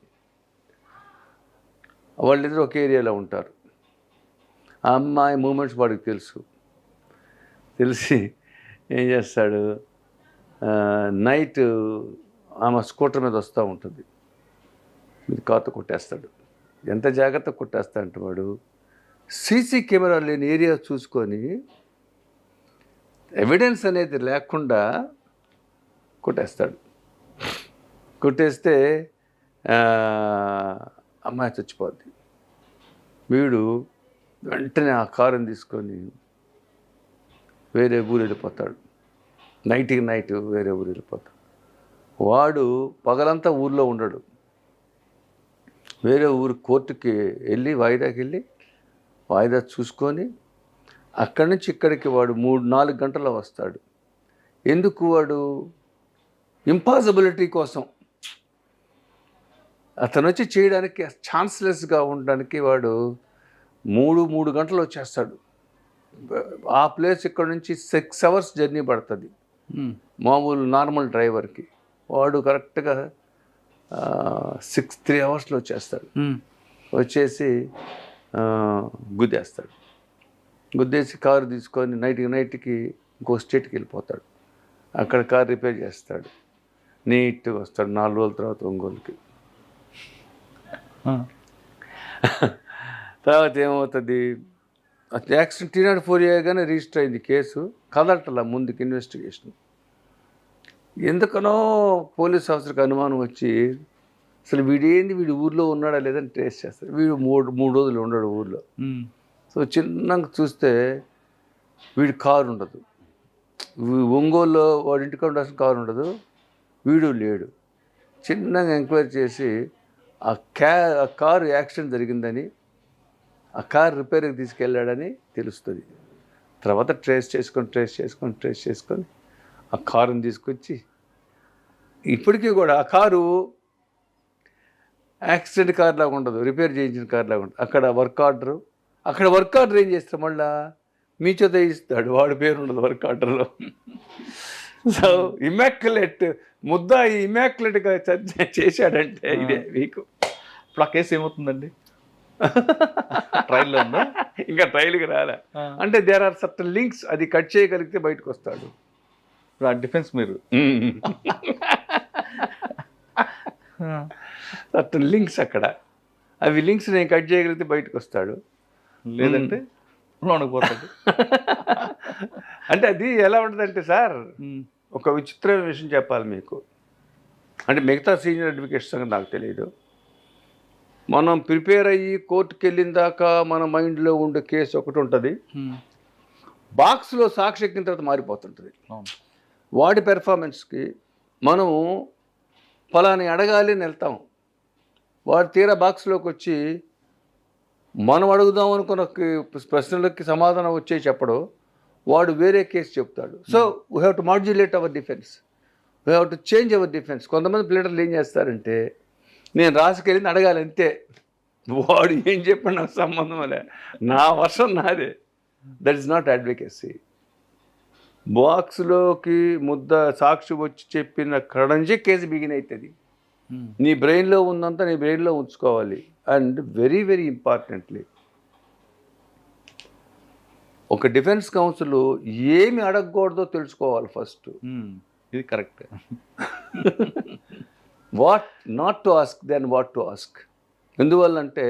S3: వాళ్ళిద్దరు ఒక ఏరియాలో ఉంటారు. ఆ అమ్మాయి మూమెంట్స్ వాడికి తెలిసి ఏం చేస్తాడు, నైట్ ఆమె స్కూటర్ మీద వస్తూ ఉంటుంది, ఇది కార్తో కొట్టేస్తాడు. ఎంత జాగ్రత్త కొట్టేస్తా అంటే వాడు సీసీ కెమెరా లేని ఏరియా చూసుకొని ఎవిడెన్స్ అనేది లేకుండా కొట్టేస్తాడు. కొట్టేస్తే అమ్మాయి చచ్చిపోద్ది. వీడు వెంటనే ఆ కారుని తీసుకొని వేరే ఊరు వెళ్ళిపోతాడు. నైట్కి నైట్ వేరే ఊరు వెళ్ళిపోతాడు. వాడు పగలంతా ఊర్లో ఉండడు, వేరే ఊరు కోర్టుకి వెళ్ళి వాయిదాకి వెళ్ళి వాయిదా చూసుకొని అక్కడి నుంచి ఇక్కడికి వాడు 3-4 గంటల్లో వస్తాడు. ఎందుకు? వాడు ఇంపాసిబిలిటీ కోసం, అతను వచ్చి చేయడానికి ఛాన్స్లెస్గా ఉండడానికి వాడు 3 గంటలు వచ్చేస్తాడు. ఆ ప్లేస్ ఇక్కడ నుంచి 6 hours జర్నీ పడుతుంది మామూలు నార్మల్ డ్రైవర్కి. వాడు కరెక్ట్గా 3 hours వచ్చేస్తాడు. వచ్చేసి గుద్దేస్తాడు. గుద్దేసి కారు తీసుకొని నైట్కి ఇంకో స్టేట్కి వెళ్ళిపోతాడు. అక్కడ కారు రిపేర్ చేస్తాడు, నీట్గా వస్తాడు. 4 రోజుల తర్వాత ఒంగోలుకి. తర్వాత ఏమవుతుంది, యాక్సిడెంట్ 304 చేయగానే రిజిస్టర్ అయింది కేసు. కదలటలా ముందుకు ఇన్వెస్టిగేషన్. ఎందుకనో పోలీస్ ఆఫీసర్కి అనుమానం వచ్చి అసలు వీడు ఊర్లో ఉన్నాడా లేదని ట్రేస్ చేస్తారు. వీడు 3 రోజులు ఉండడు ఊర్లో. సో చిన్నగా చూస్తే వీడి కారు ఉండదు, ఒంగోలులో వాడి ఇంటికి ఉండాల్సిన కారు ఉండదు, వీడు లేడు. చిన్నగా ఎంక్వైరీ చేసి ఆ కారు యాక్సిడెంట్ జరిగిందని, ఆ కారు రిపేర్కి తీసుకెళ్ళాడని తెలుస్తుంది. తర్వాత ట్రేస్ చేసుకొని ఆ కారుని తీసుకొచ్చి, ఇప్పటికీ కూడా ఆ కారు యాక్సిడెంట్ కార్ లాగా ఉండదు, రిపేర్ చేయించిన కార్ లాగా ఉంటుంది. అక్కడ వర్క్ ఆర్డర్ ఏం చేస్తాడు, మళ్ళా మీ చేత ఇస్తాడు, వాడి పేరు ఉండదు వర్క్ ఆర్డర్లో. సో ఇమాక్యులేట్ ముద్ద ఇమాక్యులేట్గా చేశాడంటే ఇదే మీకు.
S2: ఇప్పుడు ఆ కేసు ఏమవుతుందండి? ట్రైల్లో ఉందా?
S3: ఇంకా ట్రైల్కి రాలే. అంటే దేర్ ఆర్ సర్టన్ లింక్స్, అది కట్ చేయగలిగితే బయటకు వస్తాడు.
S2: ఇప్పుడు ఆ డిఫెన్స్ మీరు
S3: సర్టన్ లింక్స్ అక్కడ, అవి లింక్స్ నేను కట్ చేయగలిగితే బయటకు వస్తాడు,
S2: లేదంటే లోనకి పోతాడు.
S3: అంటే అది ఎలా ఉంటుందంటే సార్, ఒక విచిత్రమైన విషయం చెప్పాలి మీకు. అంటే మిగతా సీనియర్ అడ్వకేట్స్ సంగతి నాకు తెలియదు. మనం ప్రిపేర్ అయ్యి కోర్టుకి వెళ్ళిన దాకా మన మైండ్లో ఉండే కేసు ఒకటి ఉంటుంది, బాక్స్లో సాక్షి ఎక్కిన తర్వాత మారిపోతుంటుంది. వాడి పెర్ఫార్మెన్స్కి మనం ఫలాని అడగాలి అని వెళ్తాం, వాడు తీరా బాక్స్లోకి వచ్చి మనం అడుగుదాం అనుకున్న ప్రశ్నలకి సమాధానం వచ్చే చెప్పడు, వాడు వేరే కేసు చెప్తాడు. So we have to modulate our defence, we have to change our defence. కొంతమంది ప్లేటర్లు ఏం చేస్తారంటే, నేను రాసుకెళ్ళింది అడగాలి అంతే, వాడు ఏం చెప్పిన నాకు సంబంధం లే, నా వర్షం నాదే. That is not advocacy. బాక్స్లోకి ముద్ద సాక్షి వచ్చి చెప్పిన అక్కడ నుంచే కేసు బిగిన్ అవుతుంది. నీ బ్రెయిన్లో ఉందంతా నీ బ్రెయిన్లో ఉంచుకోవాలి. అండ్ వెరీ వెరీ ఇంపార్టెంట్లీ, ఒక డిఫెన్స్ కౌన్సిల్ ఏమి అడగకూడదో తెలుసుకోవాలి ఫస్ట్.
S2: ఇది correct.
S3: What not to ask, then what to ask. ఎందువల్లంటే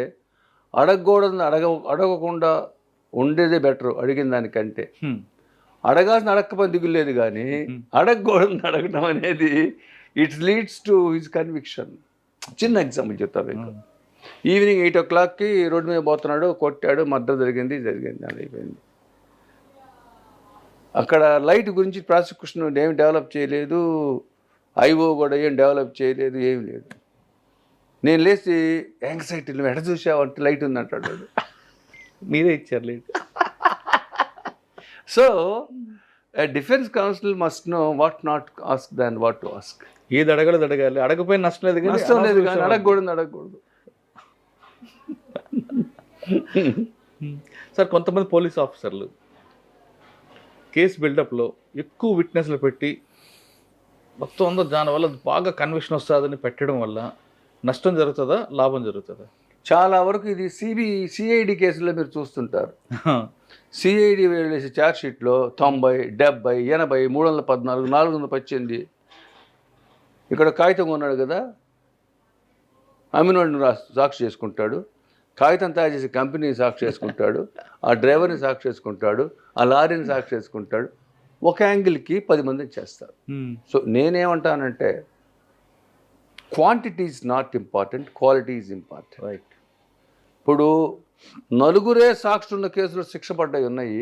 S3: అడగకూడదని అడగకుండా ఉండేదే బెటర్ అడిగిన దానికంటే. అడగాల్సిన అడగకపోతే దిగులేదు, కానీ అడగకూడదని అడగడం అనేది it leads to his conviction. చిన్న ఎగ్జాంపుల్ చెప్తా మీకు. ఈవినింగ్ 8 o'clockకి రోడ్డు మీద పోతున్నాడు, కొట్టాడు, మర్డర్ జరిగింది అని అయిపోయింది. అక్కడ లైట్ గురించి ప్రాసిక్యూషన్ ఏమి డెవలప్ చేయలేదు, ఐఓ కూడా ఏం డెవలప్ చేయలేదు, ఏమి లేదు. నేను లేచి యాంగ్జైటీలో ఎడ చూసావంటే లైట్ ఉంది అంటాడు వాడు.
S2: మీరే ఇచ్చారు light.
S3: So defence council must know what not ask than what to ask.
S2: ఏది అడగలేదు అడగాలి, అడగపోయిన నష్టం లేదు,
S3: నష్టం లేదు, కానీ అడగకూడదు.
S2: సార్, కొంతమంది పోలీస్ ఆఫీసర్లు కేసు బిల్డప్లో ఎక్కువ విట్నెస్లు పెట్టి మొత్తం దానివల్ల బాగా కన్విక్షన్ వస్తుందని పెట్టడం వల్ల నష్టం జరుగుతుందా, లాభం జరుగుతుందా?
S3: చాలా వరకు ఇది సిఐడి కేసులో మీరు చూస్తుంటారు. సిఐడి వేసి ఛార్జ్షీట్లో 90, 70, 80, 314, 418 ఇక్కడ కాగితం కొన్నాడు కదా, అమ్మినోడిని సాక్షి చేసుకుంటాడు, కాగితం తయారు చేసే కంపెనీని సాక్షి చేసుకుంటాడు, ఆ డ్రైవర్ని సాక్షి చేసుకుంటాడు, ఆ లారీని సాక్షి చేసుకుంటాడు. ఒక యాంగిల్కి 10 మందిని చేస్తారు. సో నేనేమంటానంటే quantity is not important, quality is important.
S2: Right.
S3: ఇప్పుడు నలుగురే సాక్షులు ఉన్న కేసులు శిక్ష పడ్డాయి ఉన్నాయి,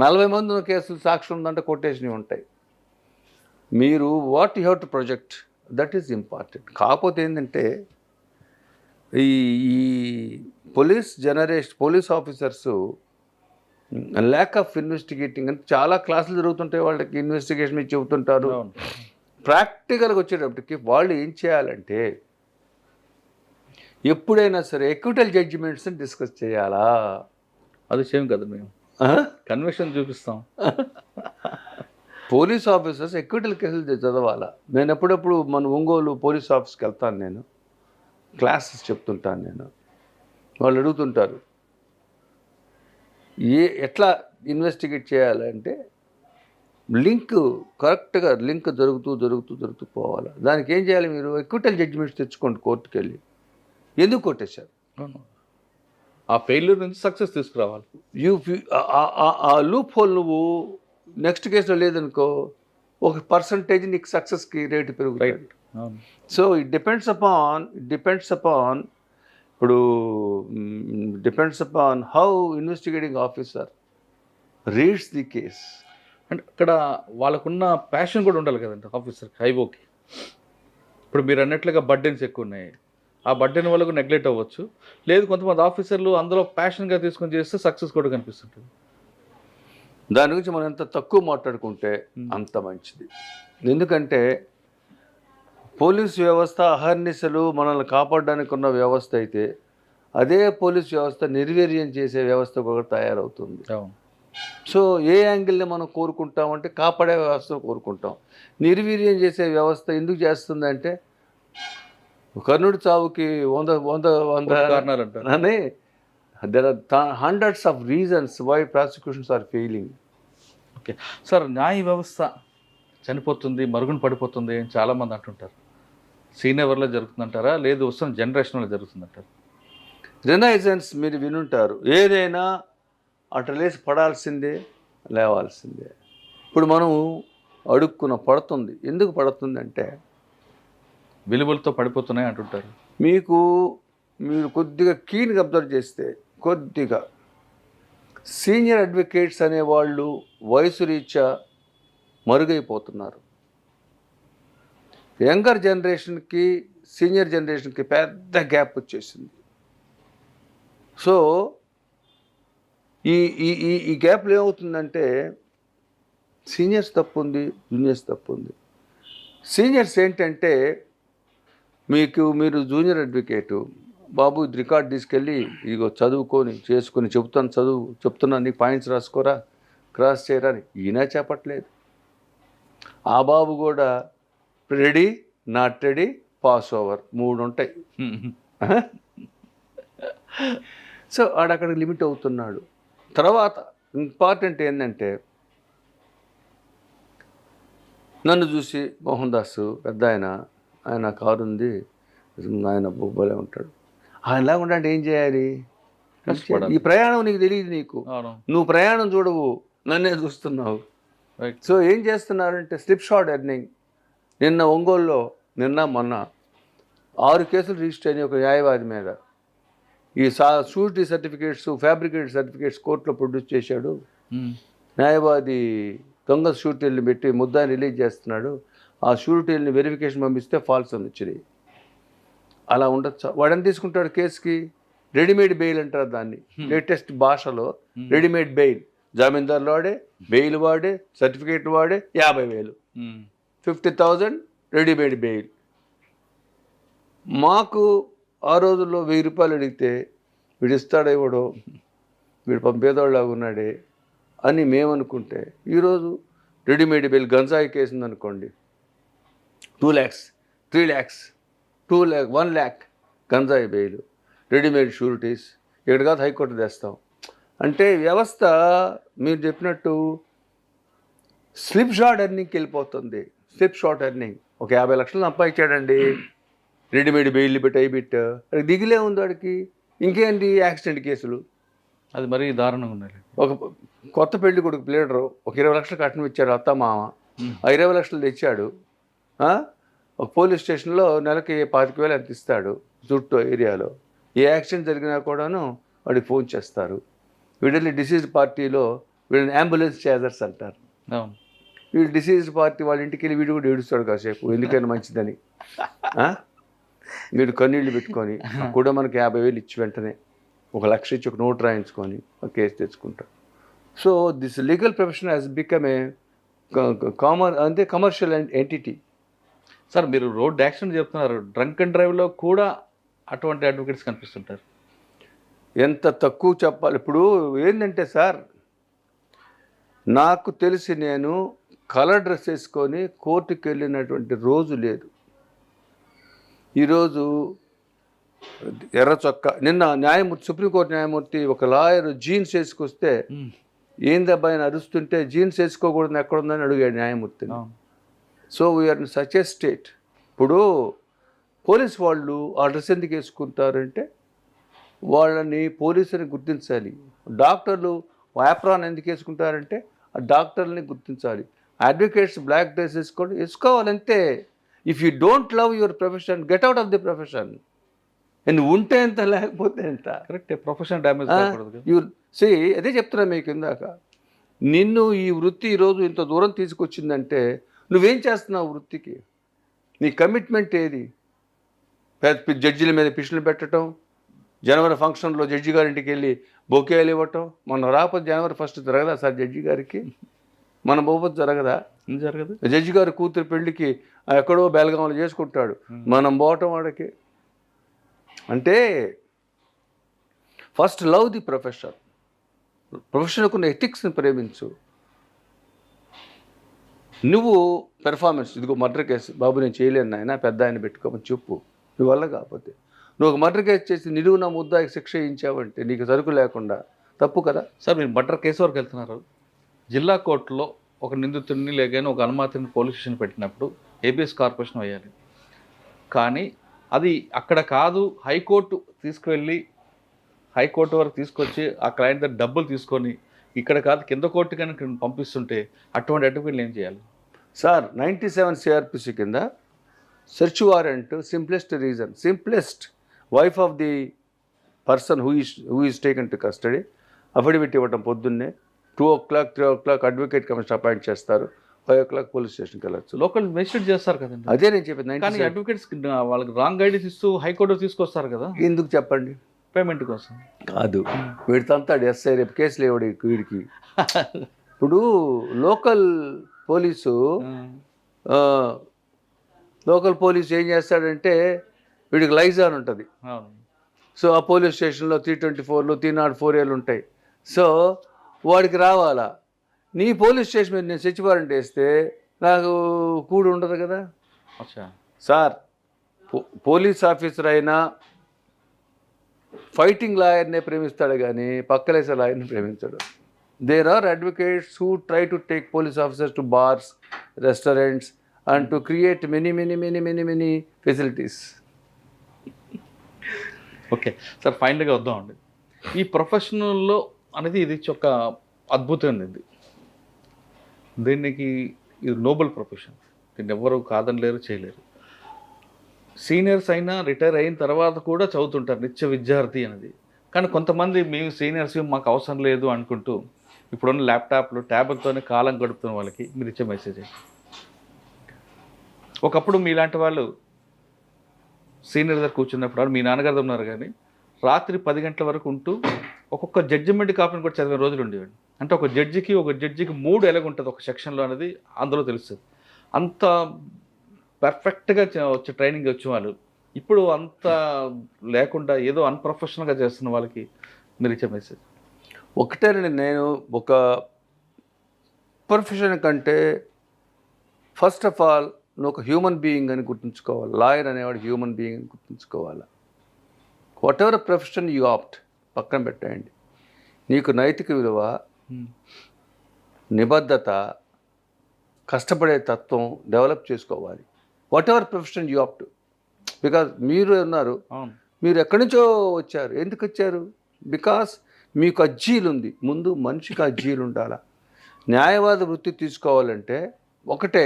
S3: 40 మంది ఉన్న కేసులు సాక్షులు ఉందంటే కొట్టేసినవి ఉంటాయి. మీరు what you have to project, that is important. కాకపోతే ఏంటంటే ఈ police officers lack of investigating అంటే చాలా క్లాసులు జరుగుతుంటాయి, వాళ్ళకి ఇన్వెస్టిగేషన్ మీద చెబుతుంటారు. ప్రాక్టికల్గా వచ్చేటప్పటికి వాళ్ళు ఏం చేయాలంటే ఎప్పుడైనా సరే ఎక్విటల్ జడ్జిమెంట్స్ని డిస్కస్ చేయాలా?
S2: అది సేమ్ కదా, మేము కన్వెన్షన్ చూపిస్తాం.
S3: పోలీస్ ఆఫీసర్స్ ఎక్విటల్ కేసులు చదవాలా? నేను ఎప్పుడప్పుడు మన ఒంగోలు పోలీస్ ఆఫీస్కి వెళ్తాను, నేను క్లాసెస్ చెప్తుంటాను. నేను వాళ్ళు అడుగుతుంటారు ఎట్లా ఇన్వెస్టిగేట్ చేయాలంటే కరెక్ట్గా లింక్ జరుగుతూ పోవాలి. దానికి ఏం చేయాలి? మీరు ఎక్విటల్ జడ్జిమెంట్స్ తెచ్చుకోండి కోర్టుకు వెళ్ళి. ఎందుకు కొట్టేశారు?
S2: ఆ ఫెయిల్యూర్ నుంచి సక్సెస్ తీసుకురావాలి.
S3: ఆ లూప్ హోల్ నువ్వు నెక్స్ట్ కేసులో లేదనుకో, ఒక పర్సంటేజ్ నీకు సక్సెస్కి రేటు పెరుగుతుంది. సో ఇట్ డిపెండ్స్ అపాన్ ఇప్పుడు depends upon how investigating officer reads the case.
S2: అంటే అక్కడ వాళ్ళకున్న ప్యాషన్ కూడా ఉండాలి కదండి ఆఫీసర్కి, హైవోకి. ఇప్పుడు మీరు అన్నట్లుగా బర్డెన్స్ ఎక్కువ ఉన్నాయి, ఆ బర్డెన్ వాళ్ళకు నెగ్లెక్ట్ అవ్వచ్చు. లేదు, కొంతమంది ఆఫీసర్లు అందులో ప్యాషన్గా తీసుకొని చేస్తే సక్సెస్ కూడా కనిపిస్తుంటుంది.
S3: దాని గురించి మనం ఎంత తక్కువ మాట్లాడుకుంటే అంత మంచిది. ఎందుకంటే పోలీస్ వ్యవస్థ అహర్నిశలు మనల్ని కాపాడడానికి ఉన్న వ్యవస్థ అయితే, అదే పోలీస్ వ్యవస్థ నిర్వీర్యం చేసే వ్యవస్థ కూడా తయారవుతుంది. సో ఏ యాంగిల్ని మనం కోరుకుంటామంటే కాపాడే వ్యవస్థను కోరుకుంటాం. నిర్వీర్యం చేసే వ్యవస్థ ఎందుకు చేస్తుందంటే కర్ణుడి చావుకి 100
S2: కారణాలు అంటారు
S3: అని. There are hundreds of reasons why prosecutions are failing.
S2: Okay sir, న్యాయ వ్యవస్థ చనిపోతుంది, మరుగున పడిపోతుంది అని చాలామంది అంటుంటారు. సీనియర్లో జరుగుతుందంటారా, లేదు వస్తున్న జనరేషన్లో జరుగుతుందంటారు?
S3: రినైజెన్స్ మీరు వినుంటారు. ఏదైనా అటు లేసి పడాల్సిందే, లేవాల్సిందే. ఇప్పుడు మనం అడుక్కున్న పడుతుంది. ఎందుకు పడుతుంది అంటే
S2: విలువలతో పడిపోతున్నాయి అంటుంటారు.
S3: మీరు కొద్దిగా కీన్గా అబ్జర్వ్ చేస్తే కొద్దిగా సీనియర్ అడ్వకేట్స్ అనేవాళ్ళు వయసు రీత్యా మరుగైపోతున్నారు. యంగర్ జనరేషన్కి సీనియర్ జనరేషన్కి పెద్ద గ్యాప్ వచ్చేసింది. సో ఈ గ్యాప్లో ఏమవుతుందంటే సీనియర్స్ తప్పు ఉంది, జూనియర్స్ తప్పు ఉంది. సీనియర్స్ ఏంటంటే మీరు జూనియర్ అడ్వకేటు, బాబు ఇది రికార్డ్ తీసుకెళ్ళి ఇగో చదువుకొని చేసుకొని చెప్తున్నాను నీకు పాయింట్స్ రాసుకోరా, క్రాస్ చేయరా అని ఈయన చెప్పట్లేదు. ఆ బాబు కూడా ready, not ready, pass over 3 ఉంటాయి. సో ఆడక్కడ లిమిట్ అవుతున్నాడు. తర్వాత ఇంపార్టెంట్ ఏంటంటే నన్ను చూసి మోహన్ దాసు పెద్ద ఆయన కారు ఉంది, ఆయన బొబ్బలే ఉంటాడు, ఆయనలా ఉండంటే ఏం చేయాలి? ఈ ప్రయాణం నీకు తెలియదు, నువ్వు ప్రయాణం చూడవు, నన్నే చూస్తున్నావు. సో ఏం చేస్తున్నారంటే స్లిప్ షాట్ ఎర్నింగ్. నిన్న ఒంగోలులో మొన్న 6 కేసులు రిజిస్టర్ అయినాయి ఒక న్యాయవాది మీద. ఈ షూరిటీ సర్టిఫికేట్స్, ఫ్యాబ్రికేట్ సర్టిఫికేట్స్ కోర్టులో ప్రొడ్యూస్ చేశాడు. న్యాయవాది దొంగ షూరిటీలను పెట్టి ముద్దాన్ని రిలీజ్ చేస్తున్నాడు. ఆ షూరిటీలని వెరిఫికేషన్ పంపిస్తే ఫాల్స్ అని వచ్చినాయి. అలా ఉండొచ్చా? వాడని తీసుకుంటాడు కేసుకి రెడీమేడ్ బెయిల్ అంటారు దాన్ని, లేటెస్ట్ భాషలో రెడీమేడ్ బెయిల్. జామీందారులు వాడే, బెయిల్ వాడే, సర్టిఫికేట్ వాడే 50,000, 50,000 రెడీమేడ్ బెయిల్. మాకు ఆ రోజుల్లో 1000 రూపాయలు అడిగితే వీడు ఇస్తాడో ఇవ్వడో, వీడు పంపేదోళ్ళలాగా ఉన్నాడే అని మేమనుకుంటే, ఈరోజు రెడీమేడ్ బెయిల్ గంజాయి కేసు ఉందనుకోండి, 2 lakhs, 3 lakhs, 2 lakh, 1 lakh గంజాయి బెయిల్. రెడీమేడ్ షూరిటీస్, ఇక్కడ కాదు హైకోర్టు తెస్తాం. అంటే వ్యవస్థ మీరు చెప్పినట్టు స్లిప్ షార్ట్ ఎర్నింగ్కి వెళ్ళిపోతుంది. Slip short earning. ఒక 50 లక్షలు సంపాదించాడండి, రెడీమేడ్ బెయిల్ పెట్టి అయిబెట్టు, అది దిగిలే ఉంది వాడికి. ఇంకేంటి యాక్సిడెంట్ కేసులు,
S2: అది మరీ దారుణంగా ఉన్నాయి.
S3: ఒక కొత్త పెళ్లి కొడుకు ప్లేడరు ఒక 20 లక్షలు కట్నం ఇచ్చాడు అత్త మామ, ఆ 20 లక్షలు తెచ్చాడు. ఒక పోలీస్ స్టేషన్లో నెలకి 25,000 ఎంత ఇస్తాడు చుట్టూ ఏరియాలో. ఏ యాక్సిడెంట్ జరిగినా కూడాను వాడికి ఫోన్ చేస్తారు. వీళ్ళని డిసీజ్డ్ పార్టీలో వీళ్ళని అంబులెన్స్ చేజర్స్ అంటారు.
S2: అవును.
S3: వీళ్ళు డిసీజ్డ్ పార్టీ వాళ్ళ ఇంటికి వెళ్ళి వీడు కూడా ఏడుస్తాడు కాసేపు, ఎందుకైనా మంచిదని. వీడు కన్నీళ్ళు పెట్టుకొని కూడా మనకి 50,000 ఇచ్చి వెంటనే 1,00,000 ఇచ్చి ఒక నోట్ రాయించుకొని ఒక కేసు తెచ్చుకుంటారు. So this legal profession has become a commercial entity.
S2: Sir మీరు రోడ్ యాక్సిడెంట్ చెప్తున్నారు, డ్రంక్ అండ్ డ్రైవ్లో కూడా అటువంటి అడ్వకేట్స్ కనిపిస్తుంటారు.
S3: ఎంత తక్కువ చెప్పాలి. ఇప్పుడు ఏంటంటే సార్, నాకు తెలిసి నేను కలర్ డ్రెస్ వేసుకొని కోర్టుకి వెళ్ళినటువంటి రోజు లేదు. ఈరోజు ఎర్ర చొక్కా, నిన్న న్యాయమూర్తి, సుప్రీంకోర్టు న్యాయమూర్తి ఒక లాయర్ జీన్స్ వేసుకొస్తే ఏందబ్బా ఆయన అరుస్తుంటే జీన్స్ వేసుకోకూడదు ఎక్కడుందని అడిగాడు న్యాయమూర్తిని. So we're in such a state. ఇప్పుడు పోలీస్ వాళ్ళు ఆ డ్రెస్ ఎందుకు వేసుకుంటారంటే వాళ్ళని పోలీసుని గుర్తించాలి. డాక్టర్లు యాప్రాన్ ఎందుకు వేసుకుంటారంటే ఆ డాక్టర్ని గుర్తించాలి. అడ్వకేట్స్ బ్లాక్ డ్రెస్ వేసుకోవాలంతే. If you don't love your profession, get out of the profession. నువ్వు ఉంటే ఎంత, లేకపోతే ఎంత.
S2: కరెక్ట్. ప్రొఫెషన్ డ్యామేజ్ కాకూడదు.
S3: అదే చెప్తున్నా మీకు ఇందాక. నిన్ను ఈ వృత్తి ఈరోజు ఇంత దూరం తీసుకొచ్చిందంటే నువ్వేం చేస్తున్నావు వృత్తికి? నీ కమిట్మెంట్ ఏది? జడ్జిల మీద పిషన్లు పెట్టడం, జనవరి ఫంక్షన్లో జడ్జి గారింటికి వెళ్ళి బొకేలు ఇవ్వటం. మనం రాకపోతే జనవరి 1 జరగదా సార్ జడ్జి గారికి? మనం పోకపోతే జరగదా?
S2: జరగదు.
S3: జడ్జి గారి కూతురు పెళ్ళికి ఎక్కడో బెల్గాంలో చేసుకుంటాడు, మనం పోవటం వాడికి. అంటే ఫస్ట్ లవ్ ది ప్రొఫెషన్. ప్రొఫెషన్కు ఉన్న ఎథిక్స్ని ప్రేమించు. నువ్వు పెర్ఫార్మెన్స్, ఇదిగో మర్డర్ కేసు, బాబు నేను చేయలేను నాయన, పెద్ద ఆయన పెట్టుకోమని చెప్పు. నీ వల్ల కాకపోతే నువ్వు ఒక మర్డర్ కేసు చేసి నిలువున ముద్దాయికి శిక్ష ఇచ్చావంటే నీకు సరుకు లేకుండా తప్పు కదా
S2: సార్. మీరు మర్డర్ కేసు వరకు వెళ్తున్నారు. జిల్లా కోర్టులో ఒక నిందితుడిని లేగానే ఒక అనుమాతిని పోలీస్ స్టేషన్ పెట్టినప్పుడు ఏబిఎస్ కార్పొరేషన్ వేయాలి. కానీ అది అక్కడ కాదు, హైకోర్టు తీసుకువెళ్ళి హైకోర్టు వరకు తీసుకొచ్చి ఆ క్లయింట్ దగ్గర డబ్బులు తీసుకొని ఇక్కడ కాదు కింద కోర్టు కనుక పంపిస్తుంటే అటువంటి అడ్వకేట్లు ఏం చేయాలి
S3: సార్? 97 సిఆర్పిసి కింద search warrant simplest wife of the person who is taken to custody affidavit ఇవ్వటం. పొద్దున్నే 2 o'clock 3 o'clock advocate commission appoint చేస్తారు, 5 o'clock పోలీస్ స్టేషన్కి వెళ్ళచ్చు.
S2: లోకల్ మెజిస్ట్రేట్ చేస్తారు కదండి.
S3: అదే నేను చెప్పింది.
S2: కానీ అడ్వకేట్స్ వాళ్ళకి రాంగ్ గైడెన్స్ ఇస్తూ హైకోర్టు తీసుకొస్తారు కదా.
S3: ఎందుకు చెప్పండి?
S2: పేమెంట్ కోసం
S3: కాదు, వీడితంతాడు ఎస్ఐ రేపు కేసులు ఇవ్వడు వీడికి. ఇప్పుడు లోకల్ పోలీసు ఏం చేస్తాడంటే వీడికి లైజాన్ ఉంటుంది. సో ఆ పోలీస్ స్టేషన్లో 324లు 304Aలు ఉంటాయి. సో వాడికి రావాలా? నీ పోలీస్ స్టేషన్ మీద నేను సెర్చ్ వారెంట్ వేస్తే నాకు కూడు ఉండదు కదా సార్. పోలీస్ ఆఫీసర్ అయినా ఫైటింగ్ లాయర్నే ప్రేమిస్తాడు కానీ పక్కలేసే లాయర్ని ప్రేమించాడు. There are advocates who try to take police officers to bars, restaurants and to create many facilities.
S2: Okay sir, ఫైనల్గా వద్దామండి. ఈ ప్రొఫెషనల్లో అనేది ఇది ఒక అద్భుతమైనది. దీనికి ఇది నోబెల్ ప్రొఫెషన్, దీన్ని ఎవరు కాదనలేరు, చేయలేరు. సీనియర్స్ అయినా రిటైర్ అయిన తర్వాత కూడా చదువుతుంటారు, నిత్య విద్యార్థి అనేది. కానీ కొంతమంది మేము సీనియర్స్ మాకు అవసరం లేదు అనుకుంటూ ఇప్పుడున్న ల్యాప్టాప్లు ట్యాబ్లతోనే కాలం గడుపుతున్న వాళ్ళకి మీరు ఇచ్చే మెసేజ్. ఒకప్పుడు మీలాంటి వాళ్ళు సీనియర్ దగ్గర కూర్చున్నప్పుడు మీ నాన్నగారు ఉన్నారు కానీ రాత్రి 10 గంటల వరకు ఉంటూ ఒక్కొక్క జడ్జిమెంట్ కాపీని కూడా చదివే రోజులు ఉండేవాడు. అంటే ఒక జడ్జికి 3 ఎలాగుంటుంది ఒక సెక్షన్లో అనేది అందులో తెలుస్తుంది. అంత పర్ఫెక్ట్గా వచ్చే ట్రైనింగ్ వచ్చే వాళ్ళు ఇప్పుడు అంత లేకుండా ఏదో అన్ప్రొఫెషనల్గా చేస్తున్న వాళ్ళకి మీరు ఇచ్చే మెసేజ్?
S3: ఒకటేనండి, నేను ఒక ప్రొఫెషన్ కంటే ఫస్ట్ ఆఫ్ ఆల్ నువ్వు ఒక హ్యూమన్ బీయింగ్ అని గుర్తుంచుకోవాలి. లాయర్ అనేవాడు హ్యూమన్ బీయింగ్ అని గుర్తుంచుకోవాలి. What ever profession you opt పక్కన పెట్టండి, నీకు నైతిక విలువ, నిబద్ధత, కష్టపడే తత్వం డెవలప్ చేసుకోవాలి. What ever profession you opt. Because మీరు ఉన్నారు,
S2: అవును.
S3: మీరు ఎక్కడి నుంచో వచ్చారు. ఎందుకు వచ్చారు? బికాస్ మీకు అజ్జీలు ఉంది. ముందు మనిషికి అజ్జీలు ఉండాలా. న్యాయవాద వృత్తి తీసుకోవాలంటే ఒకటే,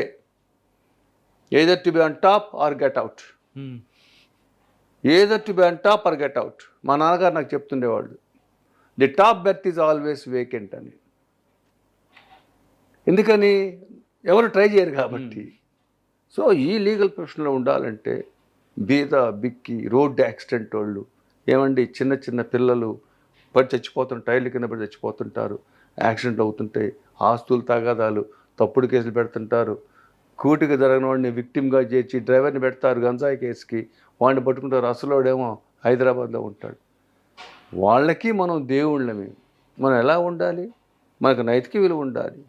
S3: either to be on top or get out. Either to be on top or get out. మా నాన్నగారు నాకు చెప్తుండేవాళ్ళు, the top berth is always vacant అని. ఎందుకని? ఎవరు ట్రై చేయరు కాబట్టి. సో ఈ లీగల్ ప్రొఫెషన్లో ఉండాలంటే బీద బిక్కి రోడ్డు యాక్సిడెంట్ వాళ్ళు, ఏమండి చిన్న చిన్న పిల్లలు పడి చచ్చిపోతుంటారు, టైర్ల కింద పడి చచ్చిపోతుంటారు, యాక్సిడెంట్లు అవుతుంటాయి, ఆస్తులు తగాదాలు, తప్పుడు కేసులు పెడుతుంటారు, కూటికి జరగని వాడిని విక్టిమ్గా చేర్చి డ్రైవర్ని పెడతారు గంజాయి కేసుకి, వాడిని పట్టుకుంటారు. అసలోడేమో హైదరాబాద్లో ఉంటాడు. వాళ్ళకి మనం దేవుళ్ళమే. మనం ఎలా ఉండాలి? మనకు నైతిక విలువ ఉండాలి.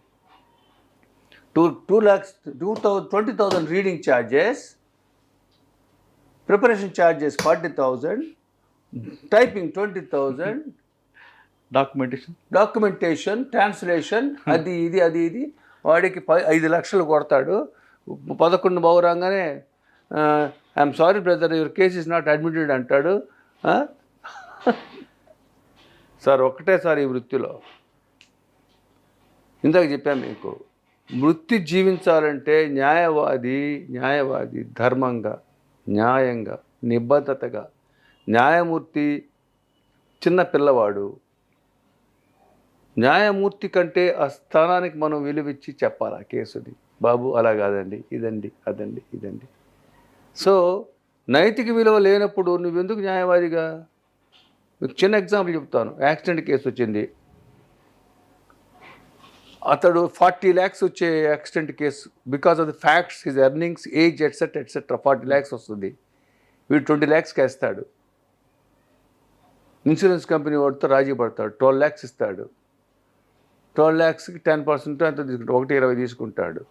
S3: 20,000 reading charges, preparation charges 40,000, typing 20,000, documentation, translation, అది ఇది వాడికి 5 లక్షలు కొడతాడు. 11 బావు రాగానే I'm sorry brother, your case is not admitted అంటాడు. సార్ ఒకటే సార్ ఈ వృత్తిలో, ఇందాక చెప్పాను మీకు, వృత్తి జీవించాలంటే న్యాయవాది ధర్మంగా, న్యాయంగా, నిబద్ధతగా, న్యాయమూర్తి చిన్న పిల్లవాడు, న్యాయమూర్తి కంటే ఆ స్థానానికి మనం విలువిచ్చి చెప్పాలి ఆ కేసుని. బాబు అలా కాదండి, ఇదండి, అదండి, ఇదండి. సో నైతిక విలువ లేనప్పుడు నువ్వెందుకు న్యాయవాదిగా? మీకు చిన్న ఎగ్జాంపుల్ చెప్తాను. యాక్సిడెంట్ కేసు వచ్చింది, అతడు 40 lakhs వచ్చే accident case, because of the facts, his earnings, age etcetera 40 lakhs వస్తుంది. వీడు 20 lakhs వేస్తాడు. ఇన్సూరెన్స్ కంపెనీ వాడితో రాజీ పడతాడు, 12 lakhs ఇస్తాడు. 12 lakhsకి 10% అంత తీసుకుంటాడు, 1.20 తీసుకుంటాడు.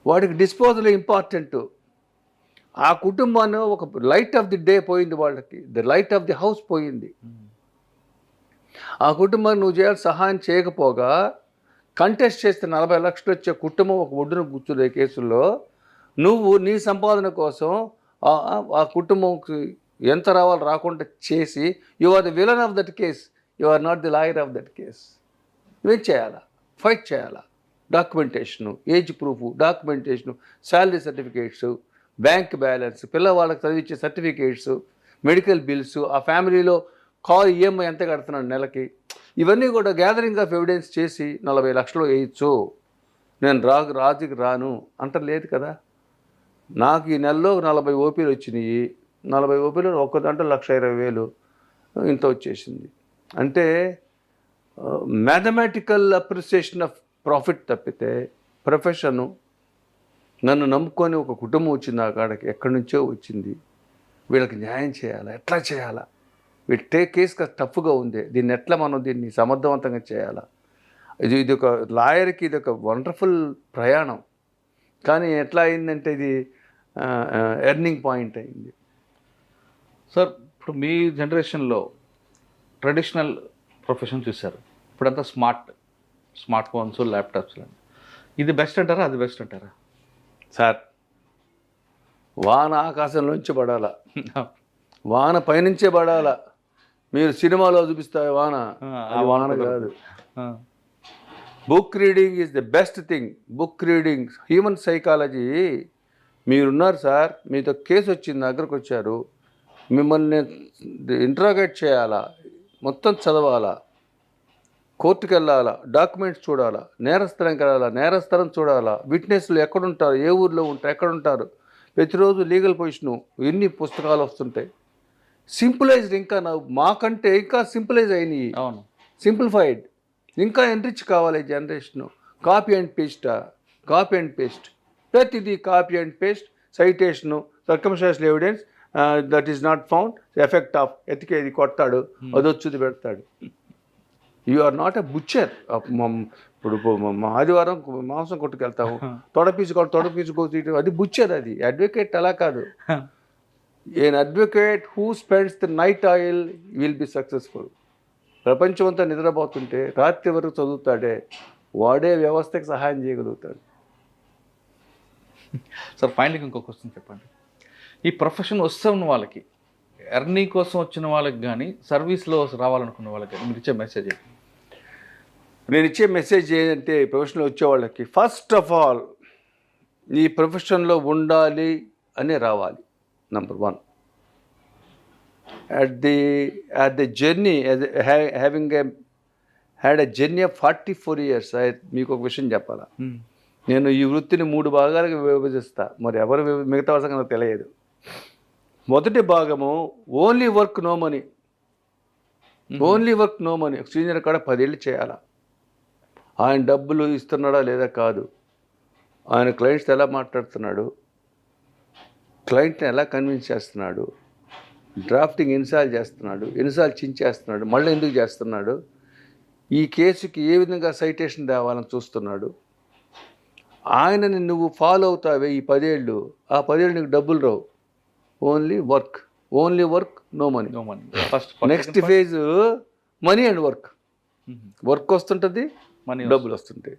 S3: వాడికి డిస్పోజల్ ఇంపార్టెంట్. ఆ కుటుంబాన్ని ఒక లైట్ ఆఫ్ ది డే పోయింది, వాళ్ళకి the light of the house పోయింది. ఆ కుటుంబాన్ని నువ్వు చేయాలి సహాయం చేయకపోగా కంటెస్ట్ చేస్తే 40 లక్షలు వచ్చే కుటుంబం ఒక ఒడ్డున కూర్చునే కేసుల్లో నువ్వు నీ సంపాదన కోసం ఆ కుటుంబంకి ఎంత రావాలో రాకుండా చేసి, you are the villain of that case, you are not the lawyer of that case. నువ్వేం చేయాలా? ఫైట్ చేయాలా? Documentation, age proof, documentation, salary certificates, bank balance, పిల్లవాళ్ళకి చదివించే సర్టిఫికేట్స్, మెడికల్ బిల్స్, ఆ ఫ్యామిలీలో కారు ఈఎంఐ ఎంత కడుతున్నాడు నెలకి, ఇవన్నీ కూడా గ్యాదరింగ్ ఆఫ్ ఎవిడెన్స్ చేసి 40 లక్షలు వేయచ్చు. నేను రాజుకి రాను అంటలేదు కదా. నాకు ఈ నెలలో 40 ఓపీలు వచ్చినాయి. 40 ఓపీలు ఒక్క దాంట్లో 1,20,000 ఇంత వచ్చేసింది. అంటే మ్యాథమెటికల్ అప్రిసియేషన్ ఆఫ్ ప్రాఫిట్ తప్పితే ప్రొఫెషను, నన్ను నమ్ముకొని ఒక కుటుంబం వచ్చింది, ఆ కాడకి ఎక్కడి నుంచో వచ్చింది, వీళ్ళకి న్యాయం చేయాలా, ఎట్లా చేయాలా, వీటి కేసు టఫ్గా ఉంది, దీన్ని ఎట్లా మనం దీన్ని సమర్థవంతంగా చేయాలా. ఇది ఒక లాయర్కి ఇది ఒక వండర్ఫుల్ ప్రయాణం. కానీ ఎట్లా అయిందంటే ఇది ఎర్నింగ్ పాయింట్ అయింది.
S2: సార్ ఇప్పుడు మీ జనరేషన్లో ట్రెడిషనల్ ప్రొఫెషన్ చూశారు, ఇప్పుడంతా స్మార్ట్ ఫోన్స్, ల్యాప్టాప్స్. ఇది బెస్ట్ అంటారా, అది బెస్ట్ అంటారా?
S3: సార్ వాన ఆకాశంలోంచి పడాలా, వాన పైనుంచే పడాలా. మీరు సినిమాలో చూపిస్తారు వాన, అది వాన కాదు. Book reading is the best thing. Book reading, human psychology. మీరున్నారు సార్, మీతో కేసు వచ్చింది, దగ్గరకు వచ్చారు, మిమ్మల్ని ఇంట్రాగేట్ చేయాలా, మొత్తం చదవాలా, కోర్టుకు వెళ్ళాలా, డాక్యుమెంట్స్ చూడాలా, నేరస్థలంకి వెళ్ళాలా, నేరస్థలం చూడాలా, విట్నెస్లు ఎక్కడుంటారు, ఏ ఊర్లో ఉంటారు, ఎక్కడుంటారు, ప్రతిరోజు లీగల్ పొజిషను, ఎన్ని పుస్తకాలు వస్తుంటాయి. సింపులైజ్డ్, ఇంకా మాకంటే ఇంకా సింపులైజ్ అయినాయి.
S2: అవును,
S3: సింప్లిఫైడ్, ఇంకా ఎన్రిచ్ కావాలి జనరేషను. కాపీ అండ్ పేస్ట్, ప్రతిదీ copy and paste, citation, circumstantial evidence, that is not found, effect of, ఎతికేది కొడతాడు, అదొచ్చుది పెడతాడు. You are not a butcher. ఇప్పుడు ఆదివారం మాంసం కొట్టుకెళ్తాము, తొడపీసు, అది బుచ్చర్, అది అడ్వకేట్ అలా కాదు. an advocate who spends the night oil will be successful. ప్రపంచం అంతా నిద్రపోతుంటే రాత్రి వరకు చదువుతాడే వాడే వ్యవస్థకి సహాయం చేయగలుగుతాడు.
S2: సార్ ఫైనల్గా ఇంకో క్వశ్చన్ చెప్పండి. ఈ ప్రొఫెషన్ వస్తున్న వాళ్ళకి, ఎర్నీ కోసం వచ్చిన వాళ్ళకి కానీ, సర్వీస్లో రావాలనుకున్న వాళ్ళకి మీరు ఇచ్చే మెసేజ్ ఏంటి?
S3: నేను ఇచ్చే మెసేజ్ ఏంటంటే ప్రొఫెషన్లో వచ్చే వాళ్ళకి ఫస్ట్ ఆఫ్ ఆల్ ఈ ప్రొఫెషన్లో ఉండాలి అని రావాలి. Number 1. at the journey, having had a journey of 44 years, మీకు ఒక విషయం చెప్పాలా, నేను ఈ వృత్తిని 3 భాగాలుగా విభజిస్తా. మరి ఎవరు మిగతా వాళ్ళకి నాకు తెలియదు. మొదటి భాగము only work no money. Only work no money. Senior కాడ 10 ఏళ్ళు చేయాలా. ఆయన డబ్బులు ఇస్తున్నాడా లేదా కాదు, ఆయన క్లయింట్స్ ఎలా మాట్లాడుతున్నాడు, క్లయింట్ని ఎలా కన్విన్స్ చేస్తున్నాడు, డ్రాఫ్టింగ్ ఎన్నిసార్లు చేస్తున్నాడు, ఎన్నిసార్లు చించేస్తున్నాడు, మళ్ళీ ఎందుకు చేస్తున్నాడు, ఈ కేసుకి ఏ విధంగా సైటేషన్ తేవాలని చూస్తున్నాడు, ఆయనని నువ్వు ఫాలో అవుతావే ఈ 10 ఏళ్ళు, ఆ 10 ఏళ్ళు నీకు డబ్బులు రావు. Only work. Only work no money.
S2: No money. First
S3: next phase money and work. Work వస్తుంటుంది,
S2: మనీ
S3: డబ్బులు వస్తుంటాయి.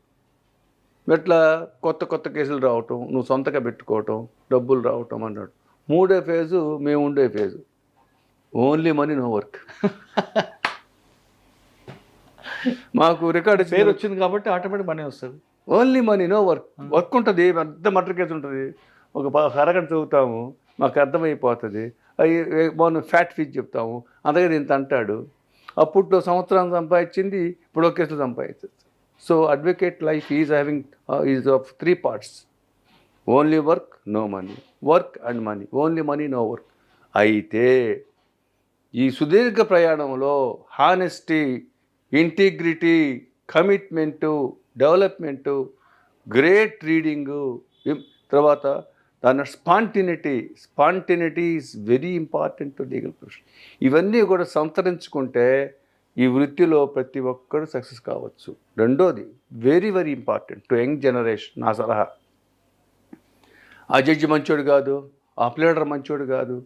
S3: ఇట్లా కొత్త కొత్త కేసులు రావటం, నువ్వు సొంతగా పెట్టుకోవటం, డబ్బులు రావటం అన్నాడు. 3వ ఫేజు మేము ఉండే phase only money no work. మాకు రికార్డు
S2: పేరు వచ్చింది కాబట్టి ఆటోమేటిక్ మనీ వస్తుంది.
S3: Only money no work. Work ఉంటుంది, పెద్ద మర్డర్ కేసు ఉంటుంది, ఒక అరగంట చదువుతాము, మాకు అర్థమైపోతుంది. అవి మనం ఫ్యాట్ ఫీజ్ చెప్తాము, అందుకని ఇంత అంటాడు. అప్పట్లో సంవత్సరం సంపాదించింది ఇప్పుడు ఒక కేసులో సంపాదించచ్చు. So advocate life is of 3 parts. Only work no money, work and money. Only money no work. అయితే ఈ సుదీర్ఘ ప్రయాణంలో honesty, integrity, commitment, development, great reading, తర్వాత దాని spontaneity is very important to legal profession. ఇవన్నీ కూడా సంతరించుకుంటే ఈ వృత్తిలో ప్రతి ఒక్కరు సక్సెస్ కావచ్చు. రెండోది very very important to young generation, నా సలహా, ఆ జడ్జి మంచోడు కాదు, ఆ ప్లేడర్ మంచోడు కాదు,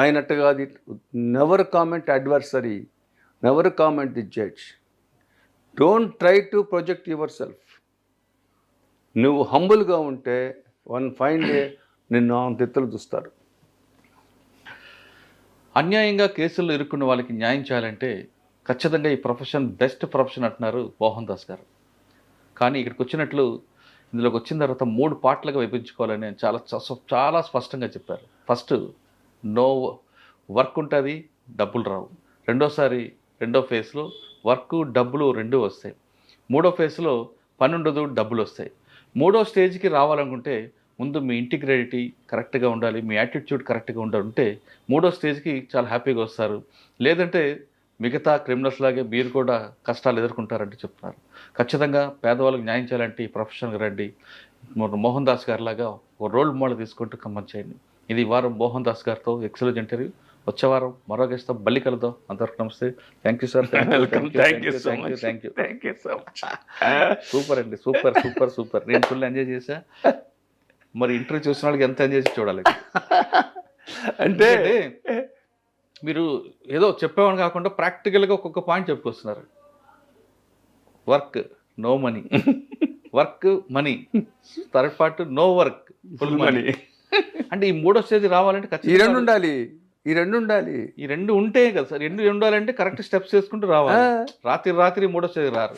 S3: ఆయనట్టు కాదు, never comment adversary, never comment the judge. Don't try to project your self. నువ్వు హంబుల్గా ఉంటే వన్ ఫైన్ డే నిన్ను తెత్తులు చూస్తారు.
S2: అన్యాయంగా కేసుల్లో ఇరుక్కున్న వాళ్ళకి న్యాయం చేయాలంటే ఖచ్చితంగా ఈ ప్రొఫెషన్ బెస్ట్ ప్రొఫెషన్ అంటున్నారు మోహన్ దాస్ గారు. కానీ ఇక్కడికి వచ్చినట్లు ఇందులోకి వచ్చిన తర్వాత 3 పార్ట్లుగా విభజించుకోవాలని చాలా స్పష్టంగా చెప్పారు. ఫస్ట్ నో వర్క్ ఉంటుంది, డబ్బులు రావు. రెండో ఫేజ్లో వర్క్ డబ్బులు 2 వస్తాయి. 3వ ఫేజ్లో పని ఉండదు, డబ్బులు వస్తాయి. 3వ స్టేజ్కి రావాలనుకుంటే ముందు మీ ఇంటిగ్రిటీ కరెక్ట్గా ఉండాలి, మీ యాటిట్యూడ్ కరెక్ట్గా ఉంటే 3వ స్టేజ్కి చాలా హ్యాపీగా వస్తారు. లేదంటే మిగతా క్రిమినల్స్ లాగే మీరు కూడా కష్టాలు ఎదుర్కొంటారంటే చెప్తున్నారు. ఖచ్చితంగా పేదవాళ్ళకి న్యాయం చేయాలంటే ఈ ప్రొఫెషన్కి రండి. మోహన్ దాస్ గారి లాగా ఒక రోల్ మోడల్ తీసుకుంటూ కమెంట్ చేయండి. ఇది ఈ వారం మోహన్ దాస్ గారితో ఎక్సలెంట్ ఇంటర్వ్యూ. వచ్చే వారం మరో గెస్ట్తో మళ్ళీ కలుద్దాం. అందరికి నమస్తే. Thank you sir.
S3: Thank you so much.
S2: Super అండి, సూపర్. నేను ఫుల్ ఎంజాయ్ చేశా. మరి ఇంటర్వ్యూ చూసిన వాళ్ళకి ఎంత ఎంజాయ్ చేసి చూడాలి. అంటే మీరు ఏదో చెప్పేవాడిని కాకుండా ప్రాక్టికల్గా ఒక్కొక్క పాయింట్ చెప్పుకొస్తున్నారు. Work no money, work money, third part no work full money. అంటే ఈ 3వ స్టేజ్ రావాలంటే ఖచ్చితంగా ఈ రెండు ఉంటే కదా సార్. 2 ఉండాలంటే కరెక్ట్ స్టెప్స్ చేసుకుంటూ రావాలి. రాత్రి 3వ స్టేజ్ రారు.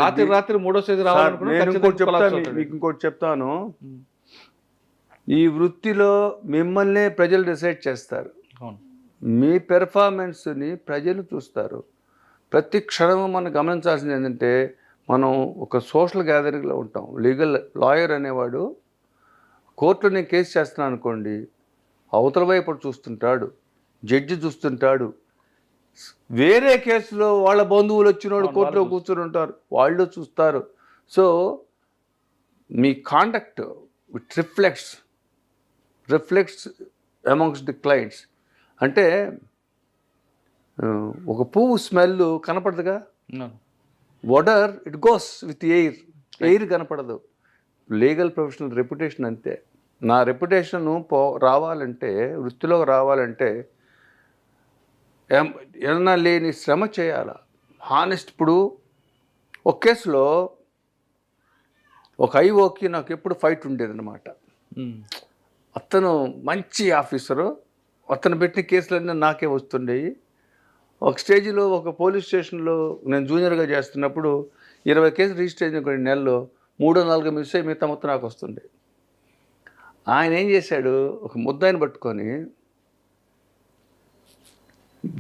S2: రాత్రి 3వ స్టేజ్ రావాలనుకుంటే
S3: మీకు ఇంకోటి చెప్తాను. ఈ వృత్తిలో మిమ్మల్నే ప్రజలు డిసైడ్ చేస్తారు. మీ పెర్ఫార్మెన్స్ని ప్రజలు చూస్తారు. ప్రతి క్షణము మనం గమనించాల్సింది ఏంటంటే మనం ఒక సోషల్ గ్యాదరింగ్లో ఉంటాం. లీగల్ లాయర్ అనేవాడు కోర్టులో నేను కేసు చేస్తున్నాను అనుకోండి, అవతల వైపు చూస్తుంటాడు, జడ్జి చూస్తుంటాడు, వేరే కేసులో వాళ్ళ బంధువులు వచ్చినోడు కోర్టులో కూర్చొని ఉంటారు, వాళ్ళు చూస్తారు. సో మీ conduct it reflects amongst the clients. అంటే ఒక పువ్వు స్మెల్ కనపడదుగా, water it goes with air కనపడదు. లీగల్ ప్రొఫెషనల్ రెప్యుటేషన్ అంతే. నా రెప్యుటేషన్ రావాలంటే, వృత్తిలో రావాలంటే ఏమన్నా లేని శ్రమ చేయాల. హానెస్ట్. ఇప్పుడు ఒక కేసులో ఒక ఐఓకి నాకు ఎప్పుడు ఫైట్ ఉండేదన్నమాట. అతను మంచి ఆఫీసరు, అతను పెట్టిన కేసులన్నీ నాకే వస్తుండేవి. ఒక స్టేజ్లో ఒక పోలీస్ స్టేషన్లో నేను జూనియర్గా చేస్తున్నప్పుడు 20 కేసులు రిజిస్టర్ అయిన కొన్ని నెలల్లో 3-4 మిస్ అయ్యి మిగతా మొత్తం నాకు వస్తుండే. ఆయన ఏం చేశాడు, ఒక ముద్దాయిని పట్టుకొని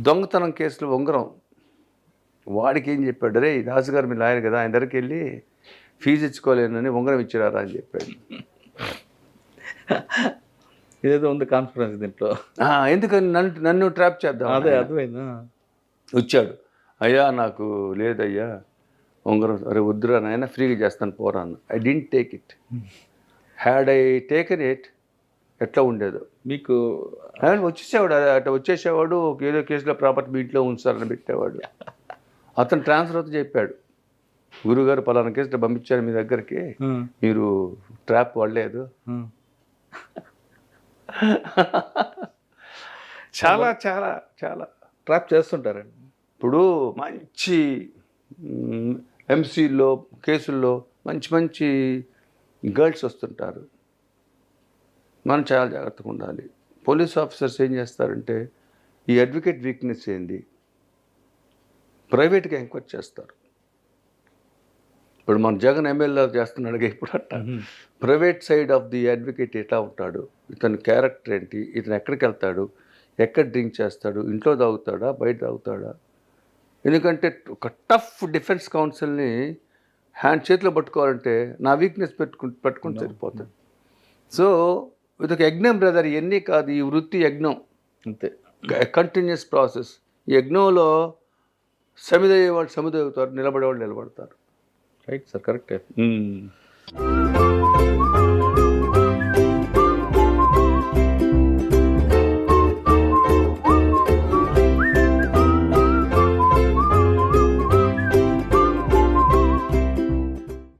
S3: దొంగతనం కేసులు ఉంగరం, వాడికి ఏం చెప్పాడు, రే దాసు గారు మీ లాయర్ కదా, ఆయన దగ్గరికి వెళ్ళి ఫీజు ఇచ్చుకోలేనని ఉంగరం ఇచ్చిరారా అని చెప్పాడు.
S2: ఇదేదో ఉంది కాన్ఫిడెన్స్ దీంట్లో.
S3: ఎందుకని నన్ను ట్రాప్ చేద్దాం.
S2: అదే అర్థమైందా.
S3: వచ్చాడు, అయ్యా నాకు లేదయ్యా ఉంగరం, అరే వద్దురా నాయన ఫ్రీగా చేస్తాను పోరా అన్న. I didn't take it. Had I taken it ఎట్లా ఉండేదో.
S2: మీకు
S3: వచ్చేసేవాడు, అట్లా వచ్చేసేవాడు. ఏదో కేసులో ప్రాపర్టీ మీ ఇంట్లో ఉంచాలని పెట్టేవాడు. అతను ట్రాన్స్ఫర్ అవుతూ చెప్పాడు, గురుగారు పలానా కేసులో పంపించారు మీ దగ్గరికి, మీరు ట్రాప్ పడలేదు. చాలా చాలా చాలా
S2: ట్రాప్ చేస్తుంటారండి.
S3: ఇప్పుడు మంచి ఎంసీలో కేసుల్లో మంచి మంచి గర్ల్స్ వస్తుంటారు. మనం చాలా జాగ్రత్తగా ఉండాలి. పోలీస్ ఆఫీసర్స్ ఏం చేస్తారంటే, ఈ అడ్వకేట్ వీక్నెస్ ఏంది ప్రైవేట్గా ఎంక్వైరీ చేస్తారు. ఇప్పుడు మన జగన్ ఎమ్మెల్యే చేస్తున్నాడుగా ఇప్పుడు అట్ట. Private side of the advocate ఎట్లా ఉంటాడు, ఇతని క్యారెక్టర్ ఏంటి, ఇతను ఎక్కడికి వెళ్తాడు, ఎక్కడ డ్రింక్ చేస్తాడు, ఇంట్లో తాగుతాడా బయట తాగుతాడా. ఎందుకంటే ఒక టఫ్ డిఫెన్స్ కౌన్సిల్ని చేతిలో పట్టుకోవాలంటే నా వీక్నెస్ పట్టుకుని సరిపోతుంది. సో ఇదొక యజ్ఞం బ్రదర్, ఇవన్నీ కాదు, ఈ వృత్తి యజ్ఞం
S2: అంతే,
S3: కంటిన్యూస్ ప్రాసెస్. ఈ యజ్ఞంలో సమిదయ్యే వాళ్ళు సమిదవుతారు, నిలబడేవాళ్ళు నిలబడతారు.
S2: రైట్ సార్, కరెక్టే.